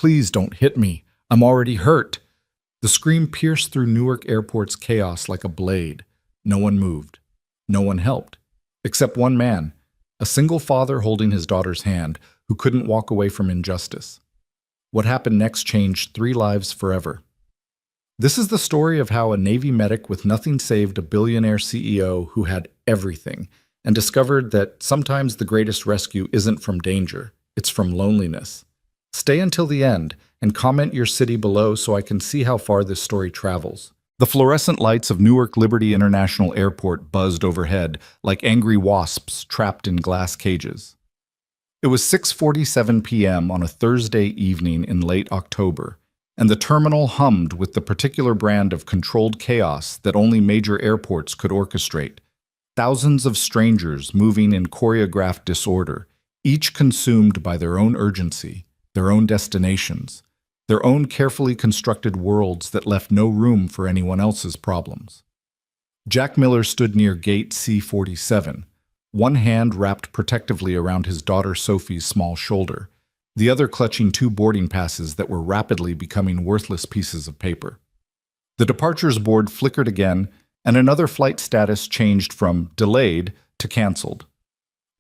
please don't hit me. I'm already hurt." The scream pierced through Newark Airport's chaos like a blade. No one moved. No one helped. Except one man, a single father holding his daughter's hand, who couldn't walk away from injustice. What happened next changed 3 lives forever. This is the story of how a Navy medic with nothing saved a billionaire CEO who had everything, and discovered that sometimes the greatest rescue isn't from danger, it's from loneliness. Stay until the end, and comment your city below so I can see how far this story travels. The fluorescent lights of Newark Liberty International Airport buzzed overhead like angry wasps trapped in glass cages. It was 6:47 p.m. on a Thursday evening in late October, and the terminal hummed with the particular brand of controlled chaos that only major airports could orchestrate. Thousands of strangers moving in choreographed disorder, each consumed by their own urgency, their own destinations, their own carefully constructed worlds that left no room for anyone else's problems. Jack Miller stood near gate C-47, one hand wrapped protectively around his daughter Sophie's small shoulder, the other clutching 2 boarding passes that were rapidly becoming worthless pieces of paper. The departures board flickered again, and another flight status changed from delayed to canceled.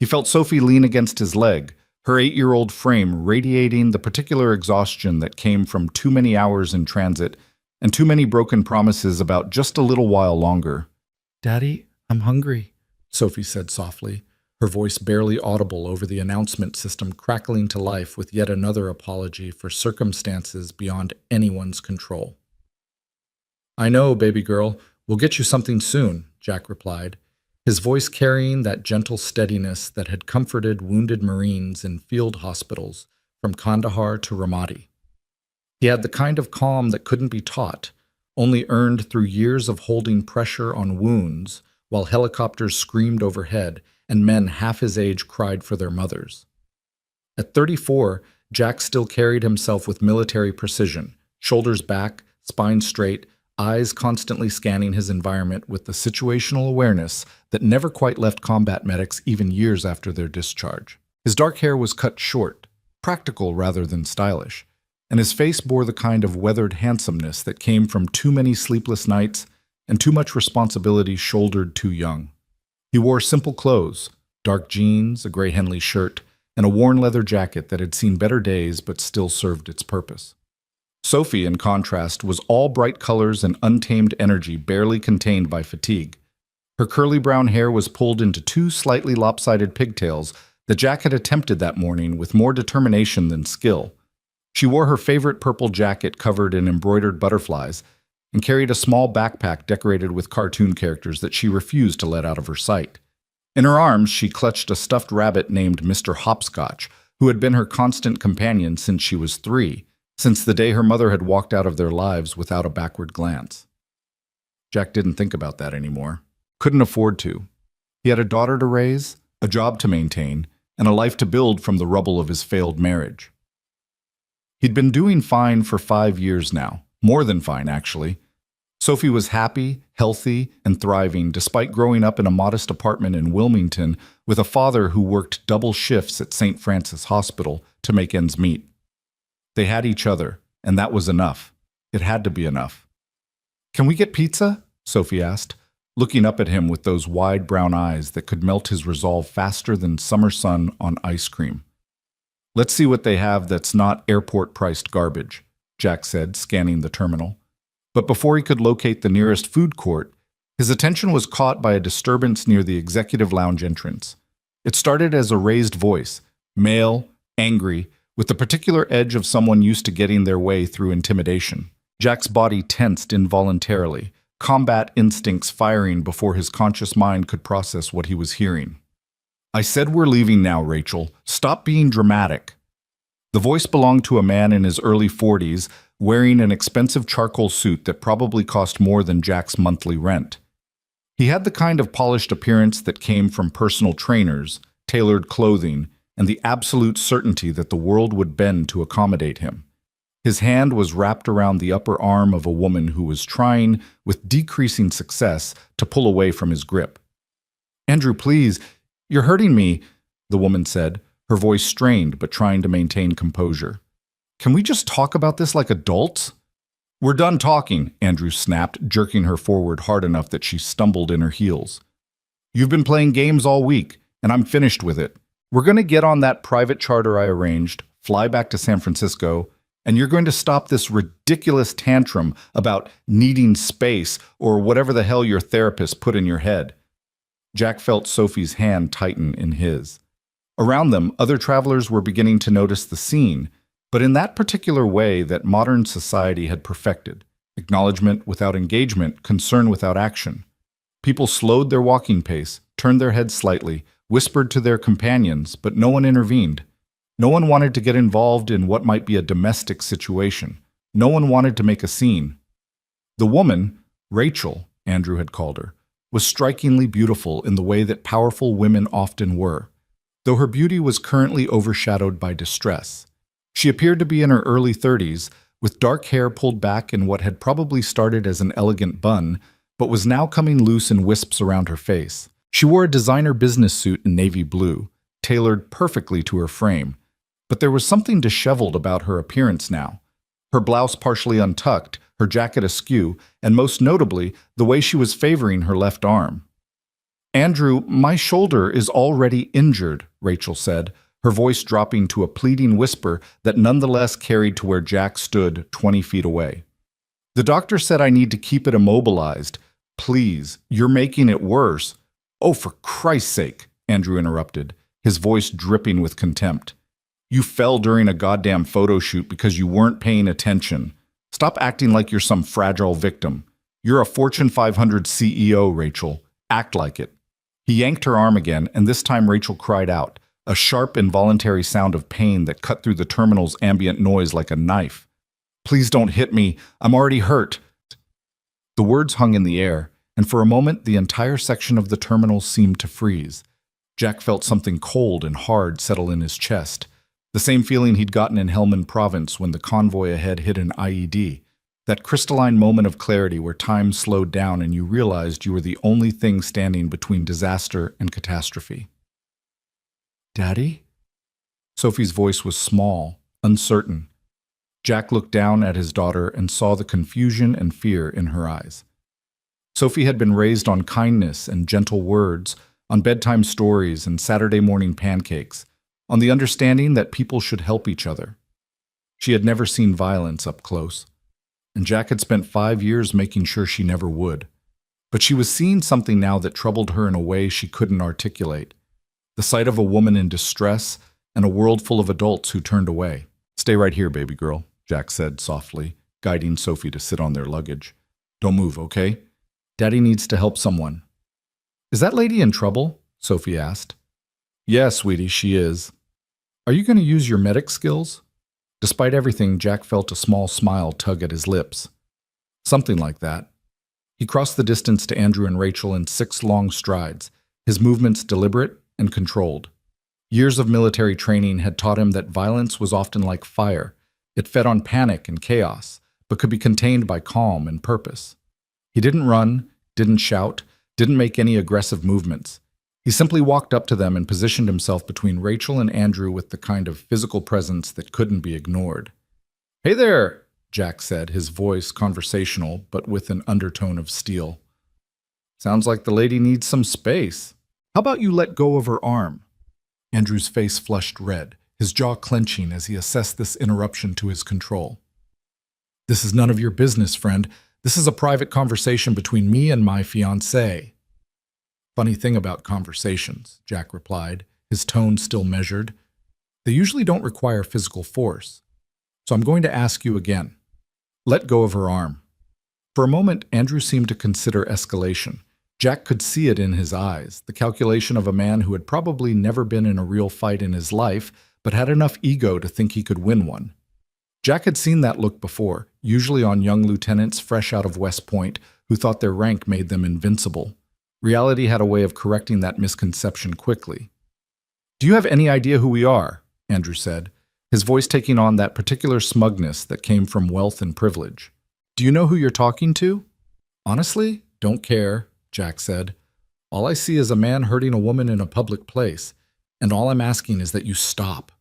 He felt Sophie lean against his leg, her 8-year-old frame radiating the particular exhaustion that came from too many hours in transit and too many broken promises about just a little while longer. "Daddy, I'm hungry," Sophie said softly, her voice barely audible over the announcement system crackling to life with yet another apology for circumstances beyond anyone's control. "I know, baby girl. We'll get you something soon," Jack replied, his voice carrying that gentle steadiness that had comforted wounded Marines in field hospitals from Kandahar to Ramadi. He had the kind of calm that couldn't be taught, only earned through years of holding pressure on wounds while helicopters screamed overhead and men half his age cried for their mothers. At 34, Jack still carried himself with military precision, shoulders back, spine straight, eyes constantly scanning his environment with the situational awareness that never quite left combat medics even years after their discharge. His dark hair was cut short, practical rather than stylish, and his face bore the kind of weathered handsomeness that came from too many sleepless nights and too much responsibility shouldered too young. He wore simple clothes, dark jeans, a gray Henley shirt, and a worn leather jacket that had seen better days but still served its purpose. Sophie, in contrast, was all bright colors and untamed energy barely contained by fatigue. Her curly brown hair was pulled into 2 slightly lopsided pigtails that Jack had attempted that morning with more determination than skill. She wore her favorite purple jacket covered in embroidered butterflies and carried a small backpack decorated with cartoon characters that she refused to let out of her sight. In her arms, she clutched a stuffed rabbit named Mr. Hopscotch, who had been her constant companion since she was 3, since the day her mother had walked out of their lives without a backward glance. Jack didn't think about that anymore. Couldn't afford to. He had a daughter to raise, a job to maintain, and a life to build from the rubble of his failed marriage. He'd been doing fine for 5 years now, more than fine, actually. Sophie was happy, healthy, and thriving despite growing up in a modest apartment in Wilmington with a father who worked double shifts at St. Francis Hospital to make ends meet. They had each other, and that was enough. It had to be enough. "Can we get pizza?" Sophie asked, looking up at him with those wide brown eyes that could melt his resolve faster than summer sun on ice cream. "Let's see what they have that's not airport-priced garbage," Jack said, scanning the terminal. But before he could locate the nearest food court, his attention was caught by a disturbance near the executive lounge entrance. It started as a raised voice, male, angry, with the particular edge of someone used to getting their way through intimidation. Jack's body tensed involuntarily, combat instincts firing before his conscious mind could process what he was hearing. "I said we're leaving now, Rachel. Stop being dramatic." The voice belonged to a man in his early 40s, wearing an expensive charcoal suit that probably cost more than Jack's monthly rent. He had the kind of polished appearance that came from personal trainers, tailored clothing, and the absolute certainty that the world would bend to accommodate him. His hand was wrapped around the upper arm of a woman who was trying, with decreasing success, to pull away from his grip. "Andrew, please, you're hurting me," the woman said, her voice strained but trying to maintain composure. Can we just talk about this like adults? We're done talking, Andrew snapped, jerking her forward hard enough that she stumbled in her heels. You've been playing games all week, and I'm finished with it. We're going to get on that private charter I arranged, fly back to San Francisco, and you're going to stop this ridiculous tantrum about needing space or whatever the hell your therapist put in your head. Jack felt Sophie's hand tighten in his. Around them, other travelers were beginning to notice the scene, but in that particular way that modern society had perfected: acknowledgement without engagement, concern without action. People slowed their walking pace, turned their heads slightly, whispered to their companions, but no one intervened. No one wanted to get involved in what might be a domestic situation. No one wanted to make a scene. The woman, Rachel, Andrew had called her, was strikingly beautiful in the way that powerful women often were, though her beauty was currently overshadowed by distress. She appeared to be in her early 30s, with dark hair pulled back in what had probably started as an elegant bun, but was now coming loose in wisps around her face. She wore a designer business suit in navy blue, tailored perfectly to her frame, but there was something disheveled about her appearance now. Her blouse partially untucked, her jacket askew, and most notably, the way she was favoring her left arm. "Andrew, my shoulder is already injured," Rachel said, her voice dropping to a pleading whisper that nonetheless carried to where Jack stood 20 feet away. "The doctor said I need to keep it immobilized. Please, you're making it worse." "Oh, for Christ's sake," Andrew interrupted, his voice dripping with contempt. "You fell during a goddamn photo shoot because you weren't paying attention. Stop acting like you're some fragile victim. You're a Fortune 500 CEO, Rachel. Act like it." He yanked her arm again, and this time Rachel cried out, a sharp, involuntary sound of pain that cut through the terminal's ambient noise like a knife. "Please don't hit me. I'm already hurt." The words hung in the air, and for a moment the entire section of the terminal seemed to freeze. Jack felt something cold and hard settle in his chest, the same feeling he'd gotten in Helmand Province when the convoy ahead hit an IED, that crystalline moment of clarity where time slowed down and you realized you were the only thing standing between disaster and catastrophe. "Daddy?" Sophie's voice was small, uncertain. Jack looked down at his daughter and saw the confusion and fear in her eyes. Sophie had been raised on kindness and gentle words, on bedtime stories and Saturday morning pancakes, on the understanding that people should help each other. She had never seen violence up close, and Jack had spent 5 years making sure she never would. But she was seeing something now that troubled her in a way she couldn't articulate. The sight of a woman in distress and a world full of adults who turned away. "Stay right here, baby girl," Jack said softly, guiding Sophie to sit on their luggage. "Don't move, okay? Daddy needs to help someone." "Is that lady in trouble?" Sophie asked. "Yeah, sweetie, she is." "Are you going to use your medic skills?" Despite everything, Jack felt a small smile tug at his lips. Something like that. He crossed the distance to Andrew and Rachel in 6 long strides, his movements deliberate and controlled. Years of military training had taught him that violence was often like fire. It fed on panic and chaos, but could be contained by calm and purpose. He didn't run, didn't shout, didn't make any aggressive movements. He simply walked up to them and positioned himself between Rachel and Andrew with the kind of physical presence that couldn't be ignored. "Hey there," Jack said, his voice conversational but with an undertone of steel. "Sounds like the lady needs some space. How about you let go of her arm?" Andrew's face flushed red, his jaw clenching as he assessed this interruption to his control. "This is none of your business, friend. This is a private conversation between me and my fiancée." "Funny thing about conversations," Jack replied, his tone still measured. "They usually don't require physical force. So I'm going to ask you again. Let go of her arm." For a moment, Andrew seemed to consider escalation. Jack could see it in his eyes, the calculation of a man who had probably never been in a real fight in his life, but had enough ego to think he could win one. Jack had seen that look before, usually on young lieutenants fresh out of West Point who thought their rank made them invincible. Reality had a way of correcting that misconception quickly. "Do you have any idea who we are?" Andrew said, his voice taking on that particular smugness that came from wealth and privilege. "Do you know who you're talking to?" "Honestly, don't care," Jack said. "All I see is a man hurting a woman in a public place, and all I'm asking is that you stop."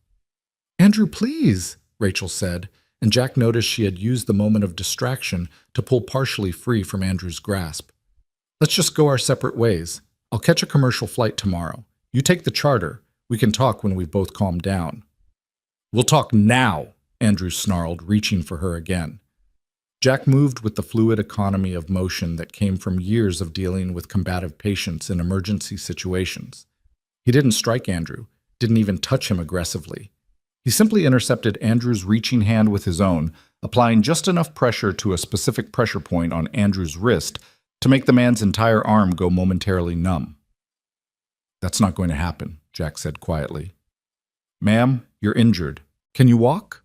"Andrew, please," Rachel said, and Jack noticed she had used the moment of distraction to pull partially free from Andrew's grasp. Let's just go our separate ways. I'll catch a commercial flight tomorrow. You take the charter. We can talk when we've both calmed down. We'll talk now, Andrew snarled, reaching for her again. Jack moved with the fluid economy of motion that came from years of dealing with combative patients in emergency situations. He didn't strike Andrew, didn't even touch him aggressively. He simply intercepted Andrew's reaching hand with his own, applying just enough pressure to a specific pressure point on Andrew's wrist to make the man's entire arm go momentarily numb. That's not going to happen, Jack said quietly. Ma'am, you're injured. Can you walk?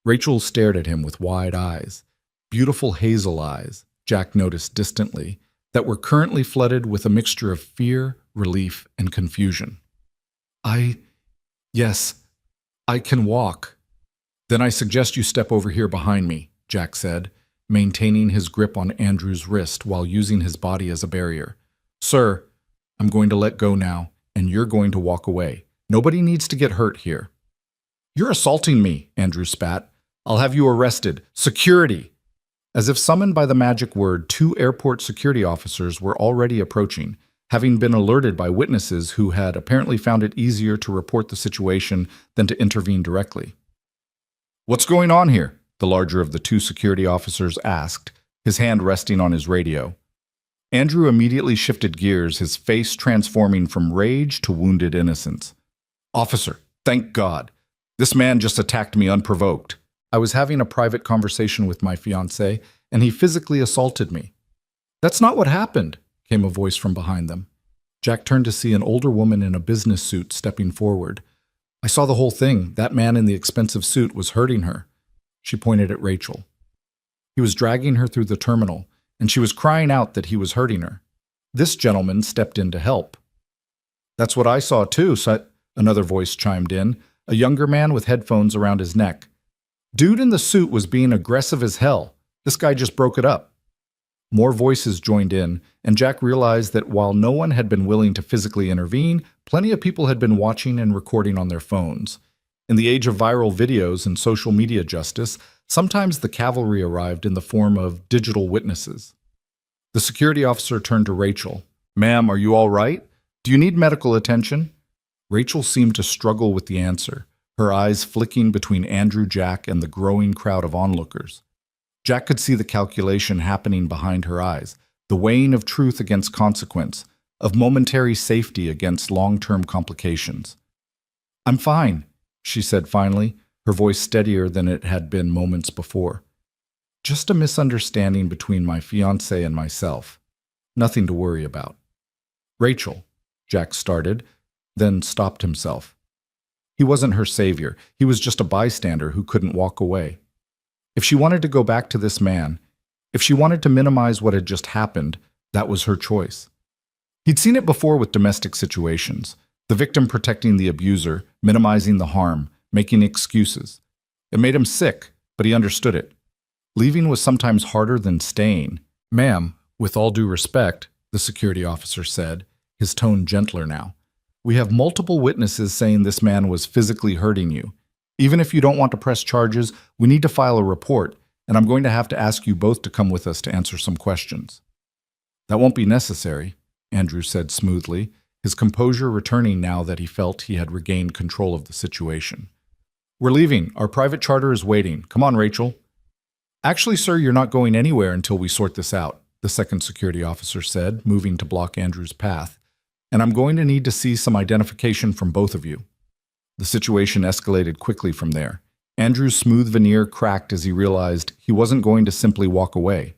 Rachel stared at him with wide eyes. Beautiful hazel eyes, Jack noticed distantly, that were currently flooded with a mixture of fear, relief, and confusion. Yes, I can walk. Then I suggest you step over here behind me, Jack said, maintaining his grip on Andrew's wrist while using his body as a barrier. Sir, I'm going to let go now, and you're going to walk away. Nobody needs to get hurt here. You're assaulting me, Andrew spat. I'll have you arrested. Security! As if summoned by the magic word, 2 airport security officers were already approaching, having been alerted by witnesses who had apparently found it easier to report the situation than to intervene directly. What's going on here? The larger of the 2 security officers asked, his hand resting on his radio. Andrew immediately shifted gears, his face transforming from rage to wounded innocence. Officer, thank God. This man just attacked me unprovoked. I was having a private conversation with my fiancée, and he physically assaulted me. That's not what happened, came a voice from behind them. Jack turned to see an older woman in a business suit stepping forward. I saw the whole thing. That man in the expensive suit was hurting her. She pointed at Rachel. He was dragging her through the terminal, and she was crying out that he was hurting her. This gentleman stepped in to help. That's what I saw too, another voice chimed in, a younger man with headphones around his neck. Dude in the suit was being aggressive as hell. This guy just broke it up. More voices joined in, and Jack realized that while no one had been willing to physically intervene, plenty of people had been watching and recording on their phones. In the age of viral videos and social media justice, sometimes the cavalry arrived in the form of digital witnesses. The security officer turned to Rachel. Ma'am, are you all right? Do you need medical attention? Rachel seemed to struggle with the answer, her eyes flicking between Andrew, Jack, and the growing crowd of onlookers. Jack could see the calculation happening behind her eyes, the weighing of truth against consequence, of momentary safety against long-term complications. I'm fine, she said finally, her voice steadier than it had been moments before. Just a misunderstanding between my fiancé and myself. Nothing to worry about. Rachel, Jack started, then stopped himself. He wasn't her savior. He was just a bystander who couldn't walk away. If she wanted to go back to this man, if she wanted to minimize what had just happened, that was her choice. He'd seen it before with domestic situations, the victim protecting the abuser, minimizing the harm, making excuses. It made him sick, but he understood it. Leaving was sometimes harder than staying. Ma'am, with all due respect, the security officer said, his tone gentler now. We have multiple witnesses saying this man was physically hurting you. Even if you don't want to press charges, we need to file a report, and I'm going to have to ask you both to come with us to answer some questions. That won't be necessary, Andrew said smoothly, his composure returning now that he felt he had regained control of the situation. We're leaving. Our private charter is waiting. Come on, Rachel. Actually, sir, you're not going anywhere until we sort this out, the second security officer said, moving to block Andrew's path. And I'm going to need to see some identification from both of you. The situation escalated quickly from there. Andrew's smooth veneer cracked as he realized he wasn't going to simply walk away.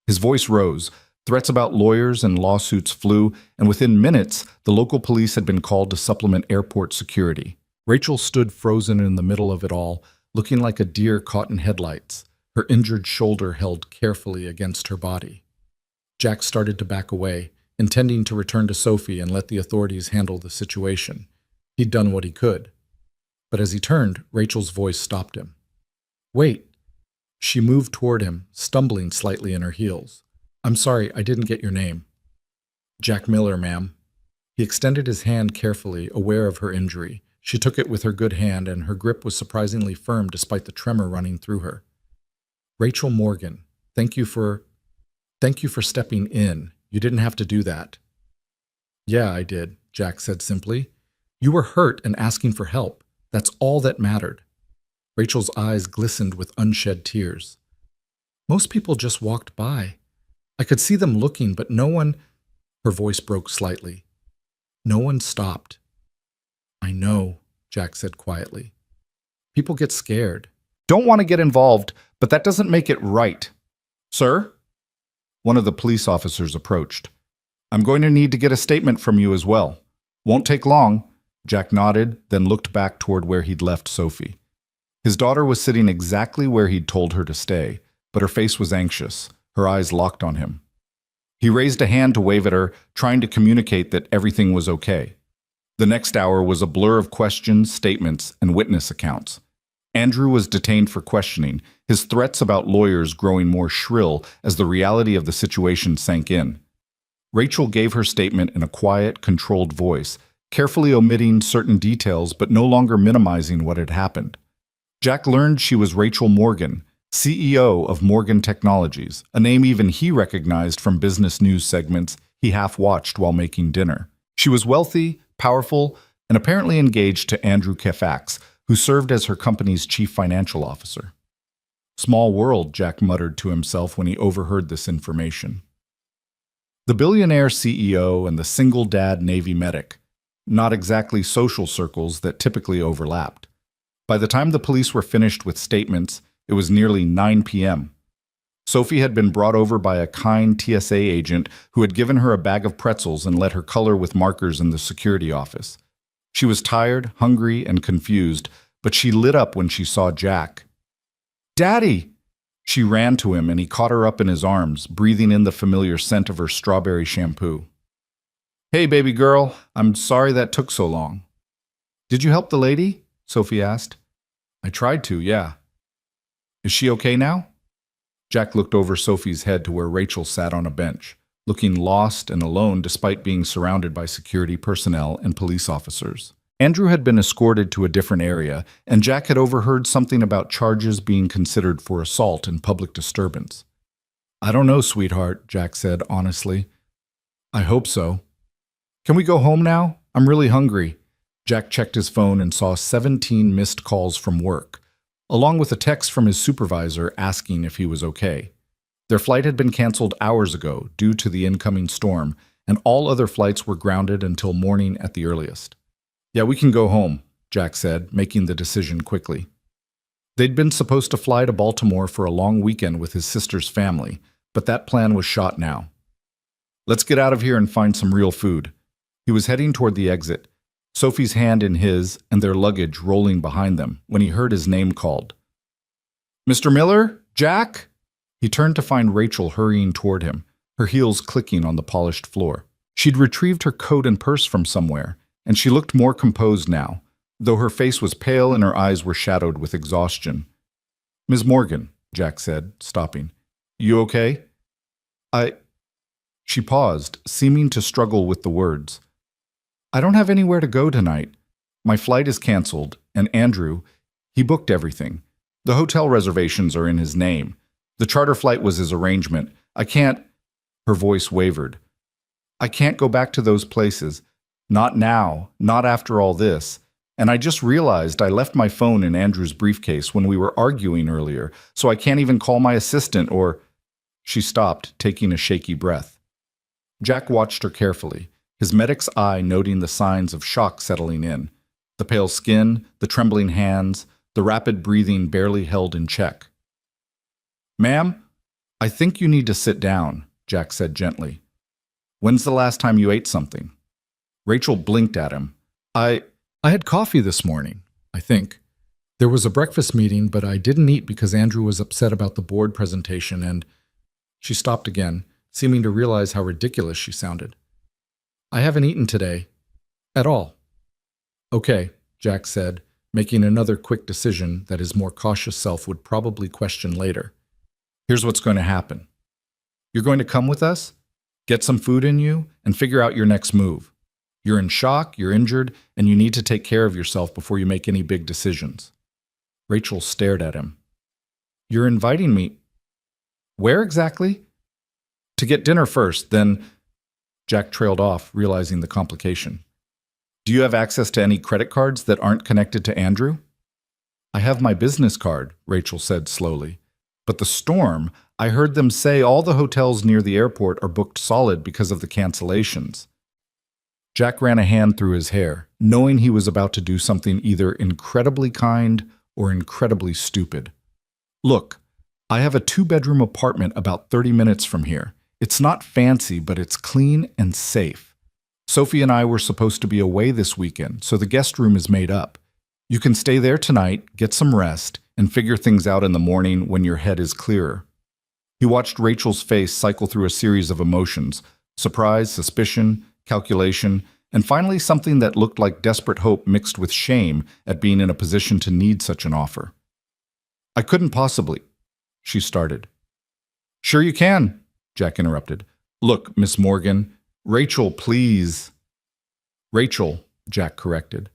His voice rose, threats about lawyers and lawsuits flew, and within minutes, the local police had been called to supplement airport security. Rachel stood frozen in the middle of it all, looking like a deer caught in headlights, her injured shoulder held carefully against her body. Jack started to back away, intending to return to Sophie and let the authorities handle the situation. He'd done what he could. But as he turned, Rachel's voice stopped him. Wait. She moved toward him, stumbling slightly in her heels. I'm sorry, I didn't get your name. Jack Miller, ma'am. He extended his hand carefully, aware of her injury, She took it with her good hand, and her grip was surprisingly firm despite the tremor running through her. Rachel Morgan, thank you for stepping in. You didn't have to do that. Yeah, I did, Jack said simply. You were hurt and asking for help. That's all that mattered. Rachel's eyes glistened with unshed tears. Most people just walked by. I could see them looking, but no one... Her voice broke slightly. No one stopped. I know, Jack said quietly. People get scared. Don't want to get involved, but that doesn't make it right. Sir? One of the police officers approached. I'm going to need to get a statement from you as well. Won't take long. Jack nodded, then looked back toward where he'd left Sophie. His daughter was sitting exactly where he'd told her to stay, but her face was anxious, her eyes locked on him. He raised a hand to wave at her, trying to communicate that everything was okay. The next hour was a blur of questions, statements, and witness accounts. Andrew was detained for questioning, his threats about lawyers growing more shrill as the reality of the situation sank in. Rachel gave her statement in a quiet, controlled voice, carefully omitting certain details but no longer minimizing what had happened. Jack learned she was Rachel Morgan, CEO of Morgan Technologies, a name even he recognized from business news segments he half-watched while making dinner. She was wealthy, powerful, and apparently engaged to Andrew Kefax, who served as her company's chief financial officer. Small world, Jack muttered to himself when he overheard this information. The billionaire CEO and the single dad Navy medic, not exactly social circles that typically overlapped. By the time the police were finished with statements, it was nearly 9 p.m. Sophie had been brought over by a kind TSA agent who had given her a bag of pretzels and let her color with markers in the security office. She was tired, hungry, and confused, but she lit up when she saw Jack. "Daddy!" She ran to him and he caught her up in his arms, breathing in the familiar scent of her strawberry shampoo. "Hey, baby girl, I'm sorry that took so long." "Did you help the lady?" Sophie asked. "I tried to, yeah." "Is she okay now?" Jack looked over Sophie's head to where Rachel sat on a bench, looking lost and alone despite being surrounded by security personnel and police officers. Andrew had been escorted to a different area, and Jack had overheard something about charges being considered for assault and public disturbance. "I don't know, sweetheart," Jack said honestly. "I hope so." "Can we go home now? I'm really hungry." Jack checked his phone and saw 17 missed calls from work, along with a text from his supervisor asking if he was okay. Their flight had been canceled hours ago due to the incoming storm, and all other flights were grounded until morning at the earliest. "Yeah, we can go home," Jack said, making the decision quickly. They'd been supposed to fly to Baltimore for a long weekend with his sister's family, but that plan was shot now. "Let's get out of here and find some real food." He was heading toward the exit, Sophie's hand in his and their luggage rolling behind them, when he heard his name called. "Mr. Miller? Jack?" He turned to find Rachel hurrying toward him, her heels clicking on the polished floor. She'd retrieved her coat and purse from somewhere, and she looked more composed now, though her face was pale and her eyes were shadowed with exhaustion. "Ms. Morgan," Jack said, stopping. "You okay?" She paused, seeming to struggle with the words. "I don't have anywhere to go tonight. My flight is canceled, and Andrew, he booked everything. The hotel reservations are in his name. The charter flight was his arrangement. I can't—" Her voice wavered. "I can't go back to those places. Not now, not after all this. And I just realized I left my phone in Andrew's briefcase when we were arguing earlier, so I can't even call my assistant or—" She stopped, taking a shaky breath. Jack watched her carefully, his medic's eye noting the signs of shock settling in. The pale skin, the trembling hands, the rapid breathing barely held in check. "Ma'am, I think you need to sit down," Jack said gently. "When's the last time you ate something?" Rachel blinked at him. I had coffee this morning, I think. There was a breakfast meeting, but I didn't eat because Andrew was upset about the board presentation and—" She stopped again, seeming to realize how ridiculous she sounded. "I haven't eaten today. At all." "Okay," Jack said, making another quick decision that his more cautious self would probably question later. "Here's what's going to happen. You're going to come with us, get some food in you, and figure out your next move. You're in shock, you're injured, and you need to take care of yourself before you make any big decisions. Rachel stared at him. You're inviting me. Where exactly? To get dinner first, then. Jack trailed off, realizing the complication. Do you have access to any credit cards that aren't connected to Andrew? I have my business card, Rachel said slowly. But the storm, I heard them say all the hotels near the airport are booked solid because of the cancellations. Jack ran a hand through his hair, knowing he was about to do something either incredibly kind or incredibly stupid. Look, I have a 2-bedroom apartment about 30 minutes from here. It's not fancy, but it's clean and safe. Sophie and I were supposed to be away this weekend, so the guest room is made up. You can stay there tonight, get some rest, and figure things out in the morning when your head is clearer. He watched Rachel's face cycle through a series of emotions: surprise, suspicion, calculation, and finally something that looked like desperate hope mixed with shame at being in a position to need such an offer. I couldn't possibly, she started. Sure you can, Jack interrupted. Look, Miss Morgan, Rachel, please. Rachel, Jack corrected.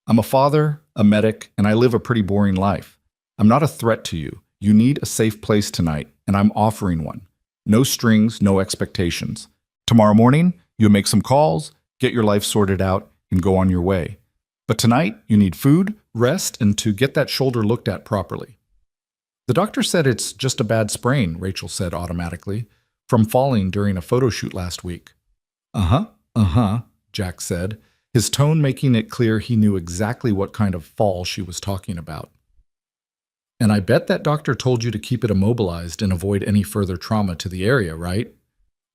I'm a father, a medic, and I live a pretty boring life. I'm not a threat to you. You need a safe place tonight, and I'm offering one. No strings, no expectations. Tomorrow morning, you'll make some calls, get your life sorted out, and go on your way. But tonight, you need food, rest, and to get that shoulder looked at properly. The doctor said it's just a bad sprain, Rachel said automatically, from falling during a photo shoot last week. Jack said, his tone making it clear he knew exactly what kind of fall she was talking about. And I bet that doctor told you to keep it immobilized and avoid any further trauma to the area, right?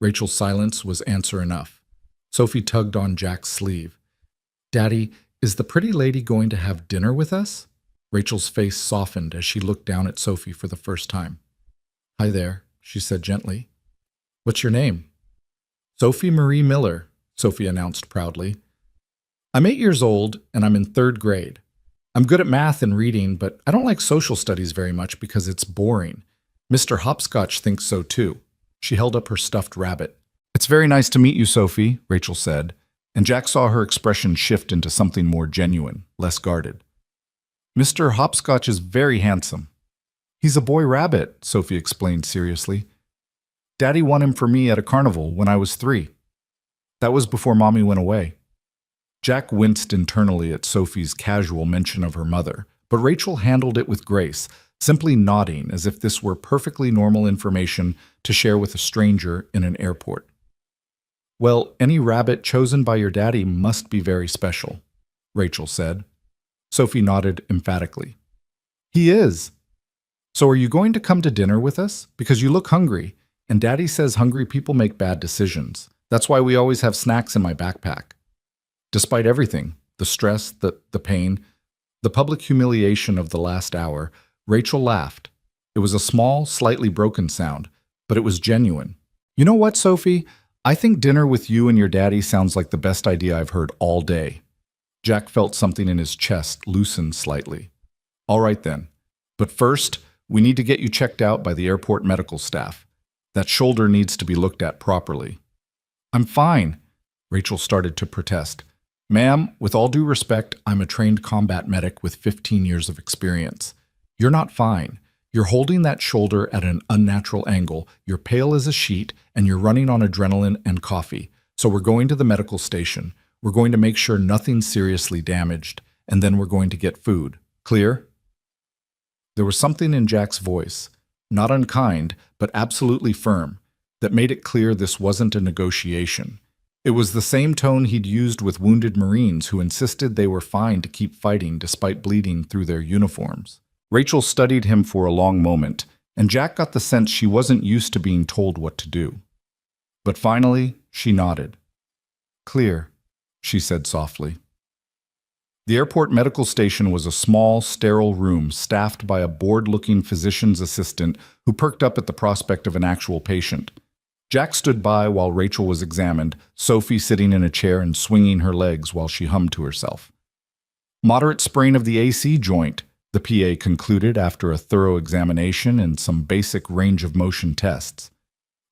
Rachel's silence was answer enough. Sophie tugged on Jack's sleeve. Daddy, is the pretty lady going to have dinner with us? Rachel's face softened as she looked down at Sophie for the first time. Hi there, she said gently. What's your name? Sophie Marie Miller, Sophie announced proudly. I'm 8 years old, and I'm in 3rd grade. I'm good at math and reading, but I don't like social studies very much because it's boring. Mr. Hopscotch thinks so too. She held up her stuffed rabbit. It's very nice to meet you, Sophie, Rachel said, and Jack saw her expression shift into something more genuine, less guarded. Mr. Hopscotch is very handsome. He's a boy rabbit, Sophie explained seriously. Daddy won him for me at a carnival when I was 3. That was before Mommy went away. Jack winced internally at Sophie's casual mention of her mother, but Rachel handled it with grace, simply nodding as if this were perfectly normal information to share with a stranger in an airport. Well, any rabbit chosen by your daddy must be very special, Rachel said. Sophie nodded emphatically. He is. So are you going to come to dinner with us? Because you look hungry, and Daddy says hungry people make bad decisions. That's why we always have snacks in my backpack. Despite everything, the stress, the pain, the public humiliation of the last hour, Rachel laughed. It was a small, slightly broken sound, but it was genuine. You know what, Sophie? I think dinner with you and your daddy sounds like the best idea I've heard all day. Jack felt something in his chest loosen slightly. All right then. But first, we need to get you checked out by the airport medical staff. That shoulder needs to be looked at properly. I'm fine, Rachel started to protest. Ma'am, with all due respect, I'm a trained combat medic with 15 years of experience. You're not fine. You're holding that shoulder at an unnatural angle, you're pale as a sheet, and you're running on adrenaline and coffee. So we're going to the medical station. We're going to make sure nothing's seriously damaged, and then we're going to get food. Clear? There was something in Jack's voice, not unkind, but absolutely firm, that made it clear this wasn't a negotiation. It was the same tone he'd used with wounded Marines who insisted they were fine to keep fighting despite bleeding through their uniforms. Rachel studied him for a long moment, and Jack got the sense she wasn't used to being told what to do. But finally, she nodded. Clear, she said softly. The airport medical station was a small, sterile room staffed by a bored-looking physician's assistant who perked up at the prospect of an actual patient. Jack stood by while Rachel was examined, Sophie sitting in a chair and swinging her legs while she hummed to herself. Moderate sprain of the AC joint, the PA concluded after a thorough examination and some basic range of motion tests.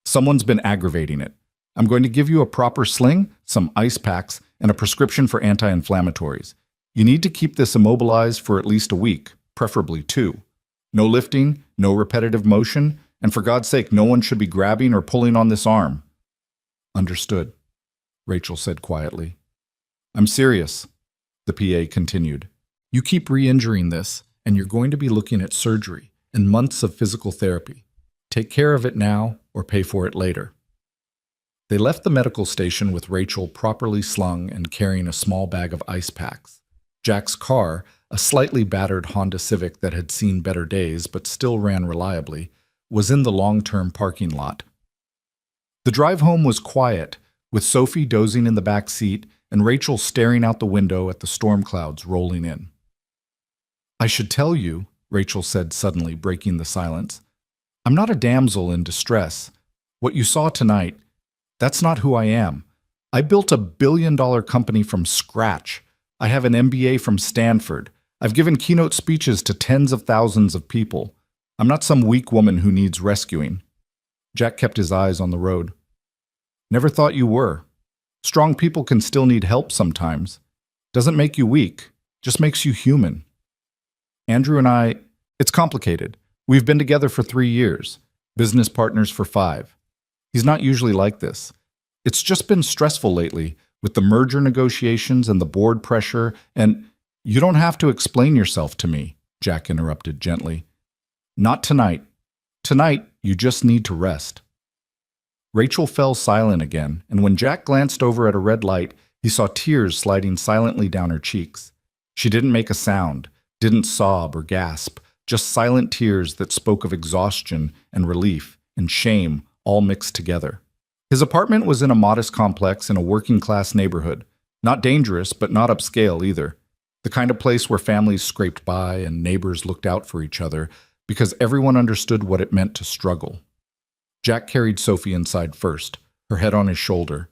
Someone's been aggravating it. I'm going to give you a proper sling, some ice packs, and a prescription for anti-inflammatories. You need to keep this immobilized for at least a week, preferably 2. No lifting, no repetitive motion, and for God's sake, no one should be grabbing or pulling on this arm. Understood, Rachel said quietly. I'm serious, the PA continued. You keep re-injuring this, and you're going to be looking at surgery and months of physical therapy. Take care of it now or pay for it later. They left the medical station with Rachel properly slung and carrying a small bag of ice packs. Jack's car, a slightly battered Honda Civic that had seen better days but still ran reliably, was in the long-term parking lot. The drive home was quiet, with Sophie dozing in the back seat and Rachel staring out the window at the storm clouds rolling in. I should tell you, Rachel said suddenly, breaking the silence, I'm not a damsel in distress. What you saw tonight, that's not who I am. I built a billion-dollar company from scratch. I have an MBA from Stanford. I've given keynote speeches to tens of thousands of people. I'm not some weak woman who needs rescuing. Jack kept his eyes on the road. Never thought you were. Strong people can still need help sometimes. Doesn't make you weak, just makes you human. Andrew and I, it's complicated. We've been together for 3 years, business partners for 5. He's not usually like this. It's just been stressful lately, with the merger negotiations and the board pressure, and you don't have to explain yourself to me, Jack interrupted gently. Not tonight. Tonight, you just need to rest. Rachel fell silent again, and when Jack glanced over at a red light, he saw tears sliding silently down her cheeks. She didn't make a sound, didn't sob or gasp, just silent tears that spoke of exhaustion and relief and shame all mixed together. His apartment was in a modest complex in a working-class neighborhood. Not dangerous, but not upscale either. The kind of place where families scraped by and neighbors looked out for each other because everyone understood what it meant to struggle. Jack carried Sophie inside first, her head on his shoulder,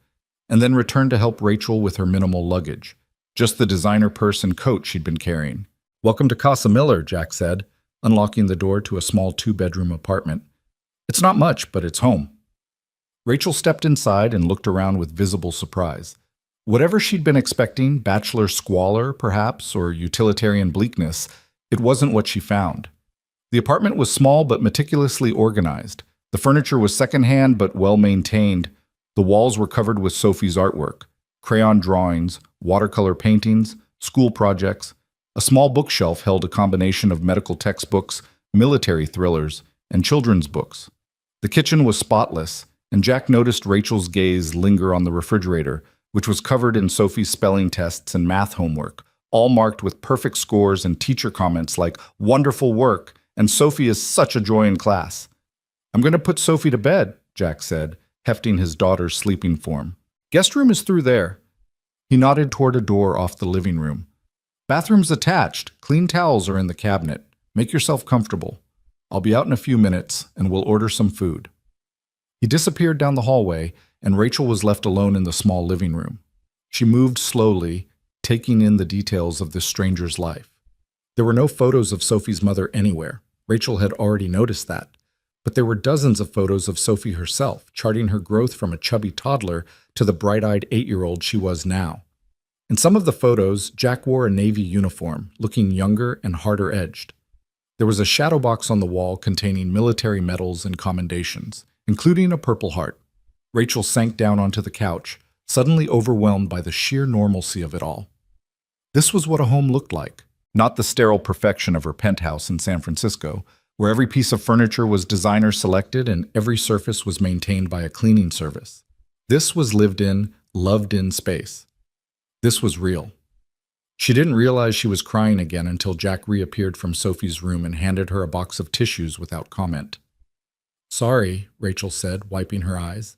and then returned to help Rachel with her minimal luggage, just the designer purse and coat she'd been carrying. Welcome to Casa Miller, Jack said, unlocking the door to a small 2-bedroom apartment. It's not much, but it's home. Rachel stepped inside and looked around with visible surprise. Whatever she'd been expecting, bachelor squalor, perhaps, or utilitarian bleakness, it wasn't what she found. The apartment was small but meticulously organized. The furniture was secondhand but well-maintained. The walls were covered with Sophie's artwork, crayon drawings, watercolor paintings, school projects. A small bookshelf held a combination of medical textbooks, military thrillers, and children's books. The kitchen was spotless, and Jack noticed Rachel's gaze linger on the refrigerator, which was covered in Sophie's spelling tests and math homework, all marked with perfect scores and teacher comments like, "Wonderful work," and "Sophie is such a joy in class." "I'm going to put Sophie to bed," Jack said, hefting his daughter's sleeping form. "Guest room is through there." He nodded toward a door off the living room. "Bathroom's attached. Clean towels are in the cabinet. Make yourself comfortable. I'll be out in a few minutes, and we'll order some food." He disappeared down the hallway, and Rachel was left alone in the small living room. She moved slowly, taking in the details of this stranger's life. There were no photos of Sophie's mother anywhere. Rachel had already noticed that. But there were dozens of photos of Sophie herself, charting her growth from a chubby toddler to the bright-eyed 8-year-old she was now. In some of the photos, Jack wore a Navy uniform, looking younger and harder-edged. There was a shadow box on the wall containing military medals and commendations, including a Purple Heart. Rachel sank down onto the couch, suddenly overwhelmed by the sheer normalcy of it all. This was what a home looked like, not the sterile perfection of her penthouse in San Francisco, where every piece of furniture was designer-selected and every surface was maintained by a cleaning service. This was lived-in, loved-in space. This was real. She didn't realize she was crying again until Jack reappeared from Sophie's room and handed her a box of tissues without comment. "Sorry," Rachel said, wiping her eyes.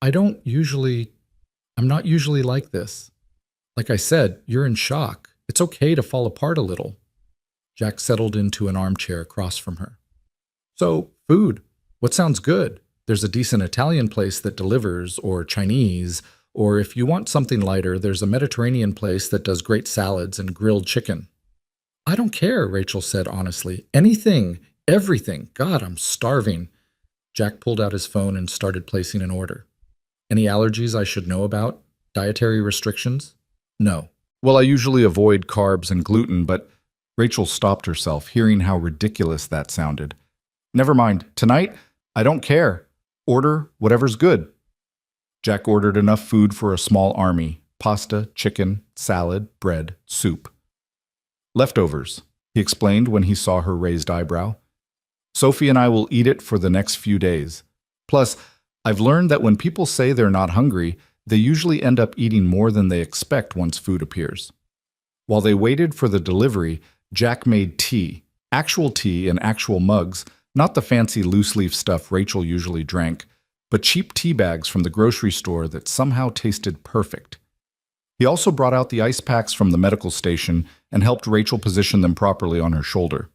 I'm not usually like this. Like I said, you're in shock. It's okay to fall apart a little." Jack settled into an armchair across from her. "So, food. What sounds good? There's a decent Italian place that delivers, or Chinese, or if you want something lighter, there's a Mediterranean place that does great salads and grilled chicken." "I don't care," Rachel said honestly. "Anything, everything. God, I'm starving." Jack pulled out his phone and started placing an order. "Any allergies I should know about?" Dietary restrictions? No. Well, I usually avoid carbs and gluten, but Rachel stopped herself, hearing how ridiculous that sounded. Never mind. Tonight, I don't care. Order whatever's good. Jack ordered enough food for a small army: pasta, chicken, salad, bread, soup. Leftovers, he explained when he saw her raised eyebrow. Sophie and I will eat it for the next few days. Plus, I've learned that when people say they're not hungry, they usually end up eating more than they expect once food appears. While they waited for the delivery, Jack made tea, actual tea in actual mugs, not the fancy loose-leaf stuff Rachel usually drank, but cheap tea bags from the grocery store that somehow tasted perfect. He also brought out the ice packs from the medical station and helped Rachel position them properly on her shoulder.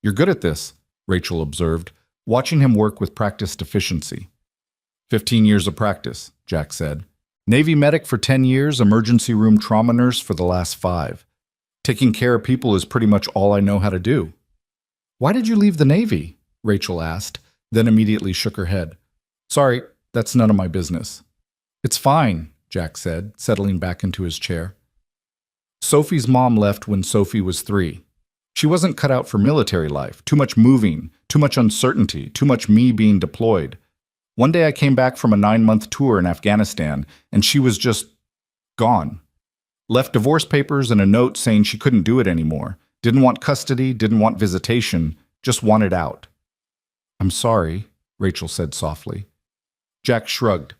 "You're good at this," Rachel observed, watching him work with practiced efficiency. 15 years of practice, Jack said. Navy medic for 10 years, emergency room trauma nurse for the last 5. Taking care of people is pretty much all I know how to do. "Why did you leave the Navy?" Rachel asked, then immediately shook her head. "Sorry, that's none of my business." "It's fine," Jack said, settling back into his chair. Sophie's mom left when Sophie was 3. She wasn't cut out for military life. Too much moving, too much uncertainty, too much me being deployed. One day I came back from a 9-month tour in Afghanistan, and she was just gone. Left divorce papers and a note saying she couldn't do it anymore. Didn't want custody, didn't want visitation, just wanted out. "I'm sorry," Rachel said softly. Jack shrugged.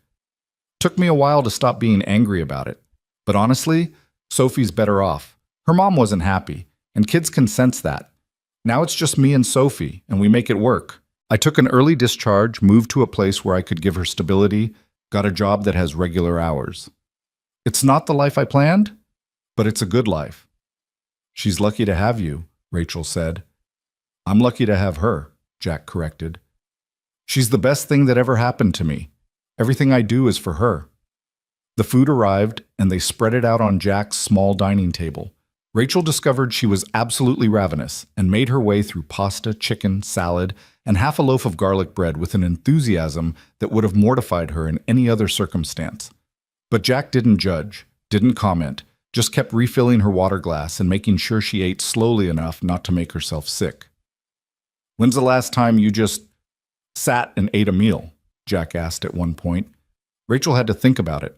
"Took me a while to stop being angry about it. But honestly, Sophie's better off. Her mom wasn't happy, and kids can sense that. Now it's just me and Sophie, and we make it work. I took an early discharge, moved to a place where I could give her stability, got a job that has regular hours. It's not the life I planned, but it's a good life." "She's lucky to have you," Rachel said. "I'm lucky to have her," Jack corrected. "She's the best thing that ever happened to me. Everything I do is for her." The food arrived, and they spread it out on Jack's small dining table. Rachel discovered she was absolutely ravenous and made her way through pasta, chicken, salad, and half a loaf of garlic bread with an enthusiasm that would have mortified her in any other circumstance. But Jack didn't judge, didn't comment, just kept refilling her water glass and making sure she ate slowly enough not to make herself sick. "When's the last time you just sat and ate a meal?" Jack asked at one point. Rachel had to think about it.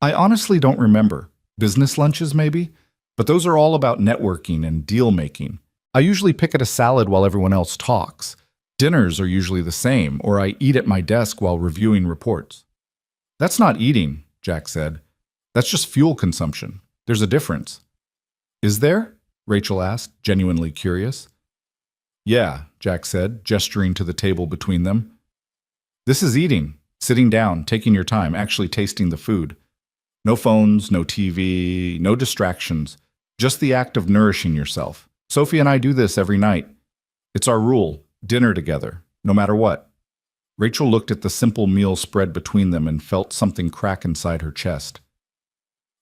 "I honestly don't remember. Business lunches, maybe? But those are all about networking and deal-making. I usually pick at a salad while everyone else talks. Dinners are usually the same, or I eat at my desk while reviewing reports." "That's not eating," Jack said. "That's just fuel consumption. There's a difference." "Is there?" Rachel asked, genuinely curious. "Yeah," Jack said, gesturing to the table between them. "This is eating, sitting down, taking your time, actually tasting the food. No phones, no TV, no distractions, just the act of nourishing yourself. Sophie and I do this every night. It's our rule, dinner together, no matter what." Rachel looked at the simple meal spread between them and felt something crack inside her chest.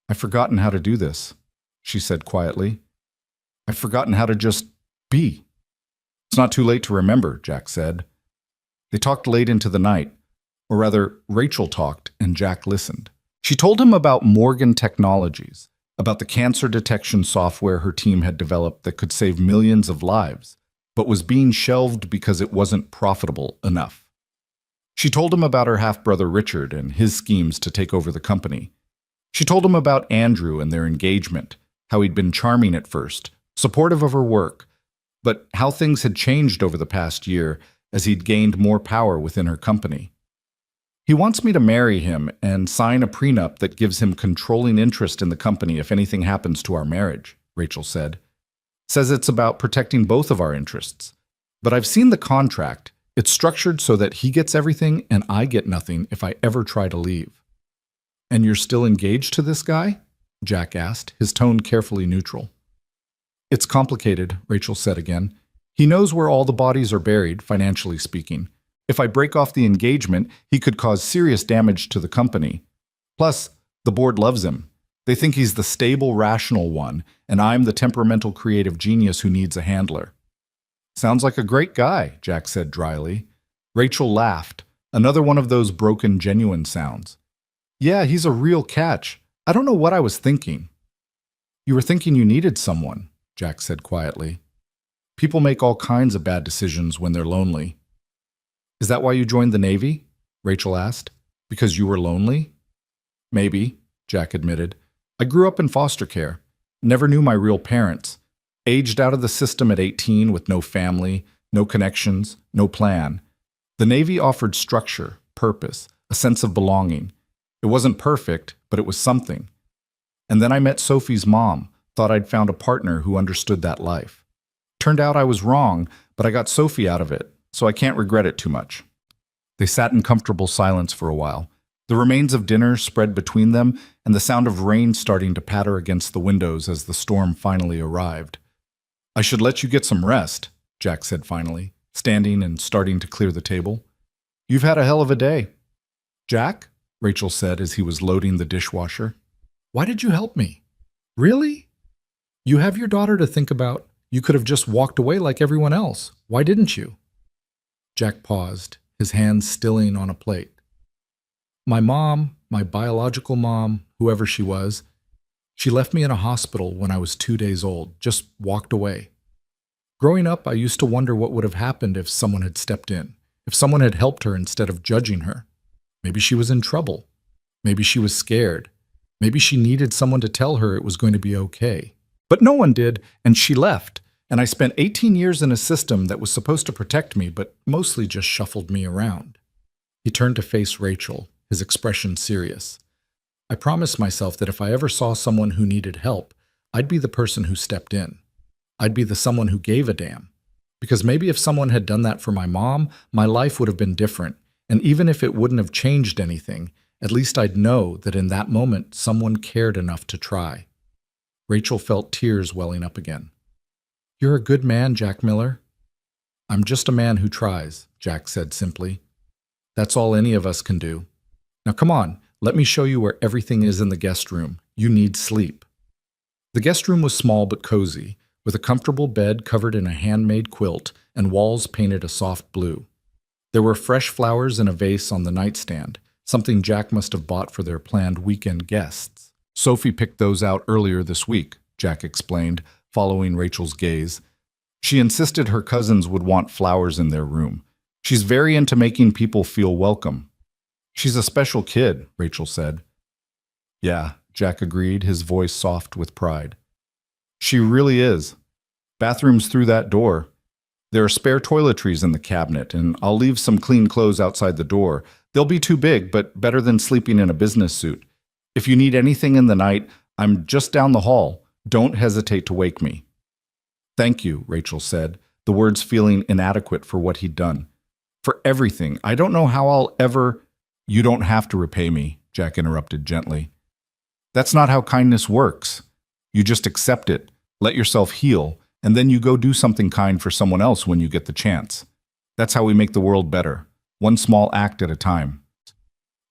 "I've forgotten how to do this," she said quietly. "I've forgotten how to just be." "It's not too late to remember," Jack said. They talked late into the night, or rather, Rachel talked and Jack listened. She told him about Morgan Technologies, about the cancer detection software her team had developed that could save millions of lives, but was being shelved because it wasn't profitable enough. She told him about her half-brother Richard and his schemes to take over the company. She told him about Andrew and their engagement, how he'd been charming at first, supportive of her work, but how things had changed over the past year as he'd gained more power within her company. "He wants me to marry him and sign a prenup that gives him controlling interest in the company if anything happens to our marriage," Rachel said. "Says it's about protecting both of our interests. But I've seen the contract. It's structured so that he gets everything and I get nothing if I ever try to leave." "And you're still engaged to this guy?" Jack asked, his tone carefully neutral. "It's complicated," Rachel said again. "He knows where all the bodies are buried, financially speaking. If I break off the engagement, he could cause serious damage to the company. Plus, the board loves him. They think he's the stable, rational one, and I'm the temperamental, creative genius who needs a handler." "Sounds like a great guy," Jack said dryly. Rachel laughed, another one of those broken, genuine sounds. Yeah, he's a real catch. I don't know what I was thinking. You were thinking you needed someone, Jack said quietly. People make all kinds of bad decisions when they're lonely. Is that why you joined the Navy? Rachel asked. Because you were lonely? Maybe, Jack admitted. I grew up in foster care. Never knew my real parents. Aged out of the system at 18 with no family, no connections, no plan. The Navy offered structure, purpose, a sense of belonging. It wasn't perfect, but it was something. And then I met Sophie's mom, thought I'd found a partner who understood that life. Turned out I was wrong, but I got Sophie out of it, so I can't regret it too much. They sat in comfortable silence for a while. The remains of dinner spread between them, and the sound of rain starting to patter against the windows as the storm finally arrived. I should let you get some rest, Jack said finally, standing and starting to clear the table. You've had a hell of a day. Jack, Rachel said as he was loading the dishwasher, why did you help me? Really? You have your daughter to think about. You could have just walked away like everyone else. Why didn't you? Jack paused, his hands stilling on a plate. My mom, my biological mom, whoever she was, she left me in a hospital when I was 2 days old, just walked away. Growing up, I used to wonder what would have happened if someone had stepped in, if someone had helped her instead of judging her. Maybe she was in trouble. Maybe she was scared. Maybe she needed someone to tell her it was going to be okay. But no one did, and she left. And I spent 18 years in a system that was supposed to protect me, but mostly just shuffled me around. He turned to face Rachel, his expression serious. I promised myself that if I ever saw someone who needed help, I'd be the person who stepped in. I'd be the someone who gave a damn. Because maybe if someone had done that for my mom, my life would have been different. And even if it wouldn't have changed anything, at least I'd know that in that moment someone cared enough to try. Rachel felt tears welling up again. You're a good man, Jack Miller. I'm just a man who tries, Jack said simply. That's all any of us can do. Now come on, let me show you where everything is in the guest room. You need sleep. The guest room was small but cozy, with a comfortable bed covered in a handmade quilt and walls painted a soft blue. There were fresh flowers in a vase on the nightstand, something Jack must have bought for their planned weekend guests. Sophie picked those out earlier this week, Jack explained, following Rachel's gaze. She insisted her cousins would want flowers in their room. She's very into making people feel welcome. She's a special kid, Rachel said. Yeah, Jack agreed, his voice soft with pride. She really is. Bathroom's through that door. There are spare toiletries in the cabinet, and I'll leave some clean clothes outside the door. They'll be too big, but better than sleeping in a business suit. If you need anything in the night, I'm just down the hall. Don't hesitate to wake me. Thank you, Rachel said, the words feeling inadequate for what he'd done. For everything. I don't know how I'll ever— You don't have to repay me, Jack interrupted gently. That's not how kindness works. You just accept it, let yourself heal, and then you go do something kind for someone else when you get the chance. That's how we make the world better, one small act at a time.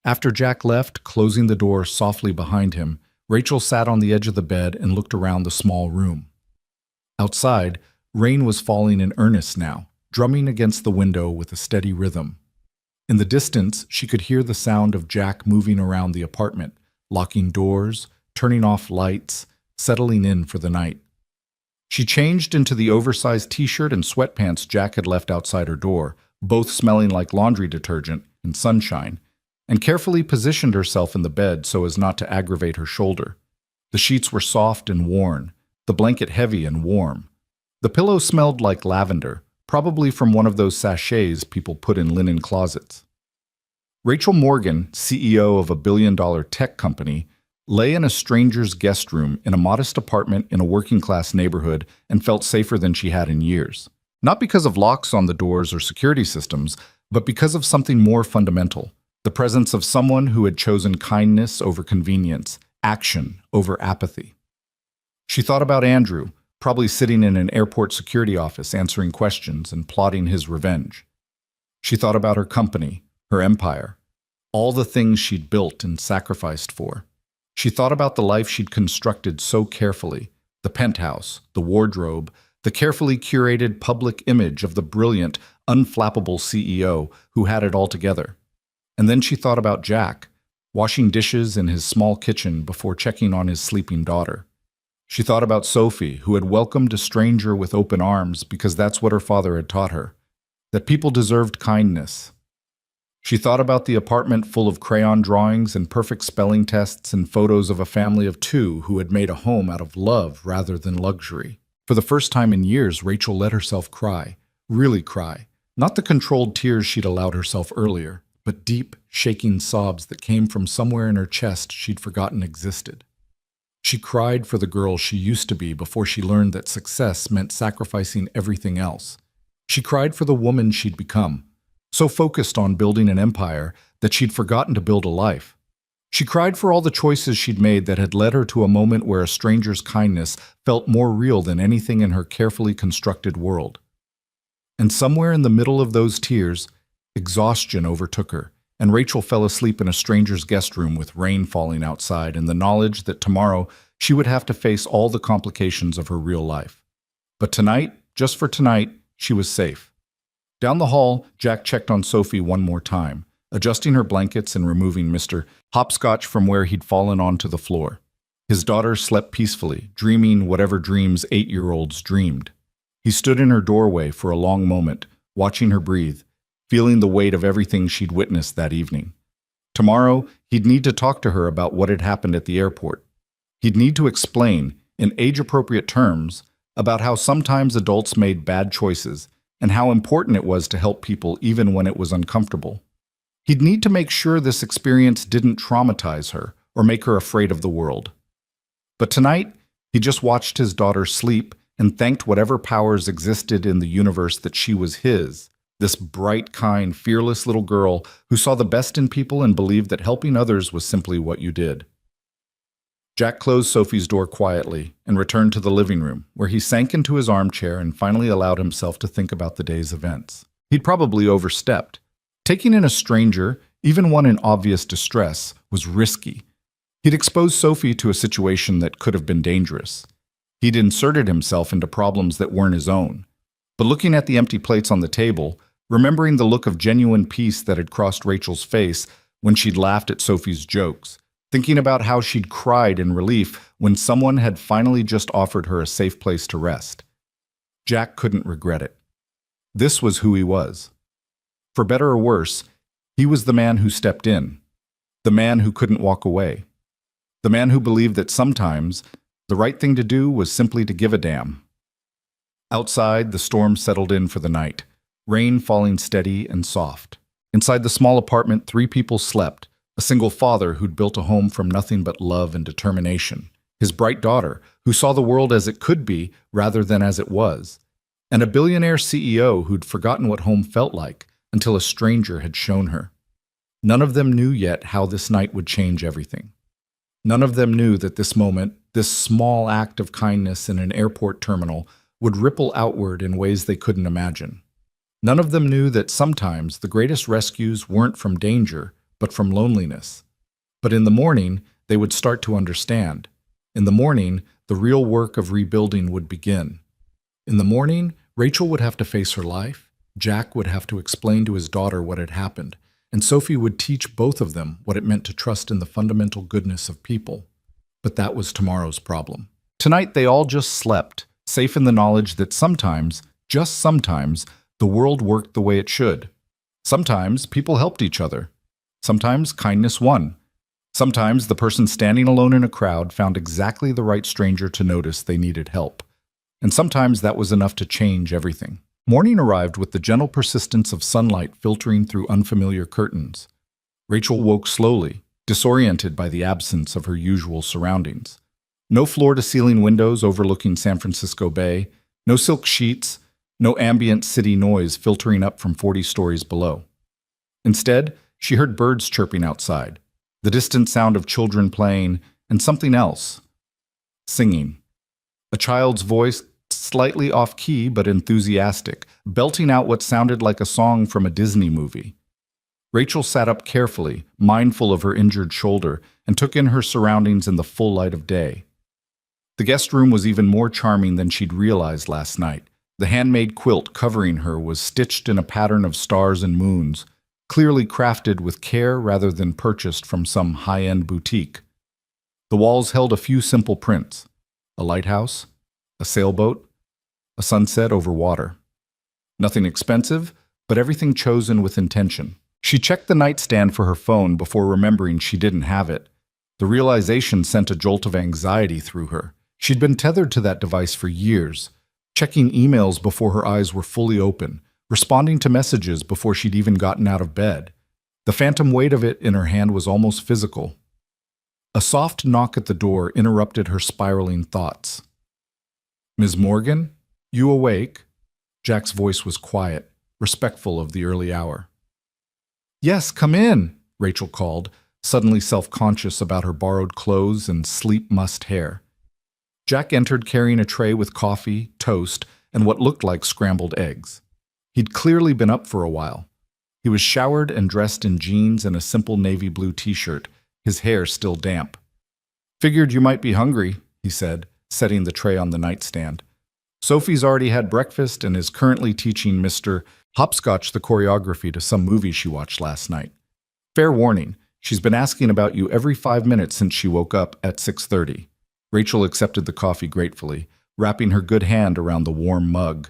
After Jack left, closing the door softly behind him, Rachel sat on the edge of the bed and looked around the small room. Outside, rain was falling in earnest now, drumming against the window with a steady rhythm. In the distance, she could hear the sound of Jack moving around the apartment, locking doors, turning off lights, settling in for the night. She changed into the oversized t-shirt and sweatpants Jack had left outside her door, both smelling like laundry detergent and sunshine, and carefully positioned herself in the bed so as not to aggravate her shoulder. The sheets were soft and worn, the blanket heavy and warm. The pillow smelled like lavender, probably from one of those sachets people put in linen closets. Rachel Morgan, CEO of a billion-dollar tech company, lay in a stranger's guest room in a modest apartment in a working-class neighborhood and felt safer than she had in years. Not because of locks on the doors or security systems, but because of something more fundamental. The presence of someone who had chosen kindness over convenience, action over apathy. She thought about Andrew, probably sitting in an airport security office answering questions and plotting his revenge. She thought about her company, her empire, all the things she'd built and sacrificed for. She thought about the life she'd constructed so carefully, the penthouse, the wardrobe, the carefully curated public image of the brilliant, unflappable CEO who had it all together. And then she thought about Jack, washing dishes in his small kitchen before checking on his sleeping daughter. She thought about Sophie, who had welcomed a stranger with open arms because that's what her father had taught her, that people deserved kindness. She thought about the apartment full of crayon drawings and perfect spelling tests and photos of a family of two who had made a home out of love rather than luxury. For the first time in years, Rachel let herself cry, really cry. Not the controlled tears she'd allowed herself earlier, but deep, shaking sobs that came from somewhere in her chest she'd forgotten existed. She cried for the girl she used to be before she learned that success meant sacrificing everything else. She cried for the woman she'd become, so focused on building an empire that she'd forgotten to build a life. She cried for all the choices she'd made that had led her to a moment where a stranger's kindness felt more real than anything in her carefully constructed world. And somewhere in the middle of those tears, exhaustion overtook her, and Rachel fell asleep in a stranger's guest room with rain falling outside and the knowledge that tomorrow she would have to face all the complications of her real life. But tonight, just for tonight, she was safe. Down the hall, Jack checked on Sophie one more time, adjusting her blankets and removing Mr. Hopscotch from where he'd fallen onto the floor. His daughter slept peacefully, dreaming whatever dreams 8-year-olds dreamed. He stood in her doorway for a long moment, watching her breathe, feeling the weight of everything she'd witnessed that evening. Tomorrow, he'd need to talk to her about what had happened at the airport. He'd need to explain, in age-appropriate terms, about how sometimes adults made bad choices and how important it was to help people even when it was uncomfortable. He'd need to make sure this experience didn't traumatize her or make her afraid of the world. But tonight, he just watched his daughter sleep and thanked whatever powers existed in the universe that she was his, this bright, kind, fearless little girl who saw the best in people and believed that helping others was simply what you did. Jack closed Sophie's door quietly and returned to the living room, where he sank into his armchair and finally allowed himself to think about the day's events. He'd probably overstepped. Taking in a stranger, even one in obvious distress, was risky. He'd exposed Sophie to a situation that could have been dangerous. He'd inserted himself into problems that weren't his own. But looking at the empty plates on the table, remembering the look of genuine peace that had crossed Rachel's face when she'd laughed at Sophie's jokes, thinking about how she'd cried in relief when someone had finally just offered her a safe place to rest, Jack couldn't regret it. This was who he was. For better or worse, he was the man who stepped in, the man who couldn't walk away, the man who believed that sometimes the right thing to do was simply to give a damn. Outside, the storm settled in for the night, rain falling steady and soft. Inside the small apartment, 3 people slept, a single father who'd built a home from nothing but love and determination, his bright daughter, who saw the world as it could be rather than as it was, and a billionaire CEO who'd forgotten what home felt like until a stranger had shown her. None of them knew yet how this night would change everything. None of them knew that this moment, this small act of kindness in an airport terminal, would ripple outward in ways they couldn't imagine. None of them knew that sometimes the greatest rescues weren't from danger, but from loneliness. But in the morning, they would start to understand. In the morning, the real work of rebuilding would begin. In the morning, Rachel would have to face her life, Jack would have to explain to his daughter what had happened, and Sophie would teach both of them what it meant to trust in the fundamental goodness of people. But that was tomorrow's problem. Tonight, they all just slept, safe in the knowledge that sometimes, just sometimes, the world worked the way it should. Sometimes people helped each other. Sometimes kindness won. Sometimes the person standing alone in a crowd found exactly the right stranger to notice they needed help. And sometimes that was enough to change everything. Morning arrived with the gentle persistence of sunlight filtering through unfamiliar curtains. Rachel woke slowly, disoriented by the absence of her usual surroundings. No floor-to-ceiling windows overlooking San Francisco Bay, no silk sheets, no ambient city noise filtering up from 40 stories below. Instead, she heard birds chirping outside, the distant sound of children playing, and something else. Singing. A child's voice, slightly off-key but enthusiastic, belting out what sounded like a song from a Disney movie. Rachel sat up carefully, mindful of her injured shoulder, and took in her surroundings in the full light of day. The guest room was even more charming than she'd realized last night. The handmade quilt covering her was stitched in a pattern of stars and moons, clearly crafted with care rather than purchased from some high-end boutique. The walls held a few simple prints: a lighthouse, a sailboat, a sunset over water. Nothing expensive, but everything chosen with intention. She checked the nightstand for her phone before remembering she didn't have it. The realization sent a jolt of anxiety through her. She'd been tethered to that device for years, checking emails before her eyes were fully open, responding to messages before she'd even gotten out of bed. The phantom weight of it in her hand was almost physical. A soft knock at the door interrupted her spiraling thoughts. "Ms. Morgan, you awake?" Jack's voice was quiet, respectful of the early hour. "Yes, come in," Rachel called, suddenly self-conscious about her borrowed clothes and sleep-mussed hair. Jack entered carrying a tray with coffee, toast, and what looked like scrambled eggs. He'd clearly been up for a while. He was showered and dressed in jeans and a simple navy blue t-shirt, his hair still damp. "Figured you might be hungry," he said, setting the tray on the nightstand. "Sophie's already had breakfast and is currently teaching Mr. Hopscotch the choreography to some movie she watched last night. Fair warning, she's been asking about you every 5 minutes since she woke up at 6:30. Rachel accepted the coffee gratefully, wrapping her good hand around the warm mug.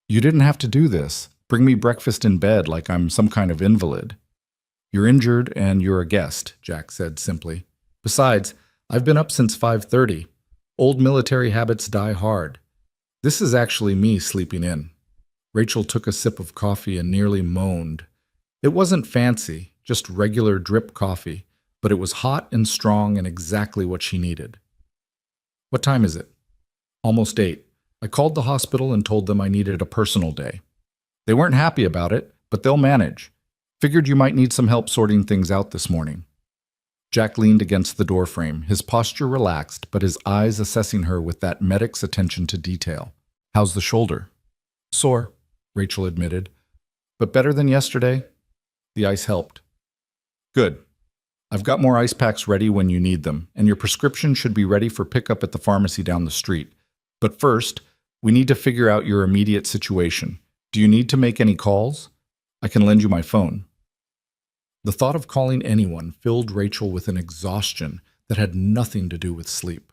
"You didn't have to do this. Bring me breakfast in bed like I'm some kind of invalid." "You're injured and you're a guest," Jack said simply. "Besides, I've been up since 5:30. Old military habits die hard. This is actually me sleeping in." Rachel took a sip of coffee and nearly moaned. It wasn't fancy, just regular drip coffee, but it was hot and strong and exactly what she needed. "What time is it?" "Almost 8. I called the hospital and told them I needed a personal day. They weren't happy about it, but they'll manage. Figured you might need some help sorting things out this morning." Jack leaned against the doorframe, his posture relaxed, but his eyes assessing her with that medic's attention to detail. "How's the shoulder?" "Sore," Rachel admitted, "but better than yesterday." The ice helped. "Good. I've got more ice packs ready when you need them, and your prescription should be ready for pickup at the pharmacy down the street. But first, we need to figure out your immediate situation. Do you need to make any calls? I can lend you my phone." The thought of calling anyone filled Rachel with an exhaustion that had nothing to do with sleep.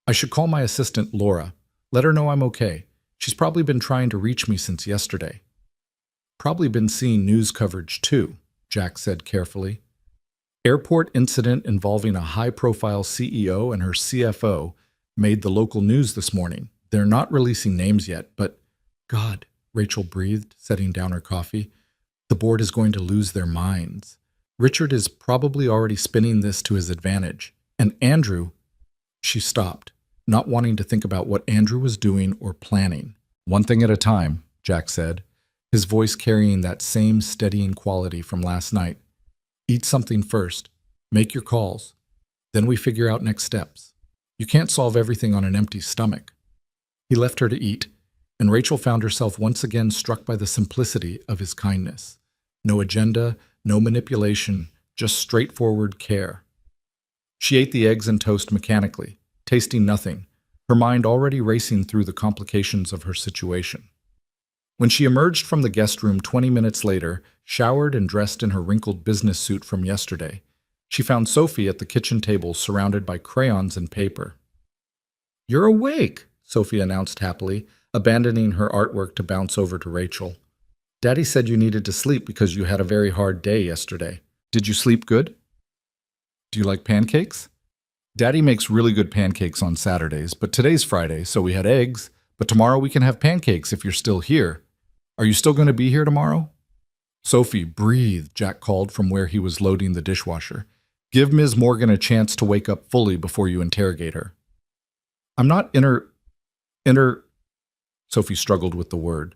"I should call my assistant, Laura. Let her know I'm okay. She's probably been trying to reach me since yesterday." "Probably been seeing news coverage too," Jack said carefully. Airport incident involving a high-profile CEO and her CFO made the local news this morning. They're not releasing names yet, but God, Rachel breathed, setting down her coffee. The board is going to lose their minds. Richard is probably already spinning this to his advantage. And Andrew, she stopped, not wanting to think about what Andrew was doing or planning. "One thing at a time," Jack said, his voice carrying that same steadying quality from last night. "Eat something first. Make your calls. Then we figure out next steps. You can't solve everything on an empty stomach." He left her to eat, and Rachel found herself once again struck by the simplicity of his kindness. No agenda, no manipulation, just straightforward care. She ate the eggs and toast mechanically, tasting nothing, her mind already racing through the complications of her situation. When she emerged from the guest room 20 minutes later, showered and dressed in her wrinkled business suit from yesterday, she found Sophie at the kitchen table surrounded by crayons and paper. "You're awake," Sophie announced happily, abandoning her artwork to bounce over to Rachel. "Daddy said you needed to sleep because you had a very hard day yesterday. Did you sleep good? Do you like pancakes?" "Daddy makes really good pancakes on Saturdays, but today's Friday, so we had eggs, but tomorrow we can have pancakes if you're still here. Are you still going to be here tomorrow?" "Sophie, breathe," Jack called from where he was loading the dishwasher. "Give Ms. Morgan a chance to wake up fully before you interrogate her." "I'm not Sophie struggled with the word.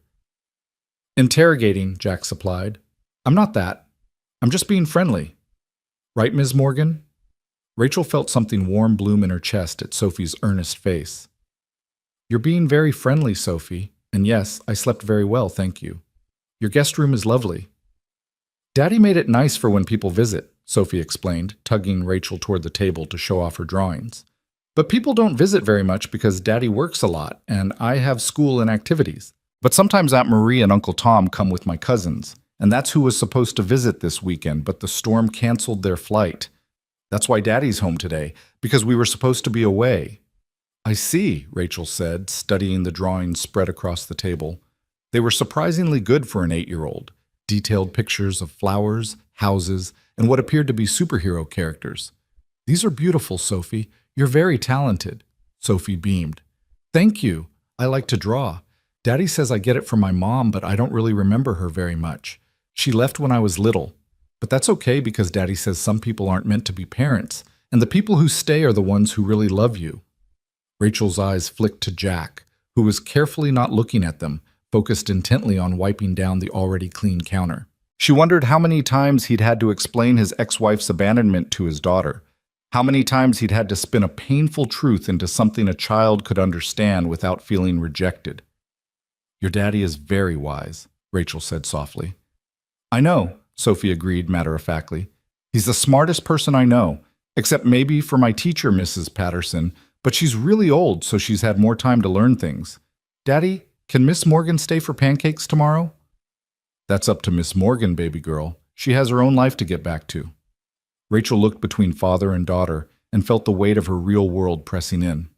"Interrogating," Jack supplied. "I'm not that. I'm just being friendly. Right, Ms. Morgan?" Rachel felt something warm bloom in her chest at Sophie's earnest face. "You're being very friendly, Sophie, and yes, I slept very well, thank you. Your guest room is lovely." "Daddy made it nice for when people visit," Sophie explained, tugging Rachel toward the table to show off her drawings. "But people don't visit very much because Daddy works a lot, and I have school and activities. But sometimes Aunt Marie and Uncle Tom come with my cousins, and that's who was supposed to visit this weekend, but the storm canceled their flight. That's why Daddy's home today, because we were supposed to be away. I see, Rachel said, studying the drawings spread across the table. They were surprisingly good for an 8-year-old. Detailed pictures of flowers, houses, and what appeared to be superhero characters. These are beautiful, Sophie. You're very talented. Sophie beamed. Thank you. I like to draw. Daddy says I get it from my mom, but I don't really remember her very much. She left when I was little. But that's okay because Daddy says some people aren't meant to be parents, and the people who stay are the ones who really love you. Rachel's eyes flicked to Jack, who was carefully not looking at them, focused intently on wiping down the already clean counter. She wondered how many times he'd had to explain his ex-wife's abandonment to his daughter, how many times he'd had to spin a painful truth into something a child could understand without feeling rejected. Your daddy is very wise, Rachel said softly. I know, Sophie agreed matter-of-factly. He's the smartest person I know, except maybe for my teacher, Mrs. Patterson, but she's really old, so she's had more time to learn things. Daddy, can Miss Morgan stay for pancakes tomorrow? That's up to Miss Morgan, baby girl. She has her own life to get back to. Rachel looked between father and daughter and felt the weight of her real world pressing in.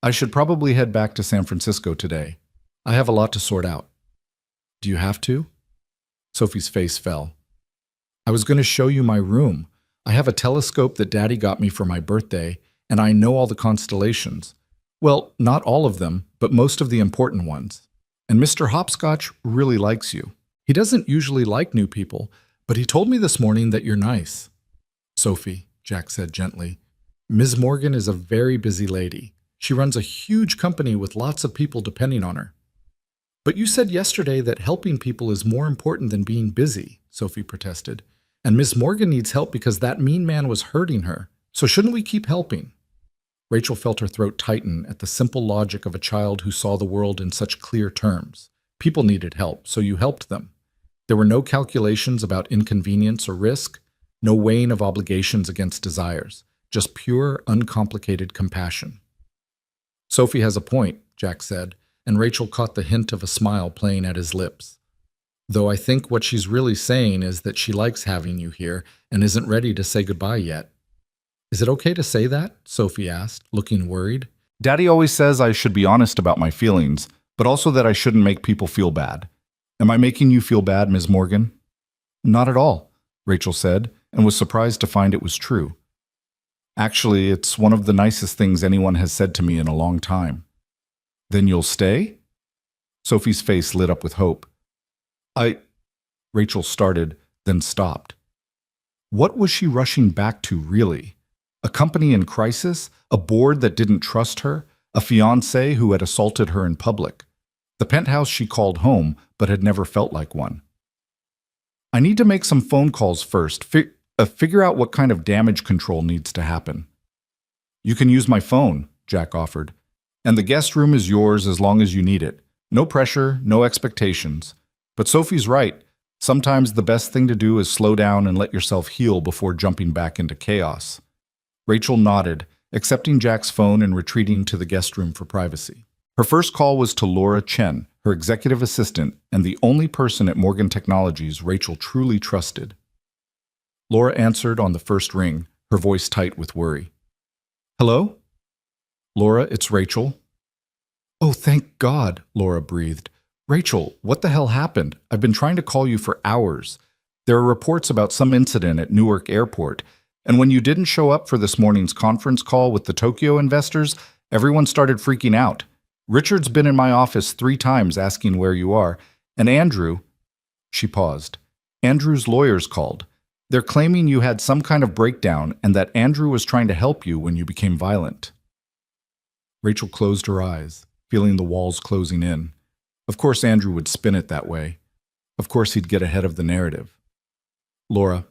I should probably head back to San Francisco today. I have a lot to sort out. Do you have to? Sophie's face fell. I was going to show you my room. I have a telescope that Daddy got me for my birthday, and I know all the constellations. Well, not all of them, but most of the important ones. And Mr. Hopscotch really likes you. He doesn't usually like new people, but he told me this morning that you're nice. Sophie, Jack said gently, Ms. Morgan is a very busy lady. She runs a huge company with lots of people depending on her. But you said yesterday that helping people is more important than being busy, Sophie protested. And Miss Morgan needs help because that mean man was hurting her. So shouldn't we keep helping? Rachel felt her throat tighten at the simple logic of a child who saw the world in such clear terms. People needed help, so you helped them. There were no calculations about inconvenience or risk, no weighing of obligations against desires, just pure, uncomplicated compassion. Sophie has a point, Jack said, and Rachel caught the hint of a smile playing at his lips. Though I think what she's really saying is that she likes having you here and isn't ready to say goodbye yet. Is it okay to say that? Sophie asked, looking worried. Daddy always says I should be honest about my feelings, but also that I shouldn't make people feel bad. Am I making you feel bad, Ms. Morgan? Not at all, Rachel said, and was surprised to find it was true. Actually, it's one of the nicest things anyone has said to me in a long time. Then you'll stay? Sophie's face lit up with hope. Rachel started, then stopped. What was she rushing back to, really? A company in crisis? A board that didn't trust her? A fiancé who had assaulted her in public? The penthouse she called home, but had never felt like one. I need to make some phone calls first, figure out what kind of damage control needs to happen. You can use my phone, Jack offered. And the guest room is yours as long as you need it. No pressure, no expectations. But Sophie's right. Sometimes the best thing to do is slow down and let yourself heal before jumping back into chaos. Rachel nodded, accepting Jack's phone and retreating to the guest room for privacy. Her first call was to Laura Chen, her executive assistant, and the only person at Morgan Technologies Rachel truly trusted. Laura answered on the first ring, her voice tight with worry. Hello? Laura, it's Rachel. Oh, thank God, Laura breathed. Rachel, what the hell happened? I've been trying to call you for hours. There are reports about some incident at Newark Airport, and when you didn't show up for this morning's conference call with the Tokyo investors, everyone started freaking out. Richard's been in my office 3 times asking where you are, and Andrew... She paused. Andrew's lawyers called. They're claiming you had some kind of breakdown and that Andrew was trying to help you when you became violent. Rachel closed her eyes, feeling the walls closing in. Of course Andrew would spin it that way. Of course he'd get ahead of the narrative. Laura,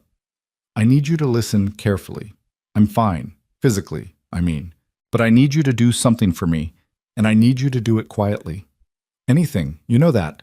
I need you to listen carefully. I'm fine, physically, I mean. But I need you to do something for me, and I need you to do it quietly. Anything, you know that.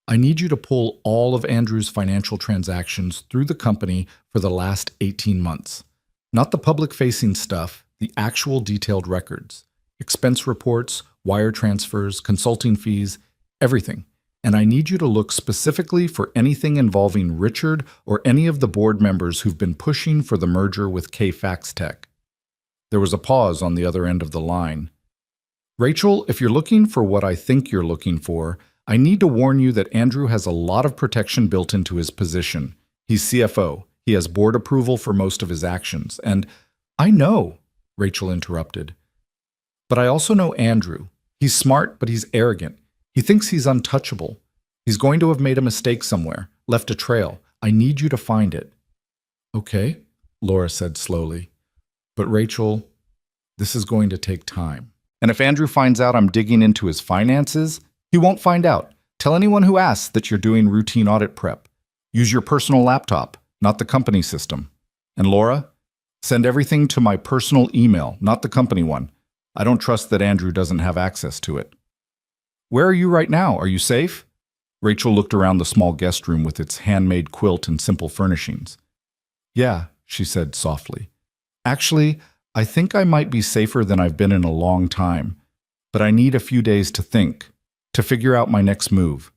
I need you to pull all of Andrew's financial transactions through the company for the last 18 months. Not the public-facing stuff, the actual detailed records. Expense reports, wire transfers, consulting fees, everything. and I need you to look specifically for anything involving Richard or any of the board members who've been pushing for the merger with K-Fax Tech." There was a pause on the other end of the line. "Rachel, if you're looking for what I think you're looking for, I need to warn you that Andrew has a lot of protection built into his position. He's CFO. He has board approval for most of his actions. And I know," Rachel interrupted. "But I also know Andrew. He's smart, but he's arrogant. He thinks he's untouchable. He's going to have made a mistake somewhere, left a trail. I need you to find it." "Okay," Laura said slowly. "But Rachel, this is going to take time. And if Andrew finds out I'm digging into his finances, he won't find out. Tell anyone who asks that you're doing routine audit prep. Use your personal laptop, not the company system. And Laura, send everything to my personal email, not the company one. I don't trust that Andrew doesn't have access to it." "Where are you right now? Are you safe?" Rachel looked around the small guest room with its handmade quilt and simple furnishings. "Yeah," she said softly. "Actually, I think I might be safer than I've been in a long time, but I need a few days to think, to figure out my next move.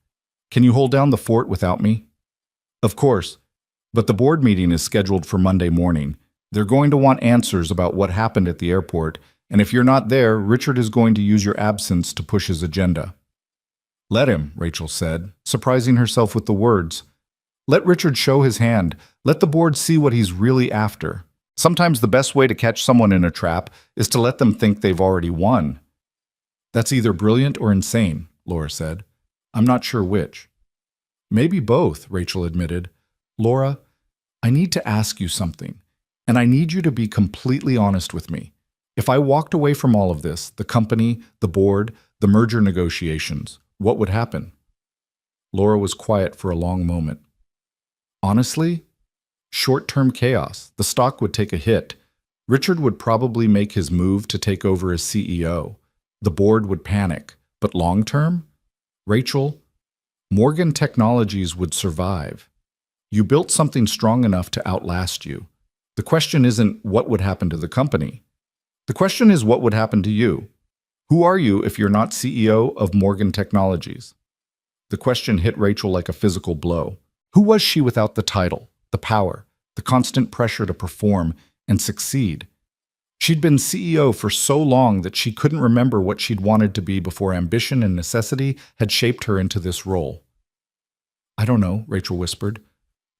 Can you hold down the fort without me?" "Of course, but the board meeting is scheduled for Monday morning. They're going to want answers about what happened at the airport, and if you're not there, Richard is going to use your absence to push his agenda." "Let him," Rachel said, surprising herself with the words. "Let Richard show his hand. Let the board see what he's really after. Sometimes the best way to catch someone in a trap is to let them think they've already won." "That's either brilliant or insane," Laura said. "I'm not sure which." "Maybe both," Rachel admitted. "Laura, I need to ask you something, and I need you to be completely honest with me. If I walked away from all of this, the company, the board, the merger negotiations, what would happen?" Laura was quiet for a long moment. "Honestly, short-term chaos. The stock would take a hit. Richard would probably make his move to take over as CEO. The board would panic. But long-term? Rachel, Morgan Technologies would survive. You built something strong enough to outlast you. The question isn't what would happen to the company. The question is what would happen to you. Who are you if you're not CEO of Morgan Technologies?" The question hit Rachel like a physical blow. Who was she without the title, the power, the constant pressure to perform and succeed? She'd been CEO for so long that she couldn't remember what she'd wanted to be before ambition and necessity had shaped her into this role. "I don't know," Rachel whispered.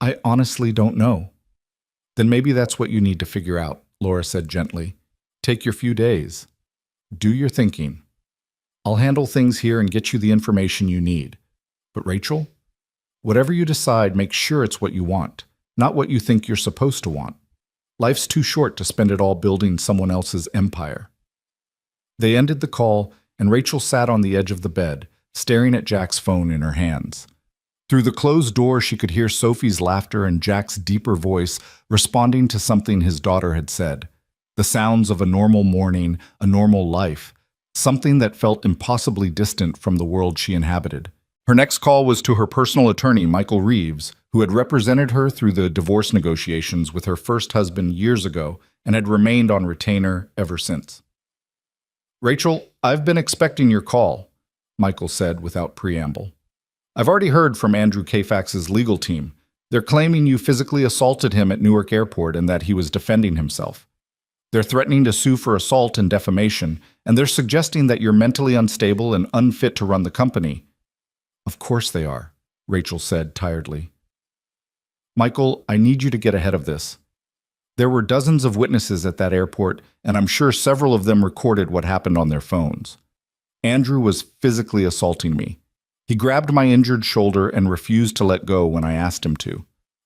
"I honestly don't know." "Then maybe that's what you need to figure out," Laura said gently. "Take your few days. Do your thinking. I'll handle things here and get you the information you need. But Rachel, whatever you decide, make sure it's what you want, not what you think you're supposed to want. Life's too short to spend it all building someone else's empire." They ended the call, and Rachel sat on the edge of the bed, staring at Jack's phone in her hands. Through the closed door, she could hear Sophie's laughter and Jack's deeper voice responding to something his daughter had said. The sounds of a normal morning, a normal life, something that felt impossibly distant from the world she inhabited. Her next call was to her personal attorney, Michael Reeves, who had represented her through the divorce negotiations with her first husband years ago and had remained on retainer ever since. "Rachel, I've been expecting your call," Michael said without preamble. "I've already heard from Andrew K-Fax's legal team. They're claiming you physically assaulted him at Newark Airport and that he was defending himself. They're threatening to sue for assault and defamation, and they're suggesting that you're mentally unstable and unfit to run the company." "Of course they are," Rachel said tiredly. "Michael, I need you to get ahead of this. There were dozens of witnesses at that airport, and I'm sure several of them recorded what happened on their phones. Andrew was physically assaulting me. He grabbed my injured shoulder and refused to let go when I asked him to.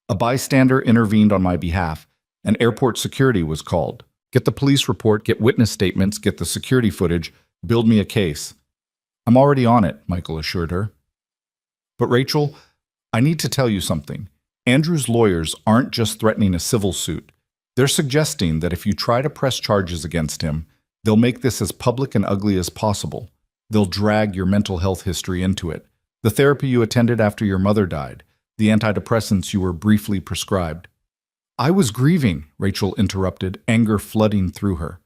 A bystander intervened on my behalf, and airport security was called. Get the police report, get witness statements, get the security footage, build me a case." "I'm already on it," Michael assured her. "But Rachel, I need to tell you something. Andrew's lawyers aren't just threatening a civil suit. They're suggesting that if you try to press charges against him, they'll make this as public and ugly as possible. They'll drag your mental health history into it. The therapy you attended after your mother died, the antidepressants you were briefly prescribed." "I was grieving," Rachel interrupted, anger flooding through her.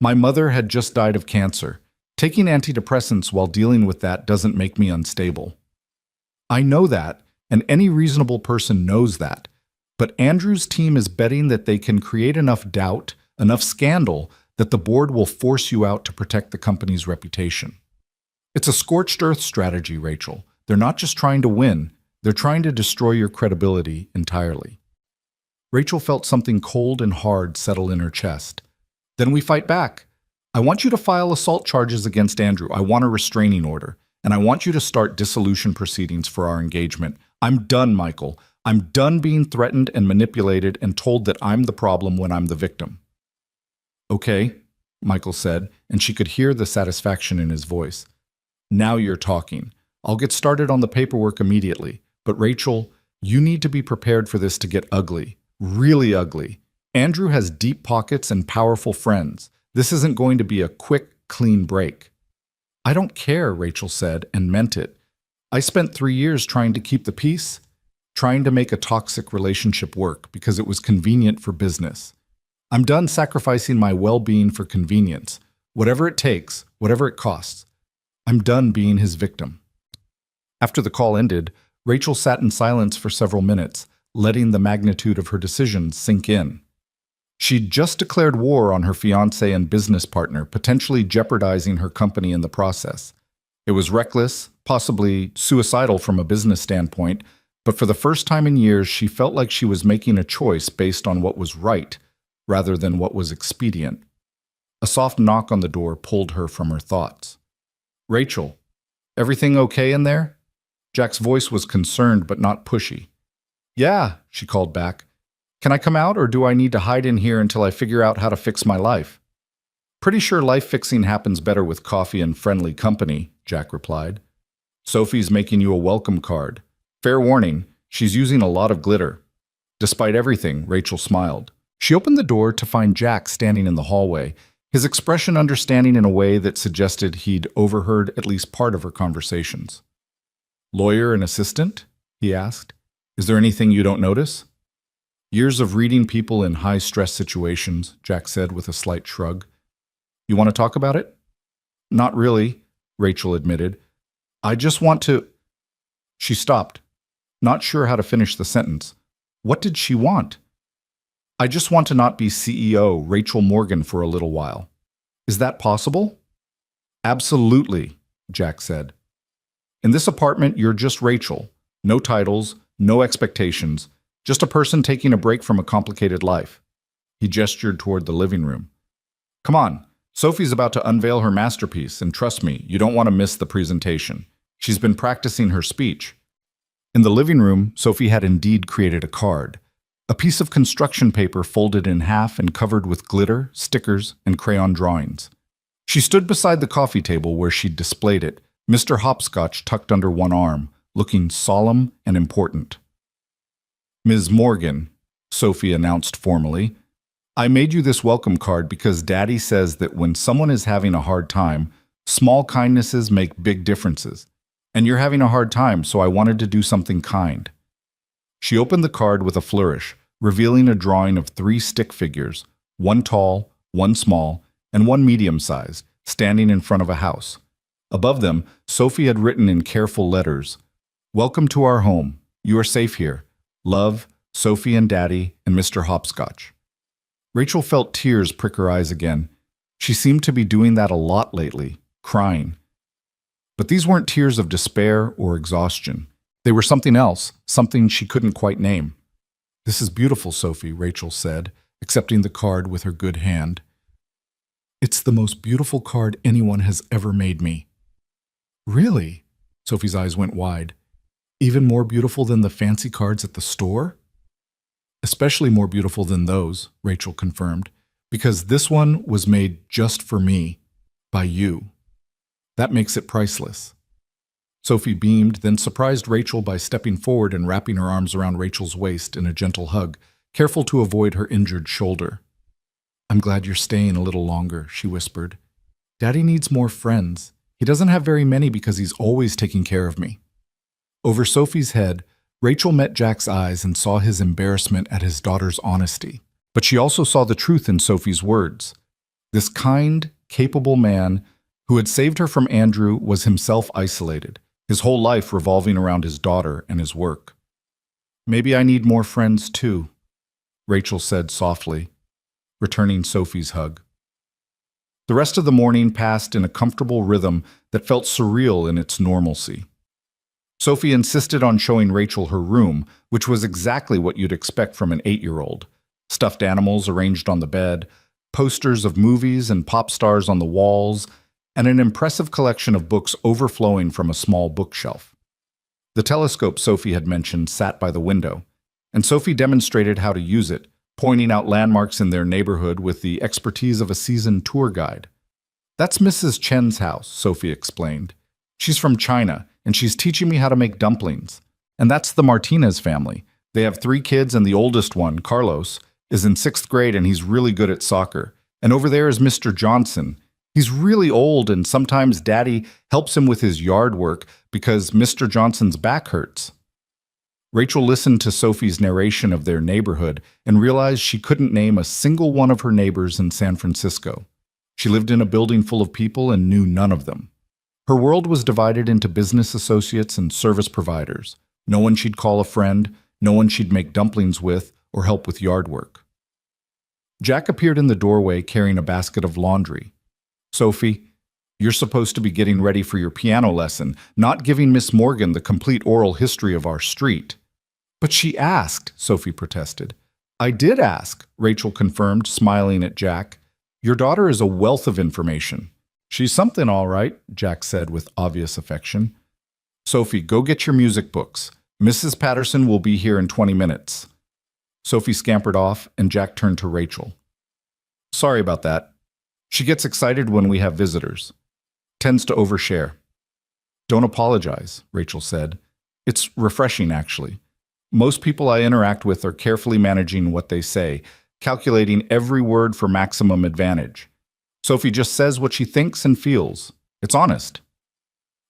"My mother had just died of cancer. Taking antidepressants while dealing with that doesn't make me unstable." I know that, and any reasonable person knows that. But Andrew's team is betting that they can create enough doubt, enough scandal, that the board will force you out to protect the company's reputation. It's a scorched earth strategy, Rachel. They're not just trying to win, they're trying to destroy your credibility entirely. Rachel felt something cold and hard settle in her chest. Then we fight back. I want you to file assault charges against Andrew. I want a restraining order. And I want you to start dissolution proceedings for our engagement. I'm done, Michael. I'm done being threatened and manipulated and told that I'm the problem when I'm the victim. Okay, Michael said, and she could hear the satisfaction in his voice. Now you're talking. I'll get started on the paperwork immediately. But Rachel, you need to be prepared for this to get ugly. Really ugly. Andrew has deep pockets and powerful friends. This isn't going to be a quick, clean break. I don't care, Rachel said, and meant it. I spent 3 years trying to keep the peace, trying to make a toxic relationship work because it was convenient for business. I'm done sacrificing my well-being for convenience, whatever it takes, whatever it costs. I'm done being his victim. After the call ended, Rachel sat in silence for several minutes, letting the magnitude of her decision sink in. She'd just declared war on her fiancé and business partner, potentially jeopardizing her company in the process. It was reckless, possibly suicidal from a business standpoint, but for the first time in years, she felt like she was making a choice based on what was right, rather than what was expedient. A soft knock on the door pulled her from her thoughts. Rachel, everything okay in there? Jack's voice was concerned but not pushy. Yeah, she called back. Can I come out, or do I need to hide in here until I figure out how to fix my life? Pretty sure life fixing happens better with coffee and friendly company, Jack replied. Sophie's making you a welcome card. Fair warning, she's using a lot of glitter. Despite everything, Rachel smiled. She opened the door to find Jack standing in the hallway, his expression understanding in a way that suggested he'd overheard at least part of her conversations. Lawyer and assistant? He asked. Is there anything you don't notice? Years of reading people in high-stress situations, Jack said with a slight shrug. You want to talk about it? Not really, Rachel admitted. I just want to... She stopped, not sure how to finish the sentence. What did she want? I just want to not be CEO Rachel Morgan for a little while. Is that possible? Absolutely, Jack said. In this apartment, you're just Rachel. No titles, no expectations. Just a person taking a break from a complicated life. He gestured toward the living room. Come on, Sophie's about to unveil her masterpiece, and trust me, you don't want to miss the presentation. She's been practicing her speech. In the living room, Sophie had indeed created a card. A piece of construction paper folded in half and covered with glitter, stickers, and crayon drawings. She stood beside the coffee table where she'd displayed it, Mr. Hopscotch tucked under one arm, looking solemn and important. Ms. Morgan, Sophie announced formally, I made you this welcome card because Daddy says that when someone is having a hard time, small kindnesses make big differences. And you're having a hard time, so I wanted to do something kind. She opened the card with a flourish, revealing a drawing of 3 stick figures, one tall, one small, and one medium-sized, standing in front of a house. Above them, Sophie had written in careful letters, Welcome to our home. You are safe here. Love, Sophie and Daddy, and Mr. Hopscotch. Rachel felt tears prick her eyes again. She seemed to be doing that a lot lately, crying. But these weren't tears of despair or exhaustion. They were something else, something she couldn't quite name. This is beautiful, Sophie, Rachel said, accepting the card with her good hand. It's the most beautiful card anyone has ever made me. Really? Sophie's eyes went wide. Even more beautiful than the fancy cards at the store? Especially more beautiful than those, Rachel confirmed, because this one was made just for me, by you. That makes it priceless. Sophie beamed, then surprised Rachel by stepping forward and wrapping her arms around Rachel's waist in a gentle hug, careful to avoid her injured shoulder. I'm glad you're staying a little longer, she whispered. Daddy needs more friends. He doesn't have very many because he's always taking care of me. Over Sophie's head, Rachel met Jack's eyes and saw his embarrassment at his daughter's honesty. But she also saw the truth in Sophie's words. This kind, capable man who had saved her from Andrew was himself isolated, his whole life revolving around his daughter and his work. "Maybe I need more friends too," Rachel said softly, returning Sophie's hug. The rest of the morning passed in a comfortable rhythm that felt surreal in its normalcy. Sophie insisted on showing Rachel her room, which was exactly what you'd expect from an 8-year-old. Stuffed animals arranged on the bed, posters of movies and pop stars on the walls, and an impressive collection of books overflowing from a small bookshelf. The telescope Sophie had mentioned sat by the window, and Sophie demonstrated how to use it, pointing out landmarks in their neighborhood with the expertise of a seasoned tour guide. "That's Mrs. Chen's house," Sophie explained. "She's from China, and she's teaching me how to make dumplings. And that's the Martinez family. They have 3 kids, and the oldest one, Carlos, is in 6th grade, and he's really good at soccer. And over there is Mr. Johnson. He's really old, and sometimes Daddy helps him with his yard work because Mr. Johnson's back hurts." Rachel listened to Sophie's narration of their neighborhood and realized she couldn't name a single one of her neighbors in San Francisco. She lived in a building full of people and knew none of them. Her world was divided into business associates and service providers. No one she'd call a friend, no one she'd make dumplings with or help with yard work. Jack appeared in the doorway carrying a basket of laundry. "Sophie, you're supposed to be getting ready for your piano lesson, not giving Miss Morgan the complete oral history of our street." "But she asked," Sophie protested. "I did ask," Rachel confirmed, smiling at Jack. "Your daughter is a wealth of information." "She's something all right," Jack said with obvious affection. "Sophie, go get your music books. Mrs. Patterson will be here in 20 minutes. Sophie scampered off, and Jack turned to Rachel. "Sorry about that. She gets excited when we have visitors. Tends to overshare." "Don't apologize," Rachel said. "It's refreshing, actually. Most people I interact with are carefully managing what they say, calculating every word for maximum advantage. Sophie just says what she thinks and feels. It's honest."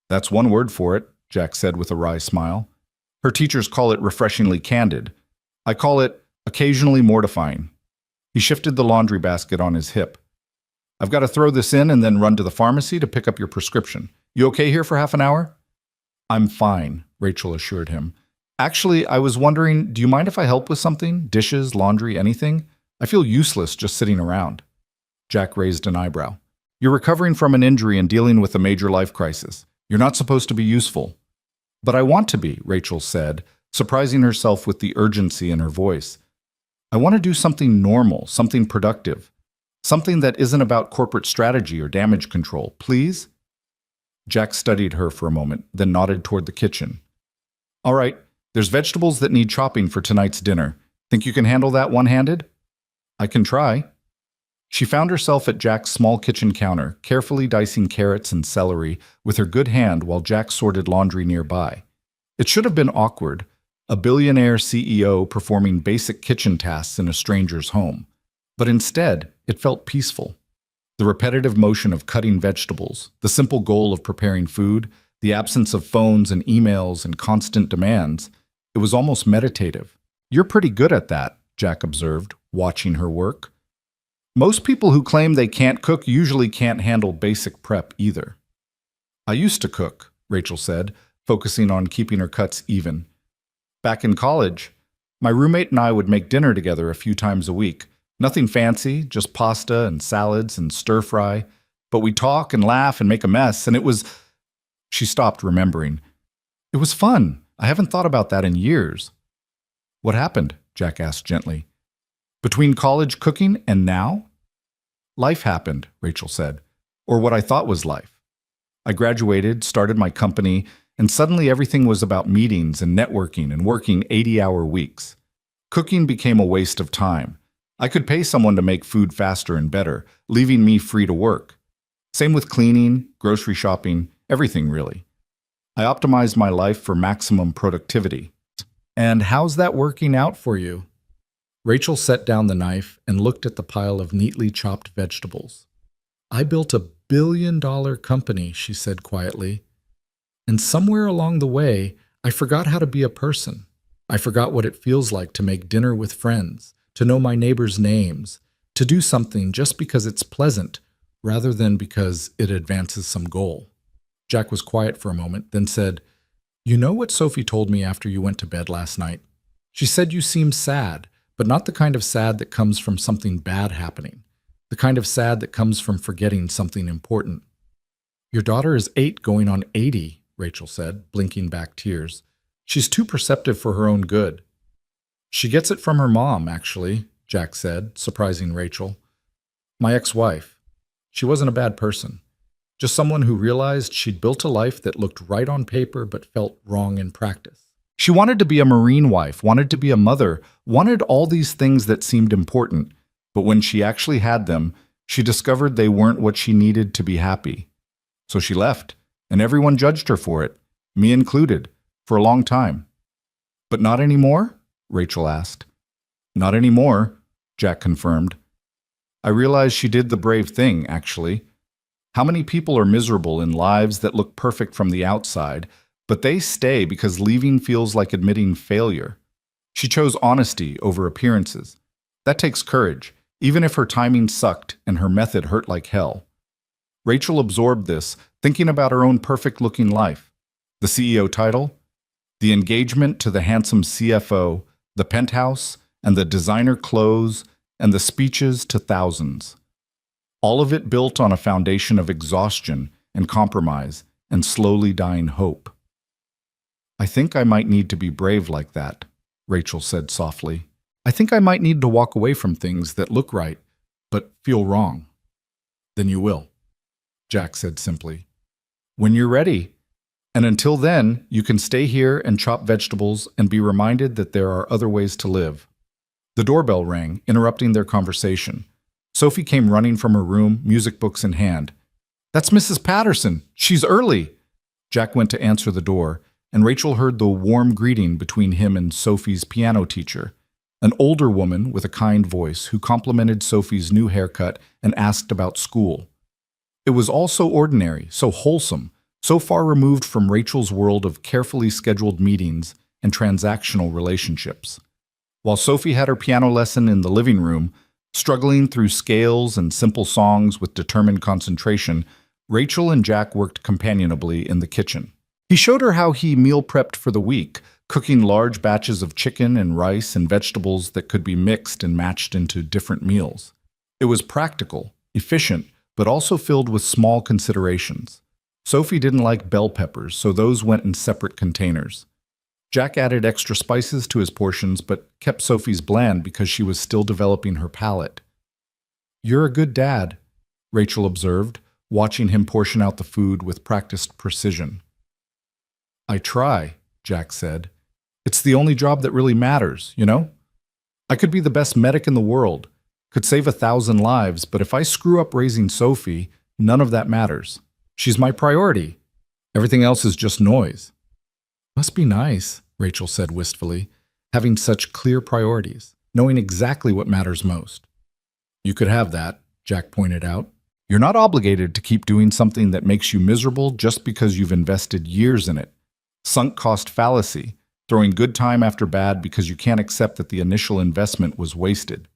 "That's one word for it," Jack said with a wry smile. "Her teachers call it refreshingly candid. I call it occasionally mortifying." He shifted the laundry basket on his hip. "I've got to throw this in and then run to the pharmacy to pick up your prescription. You okay here for half an hour?" "I'm fine," Rachel assured him. "Actually, I was wondering, do you mind if I help with something? Dishes, laundry, anything? I feel useless just sitting around." Jack raised an eyebrow. "You're recovering from an injury and dealing with a major life crisis. You're not supposed to be useful." "But I want to be," Rachel said, surprising herself with the urgency in her voice. "I want to do something normal, something productive. Something that isn't about corporate strategy or damage control. Please?" Jack studied her for a moment, then nodded toward the kitchen. "All right, there's vegetables that need chopping for tonight's dinner. Think you can handle that one-handed?" "I can try." She found herself at Jack's small kitchen counter, carefully dicing carrots and celery with her good hand while Jack sorted laundry nearby. It should have been awkward, a billionaire CEO performing basic kitchen tasks in a stranger's home. But instead, it felt peaceful. The repetitive motion of cutting vegetables, the simple goal of preparing food, the absence of phones and emails and constant demands, it was almost meditative. "You're pretty good at that," Jack observed, watching her work. "Most people who claim they can't cook usually can't handle basic prep either." "I used to cook," Rachel said, focusing on keeping her cuts even. "Back in college, my roommate and I would make dinner together a few times a week. Nothing fancy, just pasta and salads and stir-fry. But we'd talk and laugh and make a mess, and it was—" She stopped, remembering. "It was fun. I haven't thought about that in years." "What happened?" Jack asked gently. "Between college cooking and now?" "Life happened," Rachel said. "Or what I thought was life. I graduated, started my company, and suddenly everything was about meetings and networking and working 80-hour weeks. Cooking became a waste of time. I could pay someone to make food faster and better, leaving me free to work. Same with cleaning, grocery shopping, everything really. I optimized my life for maximum productivity." "And how's that working out for you?" Rachel set down the knife and looked at the pile of neatly chopped vegetables. "I built a billion-dollar company," she said quietly. "And somewhere along the way, I forgot how to be a person. I forgot what it feels like to make dinner with friends, to know my neighbors' names, to do something just because it's pleasant, rather than because it advances some goal." Jack was quiet for a moment, then said, "You know what Sophie told me after you went to bed last night? She said you seemed sad, but not the kind of sad that comes from something bad happening. The kind of sad that comes from forgetting something important." "Your daughter is 8 going on 80, Rachel said, blinking back tears. "She's too perceptive for her own good." "She gets it from her mom, actually," Jack said, surprising Rachel. "My ex-wife. She wasn't a bad person. Just someone who realized she'd built a life that looked right on paper but felt wrong in practice. She wanted to be a Marine wife, wanted to be a mother, wanted all these things that seemed important, but when she actually had them, she discovered they weren't what she needed to be happy. So she left, and everyone judged her for it, me included, for a long time." "But not anymore?" Rachel asked. "Not anymore," Jack confirmed. "I realized she did the brave thing, actually. How many people are miserable in lives that look perfect from the outside, but they stay because leaving feels like admitting failure? She chose honesty over appearances. That takes courage, even if her timing sucked and her method hurt like hell." Rachel absorbed this, thinking about her own perfect-looking life. The CEO title, the engagement to the handsome CFO, the penthouse, and the designer clothes, and the speeches to thousands. All of it built on a foundation of exhaustion and compromise and slowly dying hope. "I think I might need to be brave like that," Rachel said softly. "I think I might need to walk away from things that look right, but feel wrong." "Then you will," Jack said simply. "When you're ready. And until then, you can stay here and chop vegetables and be reminded that there are other ways to live." The doorbell rang, interrupting their conversation. Sophie came running from her room, music books in hand. "That's Mrs. Patterson. She's early." Jack went to answer the door, and Rachel heard the warm greeting between him and Sophie's piano teacher, an older woman with a kind voice who complimented Sophie's new haircut and asked about school. It was all so ordinary, so wholesome, so far removed from Rachel's world of carefully scheduled meetings and transactional relationships. While Sophie had her piano lesson in the living room, struggling through scales and simple songs with determined concentration, Rachel and Jack worked companionably in the kitchen. He showed her how he meal prepped for the week, cooking large batches of chicken and rice and vegetables that could be mixed and matched into different meals. It was practical, efficient, but also filled with small considerations. Sophie didn't like bell peppers, so those went in separate containers. Jack added extra spices to his portions, but kept Sophie's bland because she was still developing her palate. "You're a good dad," Rachel observed, watching him portion out the food with practiced precision. "I try," Jack said. "It's the only job that really matters, you know? I could be the best medic in the world, could save 1,000 lives, but if I screw up raising Sophie, none of that matters. She's my priority. Everything else is just noise." "Must be nice," Rachel said wistfully, "having such clear priorities, knowing exactly what matters most." "You could have that," Jack pointed out. "You're not obligated to keep doing something that makes you miserable just because you've invested years in it. Sunk cost fallacy, throwing good time after bad because you can't accept that the initial investment was wasted."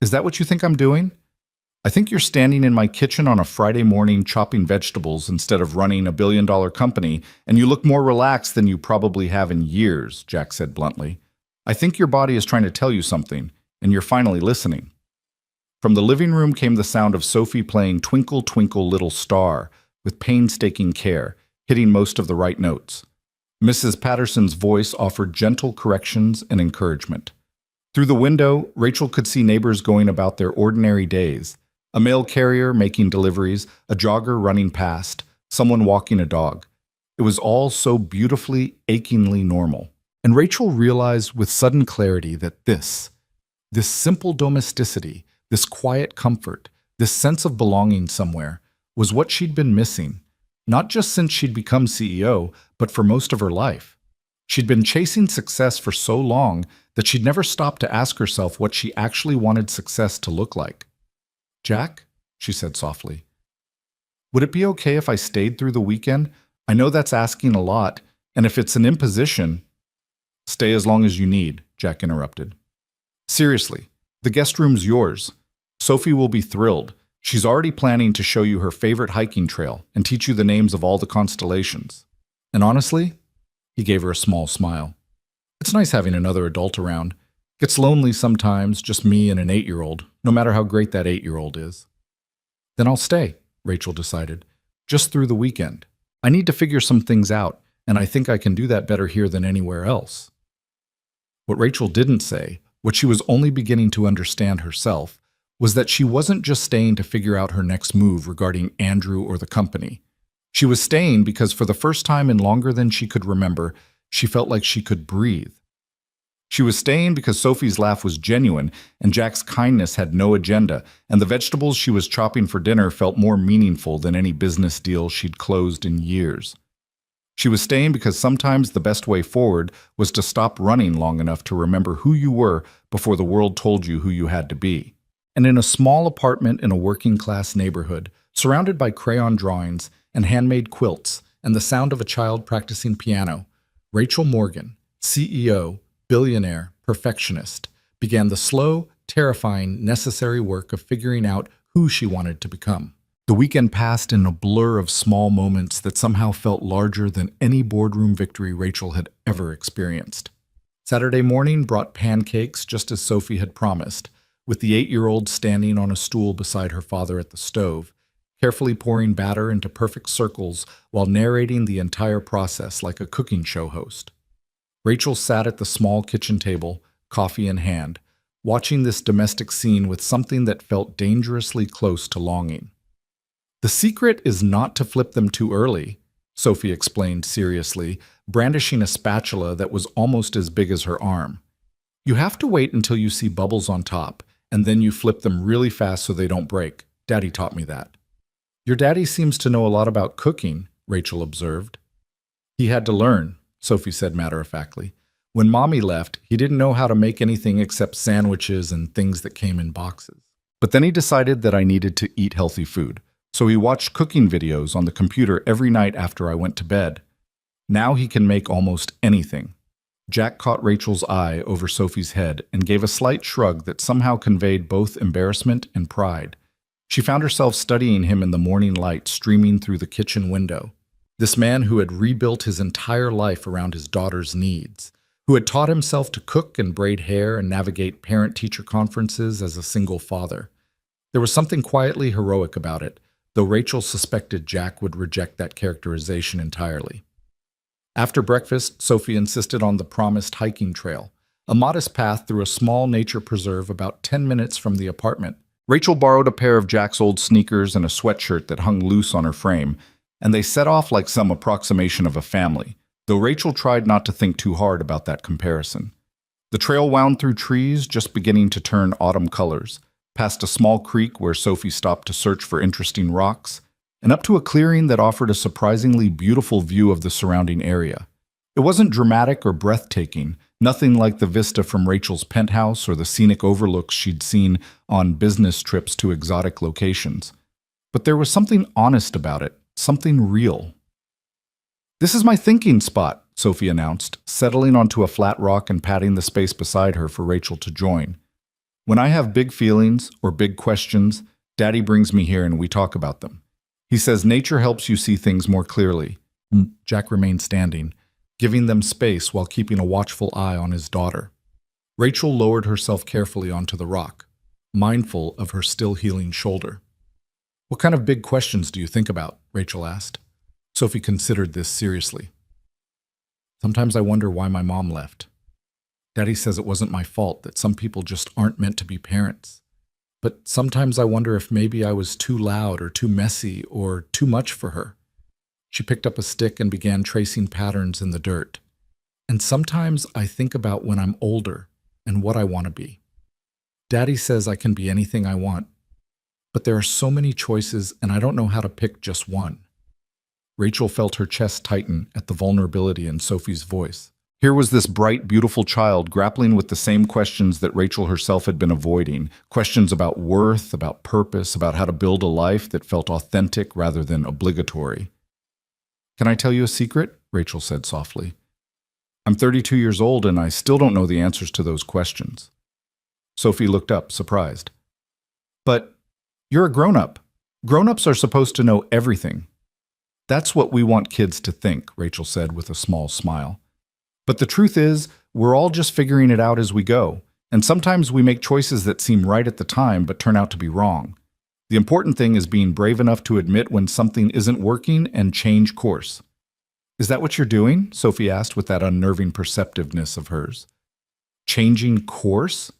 "Is that what you think I'm doing? I think you're standing in my kitchen on a Friday morning chopping vegetables instead of running a billion-dollar company, and you look more relaxed than you probably have in years," Jack said bluntly. "I think your body is trying to tell you something, and you're finally listening." From the living room came the sound of Sophie playing Twinkle, Twinkle, Little Star with painstaking care, hitting most of the right notes. Mrs. Patterson's voice offered gentle corrections and encouragement. Through the window, Rachel could see neighbors going about their ordinary days. A mail carrier making deliveries, a jogger running past, someone walking a dog. It was all so beautifully, achingly normal. And Rachel realized with sudden clarity that this simple domesticity, this quiet comfort, this sense of belonging somewhere, was what she'd been missing, not just since she'd become CEO, but for most of her life. She'd been chasing success for so long that she'd never stopped to ask herself what she actually wanted success to look like. "Jack," she said softly, "would it be okay if I stayed through the weekend? I know that's asking a lot, and if it's an imposition—" "Stay as long as you need," Jack interrupted. "Seriously, the guest room's yours. Sophie will be thrilled. She's already planning to show you her favorite hiking trail and teach you the names of all the constellations. And honestly, he gave her a small smile. It's nice having another adult around. Gets lonely sometimes, just me and an 8-year-old, no matter how great that 8-year-old is. Then I'll stay, Rachel decided, just through the weekend. I need to figure some things out, and I think I can do that better here than anywhere else. What Rachel didn't say, what she was only beginning to understand herself, was that she wasn't just staying to figure out her next move regarding Andrew or the company. She was staying because for the first time in longer than she could remember, she felt like she could breathe. She was staying because Sophie's laugh was genuine and Jack's kindness had no agenda, and the vegetables she was chopping for dinner felt more meaningful than any business deal she'd closed in years. She was staying because sometimes the best way forward was to stop running long enough to remember who you were before the world told you who you had to be. And in a small apartment in a working-class neighborhood, surrounded by crayon drawings and handmade quilts and the sound of a child practicing piano, Rachel Morgan, CEO, billionaire, perfectionist, began the slow, terrifying, necessary work of figuring out who she wanted to become. The weekend passed in a blur of small moments that somehow felt larger than any boardroom victory Rachel had ever experienced. Saturday morning brought pancakes just as Sophie had promised, with the 8-year-old standing on a stool beside her father at the stove, carefully pouring batter into perfect circles while narrating the entire process like a cooking show host. Rachel sat at the small kitchen table, coffee in hand, watching this domestic scene with something that felt dangerously close to longing. The secret is not to flip them too early, Sophie explained seriously, brandishing a spatula that was almost as big as her arm. You have to wait until you see bubbles on top, and then you flip them really fast so they don't break. Daddy taught me that. Your daddy seems to know a lot about cooking, Rachel observed. He had to learn, Sophie said matter-of-factly. When Mommy left, he didn't know how to make anything except sandwiches and things that came in boxes. But then he decided that I needed to eat healthy food, so he watched cooking videos on the computer every night after I went to bed. Now he can make almost anything. Jack caught Rachel's eye over Sophie's head and gave a slight shrug that somehow conveyed both embarrassment and pride. She found herself studying him in the morning light streaming through the kitchen window. This man who had rebuilt his entire life around his daughter's needs, who had taught himself to cook and braid hair and navigate parent-teacher conferences as a single father. There was something quietly heroic about it, though Rachel suspected Jack would reject that characterization entirely. After breakfast, Sophie insisted on the promised hiking trail, a modest path through a small nature preserve about 10 minutes from the apartment. Rachel borrowed a pair of Jack's old sneakers and a sweatshirt that hung loose on her frame, and they set off like some approximation of a family, though Rachel tried not to think too hard about that comparison. The trail wound through trees just beginning to turn autumn colors, past a small creek where Sophie stopped to search for interesting rocks, and up to a clearing that offered a surprisingly beautiful view of the surrounding area. It wasn't dramatic or breathtaking, nothing like the vista from Rachel's penthouse or the scenic overlooks she'd seen on business trips to exotic locations. But there was something honest about it, something real. "This is my thinking spot," Sophie announced, settling onto a flat rock and patting the space beside her for Rachel to join. "When I have big feelings or big questions, Daddy brings me here and we talk about them. He says nature helps you see things more clearly." Jack remained standing, giving them space while keeping a watchful eye on his daughter. Rachel lowered herself carefully onto the rock, mindful of her still healing shoulder. "What kind of big questions do you think about?" Rachel asked. Sophie considered this seriously. "Sometimes I wonder why my mom left. Daddy says it wasn't my fault, that some people just aren't meant to be parents. But sometimes I wonder if maybe I was too loud or too messy or too much for her." She picked up a stick and began tracing patterns in the dirt. "And sometimes I think about when I'm older and what I want to be. Daddy says I can be anything I want, but there are so many choices and I don't know how to pick just one." Rachel felt her chest tighten at the vulnerability in Sophie's voice. Here was this bright, beautiful child grappling with the same questions that Rachel herself had been avoiding, questions about worth, about purpose, about how to build a life that felt authentic rather than obligatory. "Can I tell you a secret?" Rachel said softly. "I'm 32 years old and I still don't know the answers to those questions." Sophie looked up, surprised. "But You're a grown-up. Grown-ups are supposed to know everything. That's what we want kids to think, Rachel said with a small smile. But the truth is, we're all just figuring it out as we go, and sometimes we make choices that seem right at the time but turn out to be wrong. The important thing is being brave enough to admit when something isn't working and change course. Is that what you're doing? Sophie asked with that unnerving perceptiveness of hers. Changing course?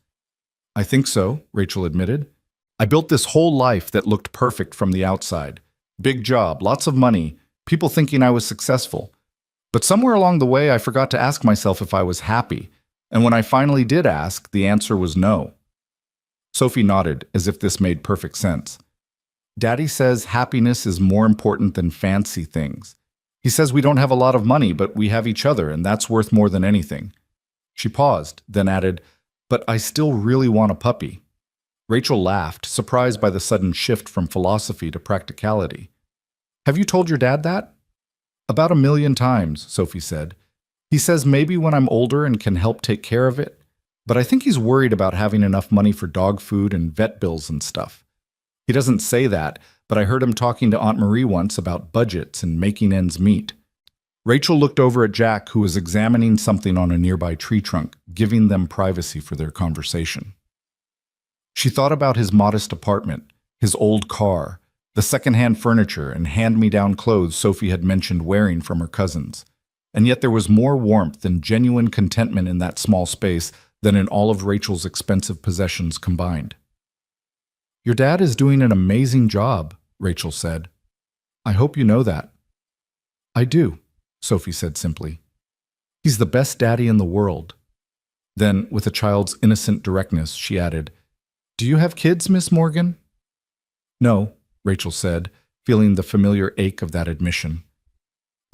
I think so, Rachel admitted. I built this whole life that looked perfect from the outside. Big job, lots of money, people thinking I was successful. But somewhere along the way, I forgot to ask myself if I was happy. And when I finally did ask, the answer was no. Sophie nodded, as if this made perfect sense. Daddy says happiness is more important than fancy things. He says we don't have a lot of money, but we have each other, and that's worth more than anything. She paused, then added, but I still really want a puppy. Rachel laughed, surprised by the sudden shift from philosophy to practicality. Have you told your dad that? About 1,000,000 times, Sophie said. He says maybe when I'm older and can help take care of it, but I think he's worried about having enough money for dog food and vet bills and stuff. He doesn't say that, but I heard him talking to Aunt Marie once about budgets and making ends meet. Rachel looked over at Jack, who was examining something on a nearby tree trunk, giving them privacy for their conversation. She thought about his modest apartment, his old car, the secondhand furniture and hand-me-down clothes Sophie had mentioned wearing from her cousins. And yet there was more warmth and genuine contentment in that small space than in all of Rachel's expensive possessions combined. Your dad is doing an amazing job, Rachel said. I hope you know that. I do, Sophie said simply. He's the best daddy in the world. Then, with a child's innocent directness, she added, Do you have kids, Miss Morgan? No, Rachel said, feeling the familiar ache of that admission.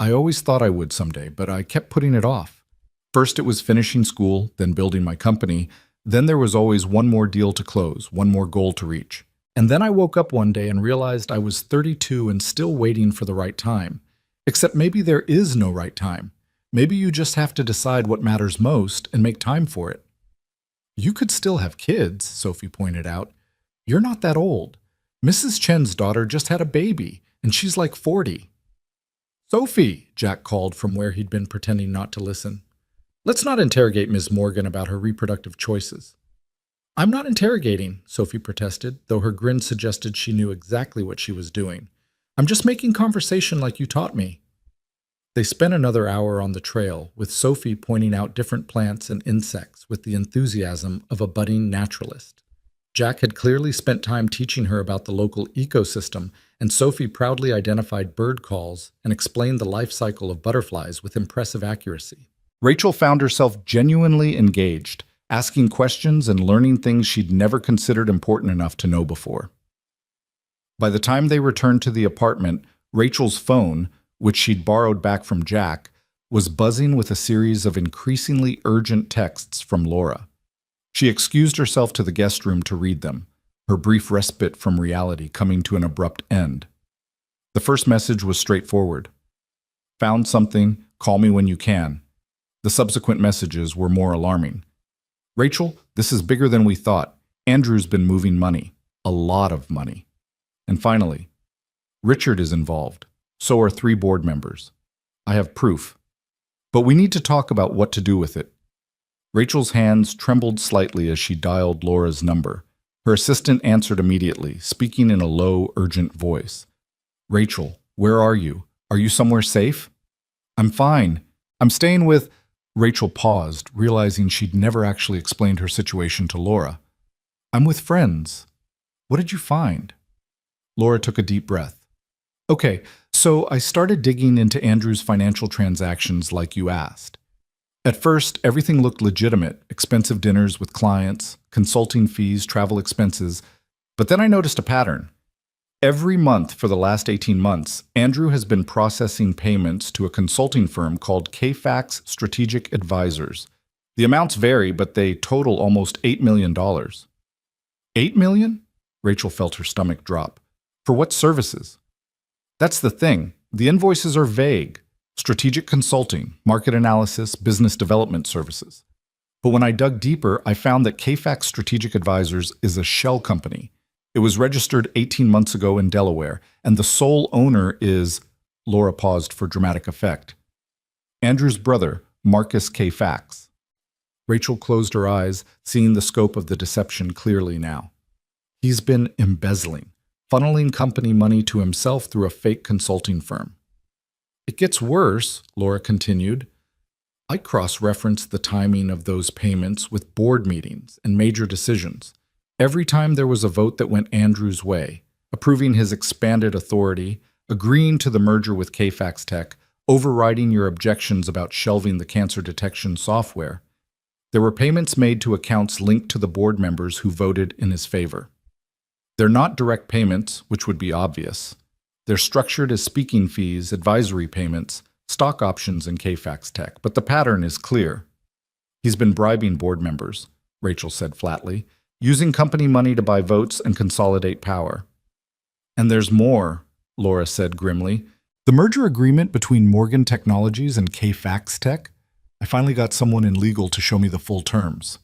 I always thought I would someday, but I kept putting it off. First it was finishing school, then building my company. Then there was always one more deal to close, one more goal to reach. And then I woke up one day and realized I was 32 and still waiting for the right time. Except maybe there is no right time. Maybe you just have to decide what matters most and make time for it. You could still have kids, Sophie pointed out. You're not that old. Mrs. Chen's daughter just had a baby, and she's like 40. Sophie, Jack called from where he'd been pretending not to listen. Let's not interrogate Miss Morgan about her reproductive choices. I'm not interrogating, Sophie protested, though her grin suggested she knew exactly what she was doing. I'm just making conversation like you taught me. They spent another hour on the trail, with Sophie pointing out different plants and insects with the enthusiasm of a budding naturalist. Jack had clearly spent time teaching her about the local ecosystem, and Sophie proudly identified bird calls and explained the life cycle of butterflies with impressive accuracy. Rachel found herself genuinely engaged, asking questions and learning things she'd never considered important enough to know before. By the time they returned to the apartment, Rachel's phone, which she'd borrowed back from Jack, was buzzing with a series of increasingly urgent texts from Laura. She excused herself to the guest room to read them, her brief respite from reality coming to an abrupt end. The first message was straightforward. Found something, call me when you can. The subsequent messages were more alarming. Rachel, this is bigger than we thought. Andrew's been moving money. A lot of money. And finally, Richard is involved. So are 3 board members. I have proof. But we need to talk about what to do with it. Rachel's hands trembled slightly as she dialed Laura's number. Her assistant answered immediately, speaking in a low, urgent voice. Rachel, where are you? Are you somewhere safe? I'm fine. I'm staying with... Rachel paused, realizing she'd never actually explained her situation to Laura. I'm with friends. What did you find? Laura took a deep breath. Okay, so I started digging into Andrew's financial transactions like you asked. At first, everything looked legitimate, expensive dinners with clients, consulting fees, travel expenses, but then I noticed a pattern. Every month for the last 18 months, Andrew has been processing payments to a consulting firm called KFAX Strategic Advisors. The amounts vary, but they total almost $8 million. $8 million? Rachel felt her stomach drop. For what services? That's the thing. The invoices are vague. Strategic consulting, market analysis, business development services. But when I dug deeper, I found that KFAX Strategic Advisors is a shell company. It was registered 18 months ago in Delaware, and the sole owner is, Laura paused for dramatic effect, Andrew's brother, Marcus K. Fax. Rachel closed her eyes, seeing the scope of the deception clearly now. He's been embezzling, funneling company money to himself through a fake consulting firm. It gets worse, Laura continued. I cross-referenced the timing of those payments with board meetings and major decisions. Every time there was a vote that went Andrew's way, approving his expanded authority, agreeing to the merger with KFAX Tech, overriding your objections about shelving the cancer detection software, there were payments made to accounts linked to the board members who voted in his favor. They're not direct payments, which would be obvious. They're structured as speaking fees, advisory payments, stock options in KFAX Tech, but the pattern is clear. He's been bribing board members, Rachel said flatly, using company money to buy votes and consolidate power. And there's more, Laura said grimly. The merger agreement between Morgan Technologies and KFAX Tech? I finally got someone in legal to show me the full terms.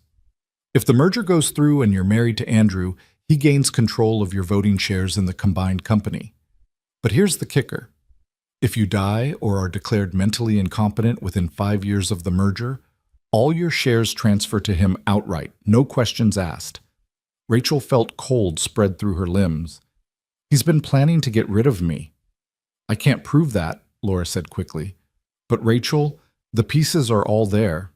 If the merger goes through and you're married to Andrew, he gains control of your voting shares in the combined company. But here's the kicker. If you die or are declared mentally incompetent within 5 years of the merger, all your shares transfer to him outright, no questions asked. Rachel felt cold spread through her limbs. He's been planning to get rid of me. I can't prove that, Laura said quickly. But Rachel, the pieces are all there.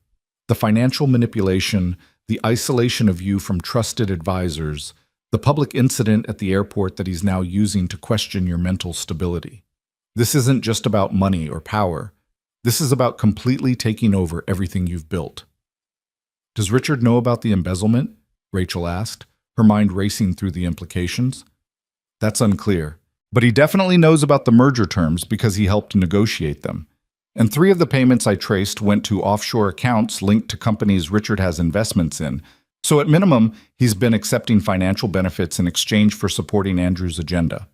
The financial manipulation, the isolation of you from trusted advisors, the public incident at the airport that he's now using to question your mental stability. This isn't just about money or power. This is about completely taking over everything you've built. Does Richard know about the embezzlement? Rachel asked, her mind racing through the implications. That's unclear. But he definitely knows about the merger terms because he helped negotiate them. And 3 of the payments I traced went to offshore accounts linked to companies Richard has investments in. So at minimum, he's been accepting financial benefits in exchange for supporting Andrew's agenda.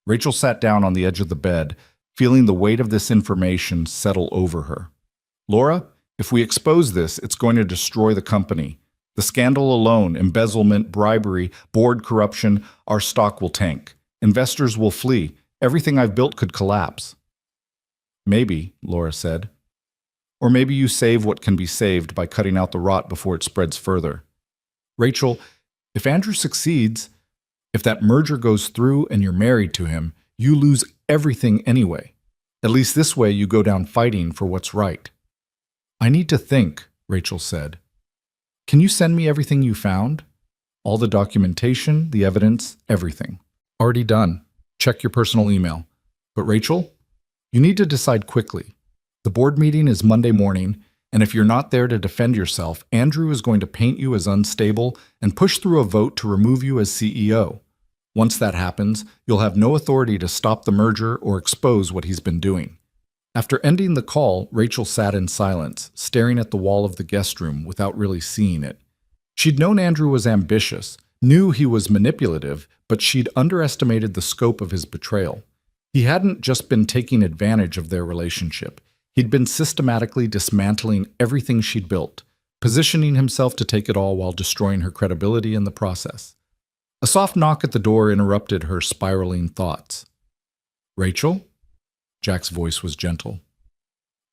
Rachel sat down on the edge of the bed, feeling the weight of this information settle over her. Laura, if we expose this, it's going to destroy the company. The scandal alone, embezzlement, bribery, board corruption, our stock will tank. Investors will flee. Everything I've built could collapse. Maybe, Laura said. Or maybe you save what can be saved by cutting out the rot before it spreads further. Rachel, if Andrew succeeds, if that merger goes through and you're married to him, you lose everything anyway. At least this way you go down fighting for what's right. I need to think, Rachel said. Can you send me everything you found? All the documentation, the evidence, everything. Already done. Check your personal email. But Rachel, you need to decide quickly. The board meeting is Monday morning, and if you're not there to defend yourself, Andrew is going to paint you as unstable and push through a vote to remove you as CEO. Once that happens, you'll have no authority to stop the merger or expose what he's been doing. After ending the call, Rachel sat in silence, staring at the wall of the guest room without really seeing it. She'd known Andrew was ambitious, knew he was manipulative, but she'd underestimated the scope of his betrayal. He hadn't just been taking advantage of their relationship. He'd been systematically dismantling everything she'd built, positioning himself to take it all while destroying her credibility in the process. A soft knock at the door interrupted her spiraling thoughts. Rachel? Jack's voice was gentle.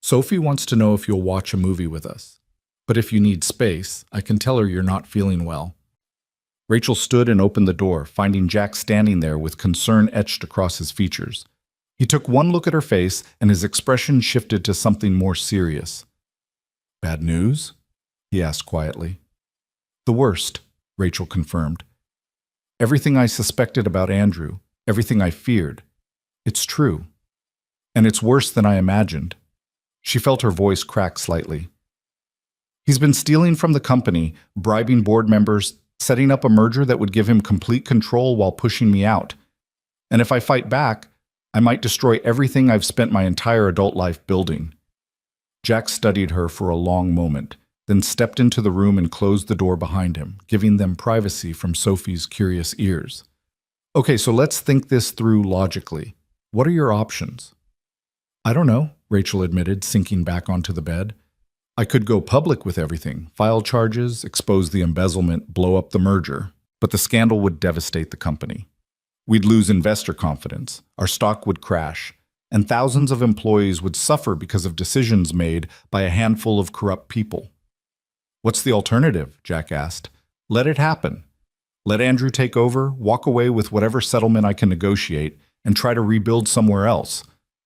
Sophie wants to know if you'll watch a movie with us. But if you need space, I can tell her you're not feeling well. Rachel stood and opened the door, finding Jack standing there with concern etched across his features. He took one look at her face, and his expression shifted to something more serious. Bad news? He asked quietly. The worst, Rachel confirmed. Everything I suspected about Andrew, everything I feared, it's true. And it's worse than I imagined. She felt her voice crack slightly. He's been stealing from the company, bribing board members, setting up a merger that would give him complete control while pushing me out. And if I fight back, I might destroy everything I've spent my entire adult life building. Jack studied her for a long moment, then stepped into the room and closed the door behind him, giving them privacy from Sophie's curious ears. Okay, so let's think this through logically. What are your options? I don't know, Rachel admitted, sinking back onto the bed. I could go public with everything, file charges, expose the embezzlement, blow up the merger. But the scandal would devastate the company. We'd lose investor confidence, our stock would crash, and thousands of employees would suffer because of decisions made by a handful of corrupt people. What's the alternative? Jack asked. Let it happen. Let Andrew take over, walk away with whatever settlement I can negotiate, and try to rebuild somewhere else.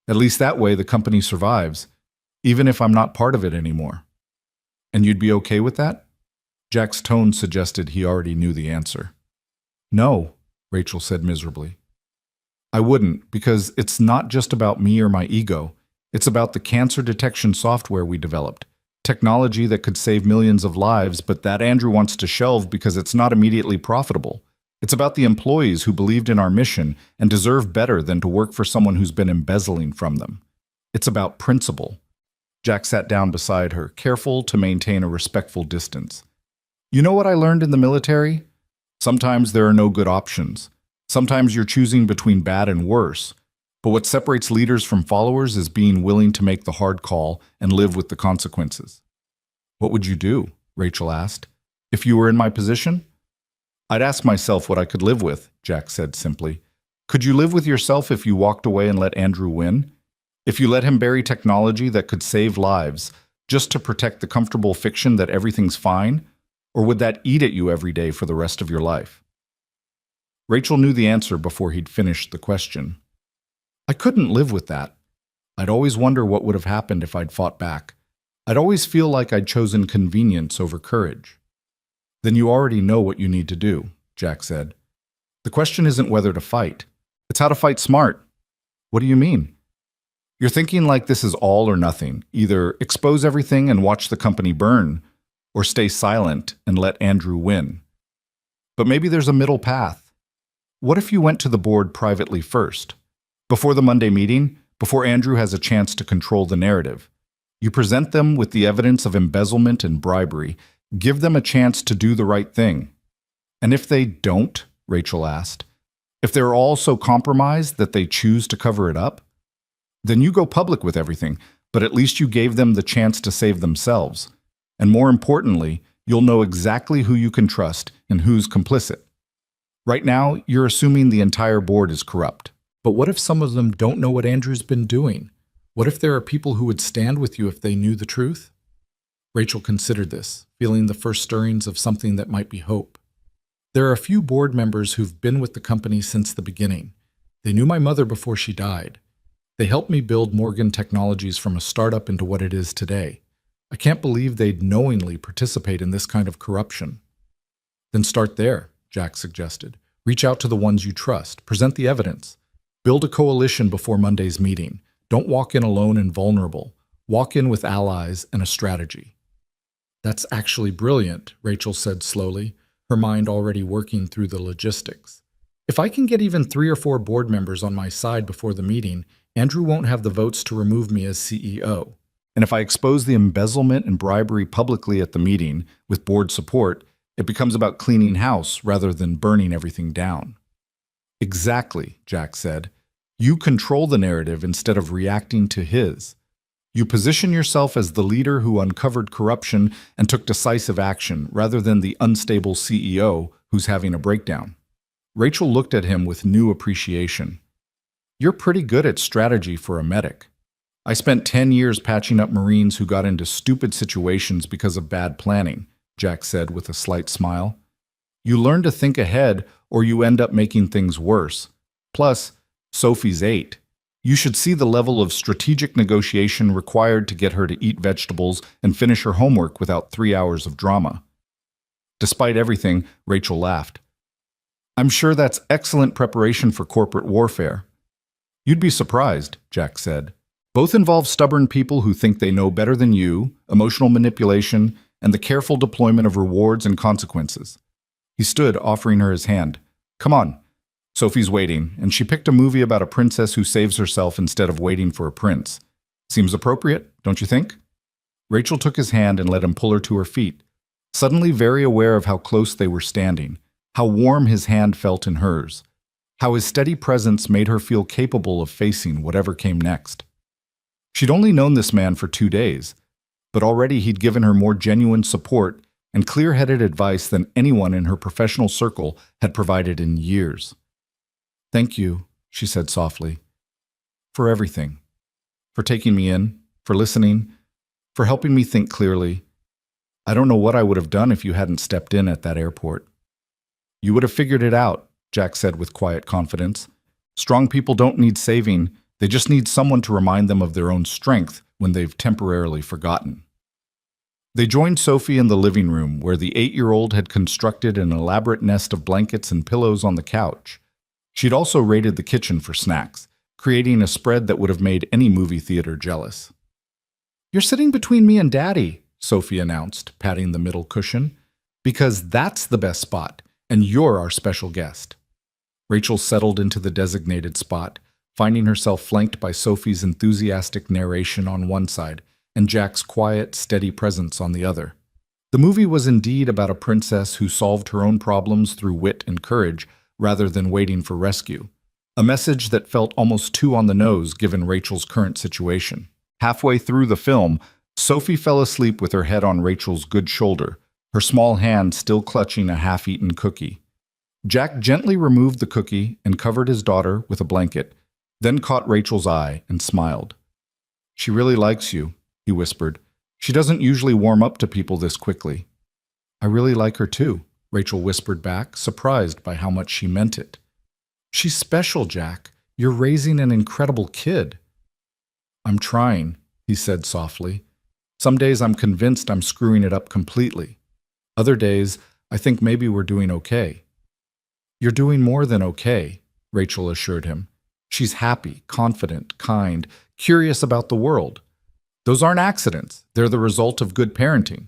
At least that way the company survives, even if I'm not part of it anymore. And you'd be okay with that? Jack's tone suggested he already knew the answer. No, Rachel said miserably. I wouldn't, because it's not just about me or my ego. It's about the cancer detection software we developed. Technology that could save millions of lives, but that Andrew wants to shelve because it's not immediately profitable. It's about the employees who believed in our mission and deserve better than to work for someone who's been embezzling from them. It's about principle. Jack sat down beside her, careful to maintain a respectful distance. You know what I learned in the military? Sometimes there are no good options. Sometimes you're choosing between bad and worse. But what separates leaders from followers is being willing to make the hard call and live with the consequences. What would you do? Rachel asked. If you were in my position? I'd ask myself what I could live with, Jack said simply. Could you live with yourself if you walked away and let Andrew win? If you let him bury technology that could save lives just to protect the comfortable fiction that everything's fine? Or would that eat at you every day for the rest of your life? Rachel knew the answer before he'd finished the question. I couldn't live with that. I'd always wonder what would have happened if I'd fought back. I'd always feel like I'd chosen convenience over courage. Then you already know what you need to do, Jack said. The question isn't whether to fight. It's how to fight smart. What do you mean? You're thinking like this is all or nothing. Either expose everything and watch the company burn, or stay silent and let Andrew win. But maybe there's a middle path. What if you went to the board privately first? Before the Monday meeting, before Andrew has a chance to control the narrative, you present them with the evidence of embezzlement and bribery, give them a chance to do the right thing. And if they don't, Rachel asked, if they're all so compromised that they choose to cover it up, then you go public with everything, but at least you gave them the chance to save themselves. And more importantly, you'll know exactly who you can trust and who's complicit. Right now, you're assuming the entire board is corrupt. But what if some of them don't know what Andrew's been doing? What if there are people who would stand with you if they knew the truth? Rachel considered this, feeling the first stirrings of something that might be hope. There are a few board members who've been with the company since the beginning. They knew my mother before she died. They helped me build Morgan Technologies from a startup into what it is today. I can't believe they'd knowingly participate in this kind of corruption. Then start there, Jack suggested. Reach out to the ones you trust. Present the evidence. Build a coalition before Monday's meeting. Don't walk in alone and vulnerable. Walk in with allies and a strategy. That's actually brilliant, Rachel said slowly, her mind already working through the logistics. If I can get even 3 or 4 board members on my side before the meeting, Andrew won't have the votes to remove me as CEO. And if I expose the embezzlement and bribery publicly at the meeting, with board support, it becomes about cleaning house rather than burning everything down. Exactly, Jack said. You control the narrative instead of reacting to his. You position yourself as the leader who uncovered corruption and took decisive action, rather than the unstable CEO who's having a breakdown. Rachel looked at him with new appreciation. You're pretty good at strategy for a medic. I spent 10 years patching up Marines who got into stupid situations because of bad planning, Jack said with a slight smile. You learn to think ahead or you end up making things worse. Plus, Sophie's 8. You should see the level of strategic negotiation required to get her to eat vegetables and finish her homework without 3 hours of drama. Despite everything, Rachel laughed. I'm sure that's excellent preparation for corporate warfare. You'd be surprised, Jack said. Both involve stubborn people who think they know better than you, emotional manipulation, and the careful deployment of rewards and consequences. He stood, offering her his hand. Come on. Sophie's waiting, and she picked a movie about a princess who saves herself instead of waiting for a prince. Seems appropriate, don't you think? Rachel took his hand and let him pull her to her feet, suddenly very aware of how close they were standing, how warm his hand felt in hers, how his steady presence made her feel capable of facing whatever came next. She'd only known this man for 2 days, but already he'd given her more genuine support and clear-headed advice than anyone in her professional circle had provided in years. "Thank you," she said softly, "for everything. For taking me in, for listening, for helping me think clearly. I don't know what I would have done if you hadn't stepped in at that airport." "You would have figured it out," Jack said with quiet confidence. "Strong people don't need saving. They just need someone to remind them of their own strength when they've temporarily forgotten." They joined Sophie in the living room, where the 8-year-old had constructed an elaborate nest of blankets and pillows on the couch. She'd also raided the kitchen for snacks, creating a spread that would have made any movie theater jealous. "You're sitting between me and Daddy," Sophie announced, patting the middle cushion, "because that's the best spot, and you're our special guest." Rachel settled into the designated spot, finding herself flanked by Sophie's enthusiastic narration on one side and Jack's quiet, steady presence on the other. The movie was indeed about a princess who solved her own problems through wit and courage rather than waiting for rescue, a message that felt almost too on the nose given Rachel's current situation. Halfway through the film, Sophie fell asleep with her head on Rachel's good shoulder, her small hand still clutching a half-eaten cookie. Jack gently removed the cookie and covered his daughter with a blanket, then caught Rachel's eye and smiled. "She really likes you," he whispered. "She doesn't usually warm up to people this quickly." "I really like her too," Rachel whispered back, surprised by how much she meant it. "She's special, Jack. You're raising an incredible kid." "I'm trying," he said softly. "Some days I'm convinced I'm screwing it up completely. Other days, I think maybe we're doing okay." "You're doing more than okay," Rachel assured him. "She's happy, confident, kind, curious about the world. Those aren't accidents. They're the result of good parenting."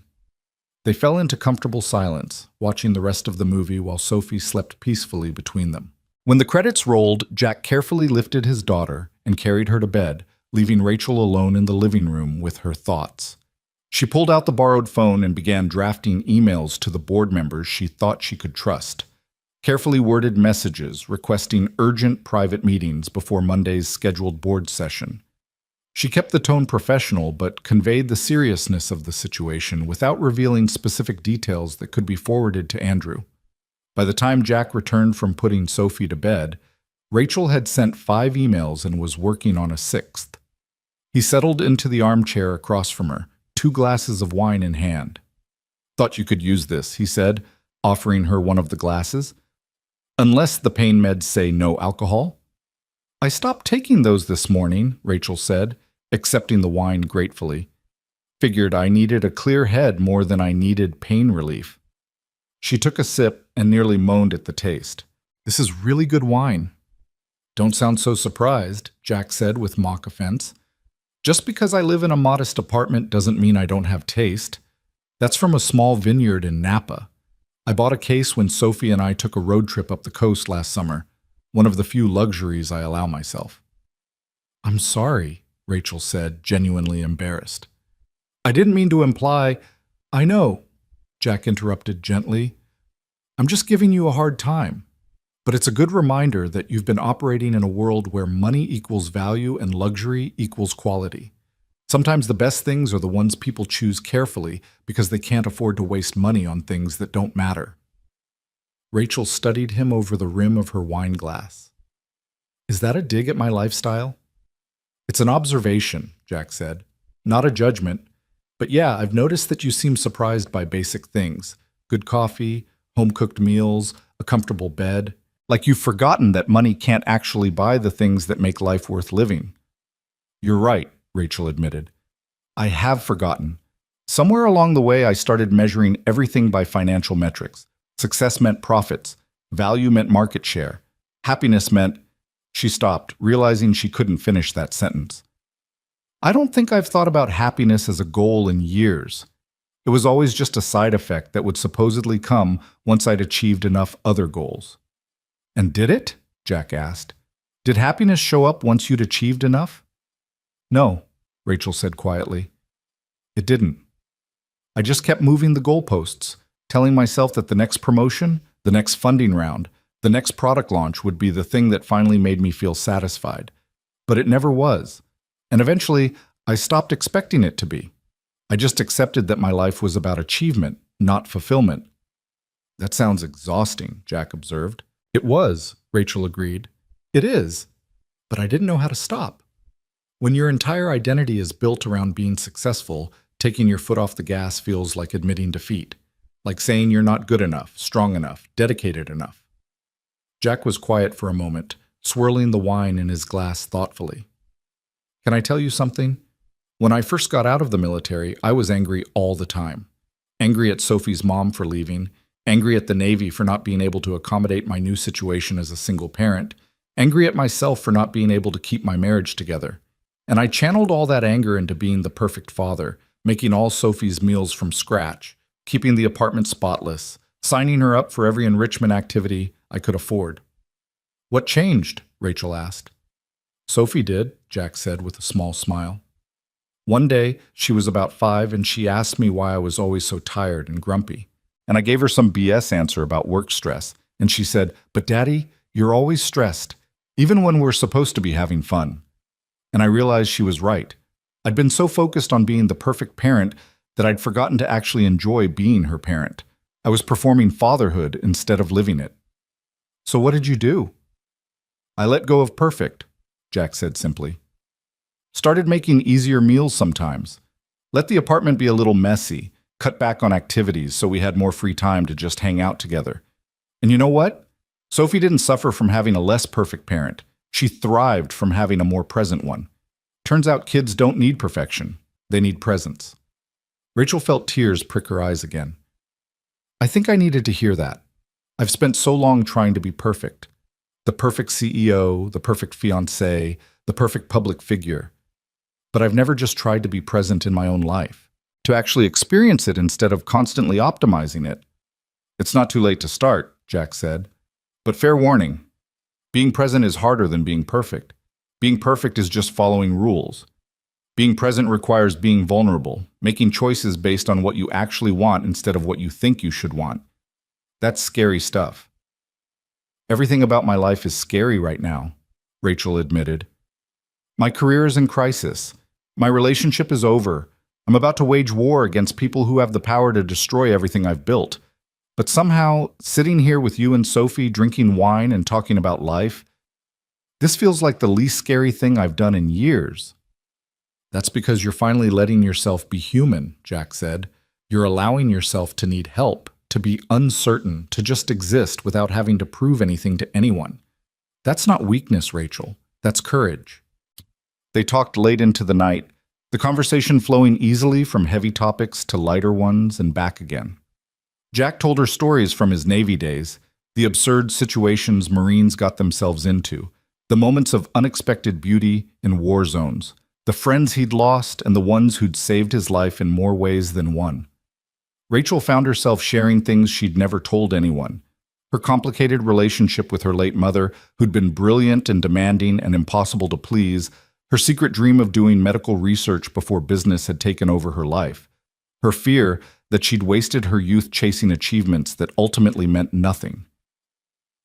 They fell into comfortable silence, watching the rest of the movie while Sophie slept peacefully between them. When the credits rolled, Jack carefully lifted his daughter and carried her to bed, leaving Rachel alone in the living room with her thoughts. She pulled out the borrowed phone and began drafting emails to the board members she thought she could trust. Carefully worded messages requesting urgent private meetings before Monday's scheduled board session. She kept the tone professional but conveyed the seriousness of the situation without revealing specific details that could be forwarded to Andrew. By the time Jack returned from putting Sophie to bed, Rachel had sent 5 emails and was working on a 6th. He settled into the armchair across from her, 2 glasses of wine in hand. "Thought you could use this," he said, offering her one of the glasses. "Unless the pain meds say no alcohol." "I stopped taking those this morning," Rachel said, accepting the wine gratefully. "Figured I needed a clear head more than I needed pain relief." She took a sip and nearly moaned at the taste. "This is really good wine." "Don't sound so surprised," Jack said with mock offense. "Just because I live in a modest apartment doesn't mean I don't have taste. That's from a small vineyard in Napa. I bought a case when Sophie and I took a road trip up the coast last summer, one of the few luxuries I allow myself." "I'm sorry," Rachel said, genuinely embarrassed. "I didn't mean to imply—" "I know," Jack interrupted gently. "I'm just giving you a hard time. But it's a good reminder that you've been operating in a world where money equals value and luxury equals quality. Sometimes the best things are the ones people choose carefully because they can't afford to waste money on things that don't matter." Rachel studied him over the rim of her wine glass. "Is that a dig at my lifestyle?" "It's an observation," Jack said. "Not a judgment. But yeah, I've noticed that you seem surprised by basic things. Good coffee, home-cooked meals, a comfortable bed. Like you've forgotten that money can't actually buy the things that make life worth living." "You're right," Rachel admitted. "I have forgotten. Somewhere along the way, I started measuring everything by financial metrics. Success meant profits. Value meant market share. Happiness meant—" She stopped, realizing she couldn't finish that sentence. "I don't think I've thought about happiness as a goal in years. It was always just a side effect that would supposedly come once I'd achieved enough other goals." "And did it?" Jack asked. "Did happiness show up once you'd achieved enough?" "No," Rachel said quietly. "It didn't. I just kept moving the goalposts, telling myself that the next promotion, the next funding round, the next product launch would be the thing that finally made me feel satisfied. But it never was. And eventually, I stopped expecting it to be. I just accepted that my life was about achievement, not fulfillment. That sounds exhausting, Jack observed. It was, Rachel agreed. It is, but I didn't know how to stop. When your entire identity is built around being successful, taking your foot off the gas feels like admitting defeat, like saying you're not good enough, strong enough, dedicated enough. Jack was quiet for a moment, swirling the wine in his glass thoughtfully. Can I tell you something? When I first got out of the military, I was angry all the time. Angry at Sophie's mom for leaving, angry at the Navy for not being able to accommodate my new situation as a single parent, angry at myself for not being able to keep my marriage together. And I channeled all that anger into being the perfect father, making all Sophie's meals from scratch, keeping the apartment spotless, signing her up for every enrichment activity I could afford. What changed? Rachel asked. Sophie did, Jack said with a small smile. One day, she was about 5 and she asked me why I was always so tired and grumpy. And I gave her some BS answer about work stress. And she said, "But Daddy, you're always stressed, even when we're supposed to be having fun." And I realized she was right. I'd been so focused on being the perfect parent that I'd forgotten to actually enjoy being her parent. I was performing fatherhood instead of living it. So what did you do? I let go of perfect, Jack said simply. Started making easier meals sometimes. Let the apartment be a little messy. Cut back on activities so we had more free time to just hang out together. And you know what? Sophie didn't suffer from having a less perfect parent. She thrived from having a more present one. Turns out kids don't need perfection. They need presence. Rachel felt tears prick her eyes again. I think I needed to hear that. I've spent so long trying to be perfect. The perfect CEO, the perfect fiancé, the perfect public figure. But I've never just tried to be present in my own life, to actually experience it instead of constantly optimizing it. It's not too late to start, Jack said. But fair warning, being present is harder than being perfect. Being perfect is just following rules. Being present requires being vulnerable, making choices based on what you actually want instead of what you think you should want. That's scary stuff. Everything about my life is scary right now, Rachel admitted. My career is in crisis. My relationship is over. I'm about to wage war against people who have the power to destroy everything I've built. But somehow, sitting here with you and Sophie, drinking wine and talking about life, this feels like the least scary thing I've done in years. That's because you're finally letting yourself be human, Jack said. You're allowing yourself to need help, to be uncertain, to just exist without having to prove anything to anyone. That's not weakness, Rachel. That's courage. They talked late into the night, the conversation flowing easily from heavy topics to lighter ones and back again. Jack told her stories from his Navy days, the absurd situations Marines got themselves into, the moments of unexpected beauty in war zones, the friends he'd lost and the ones who'd saved his life in more ways than one. Rachel found herself sharing things she'd never told anyone. Her complicated relationship with her late mother, who'd been brilliant and demanding and impossible to please, her secret dream of doing medical research before business had taken over her life, her fear that she'd wasted her youth chasing achievements that ultimately meant nothing.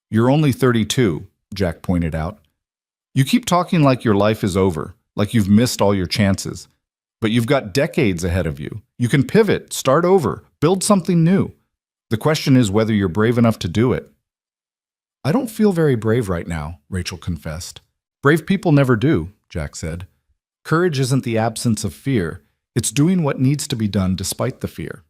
You're only 32, Jack pointed out. You keep talking like your life is over, like you've missed all your chances. But you've got decades ahead of you. You can pivot, start over, build something new. The question is whether you're brave enough to do it. I don't feel very brave right now, Rachel confessed. Brave people never do, Jack said. Courage isn't the absence of fear. It's doing what needs to be done despite the fear.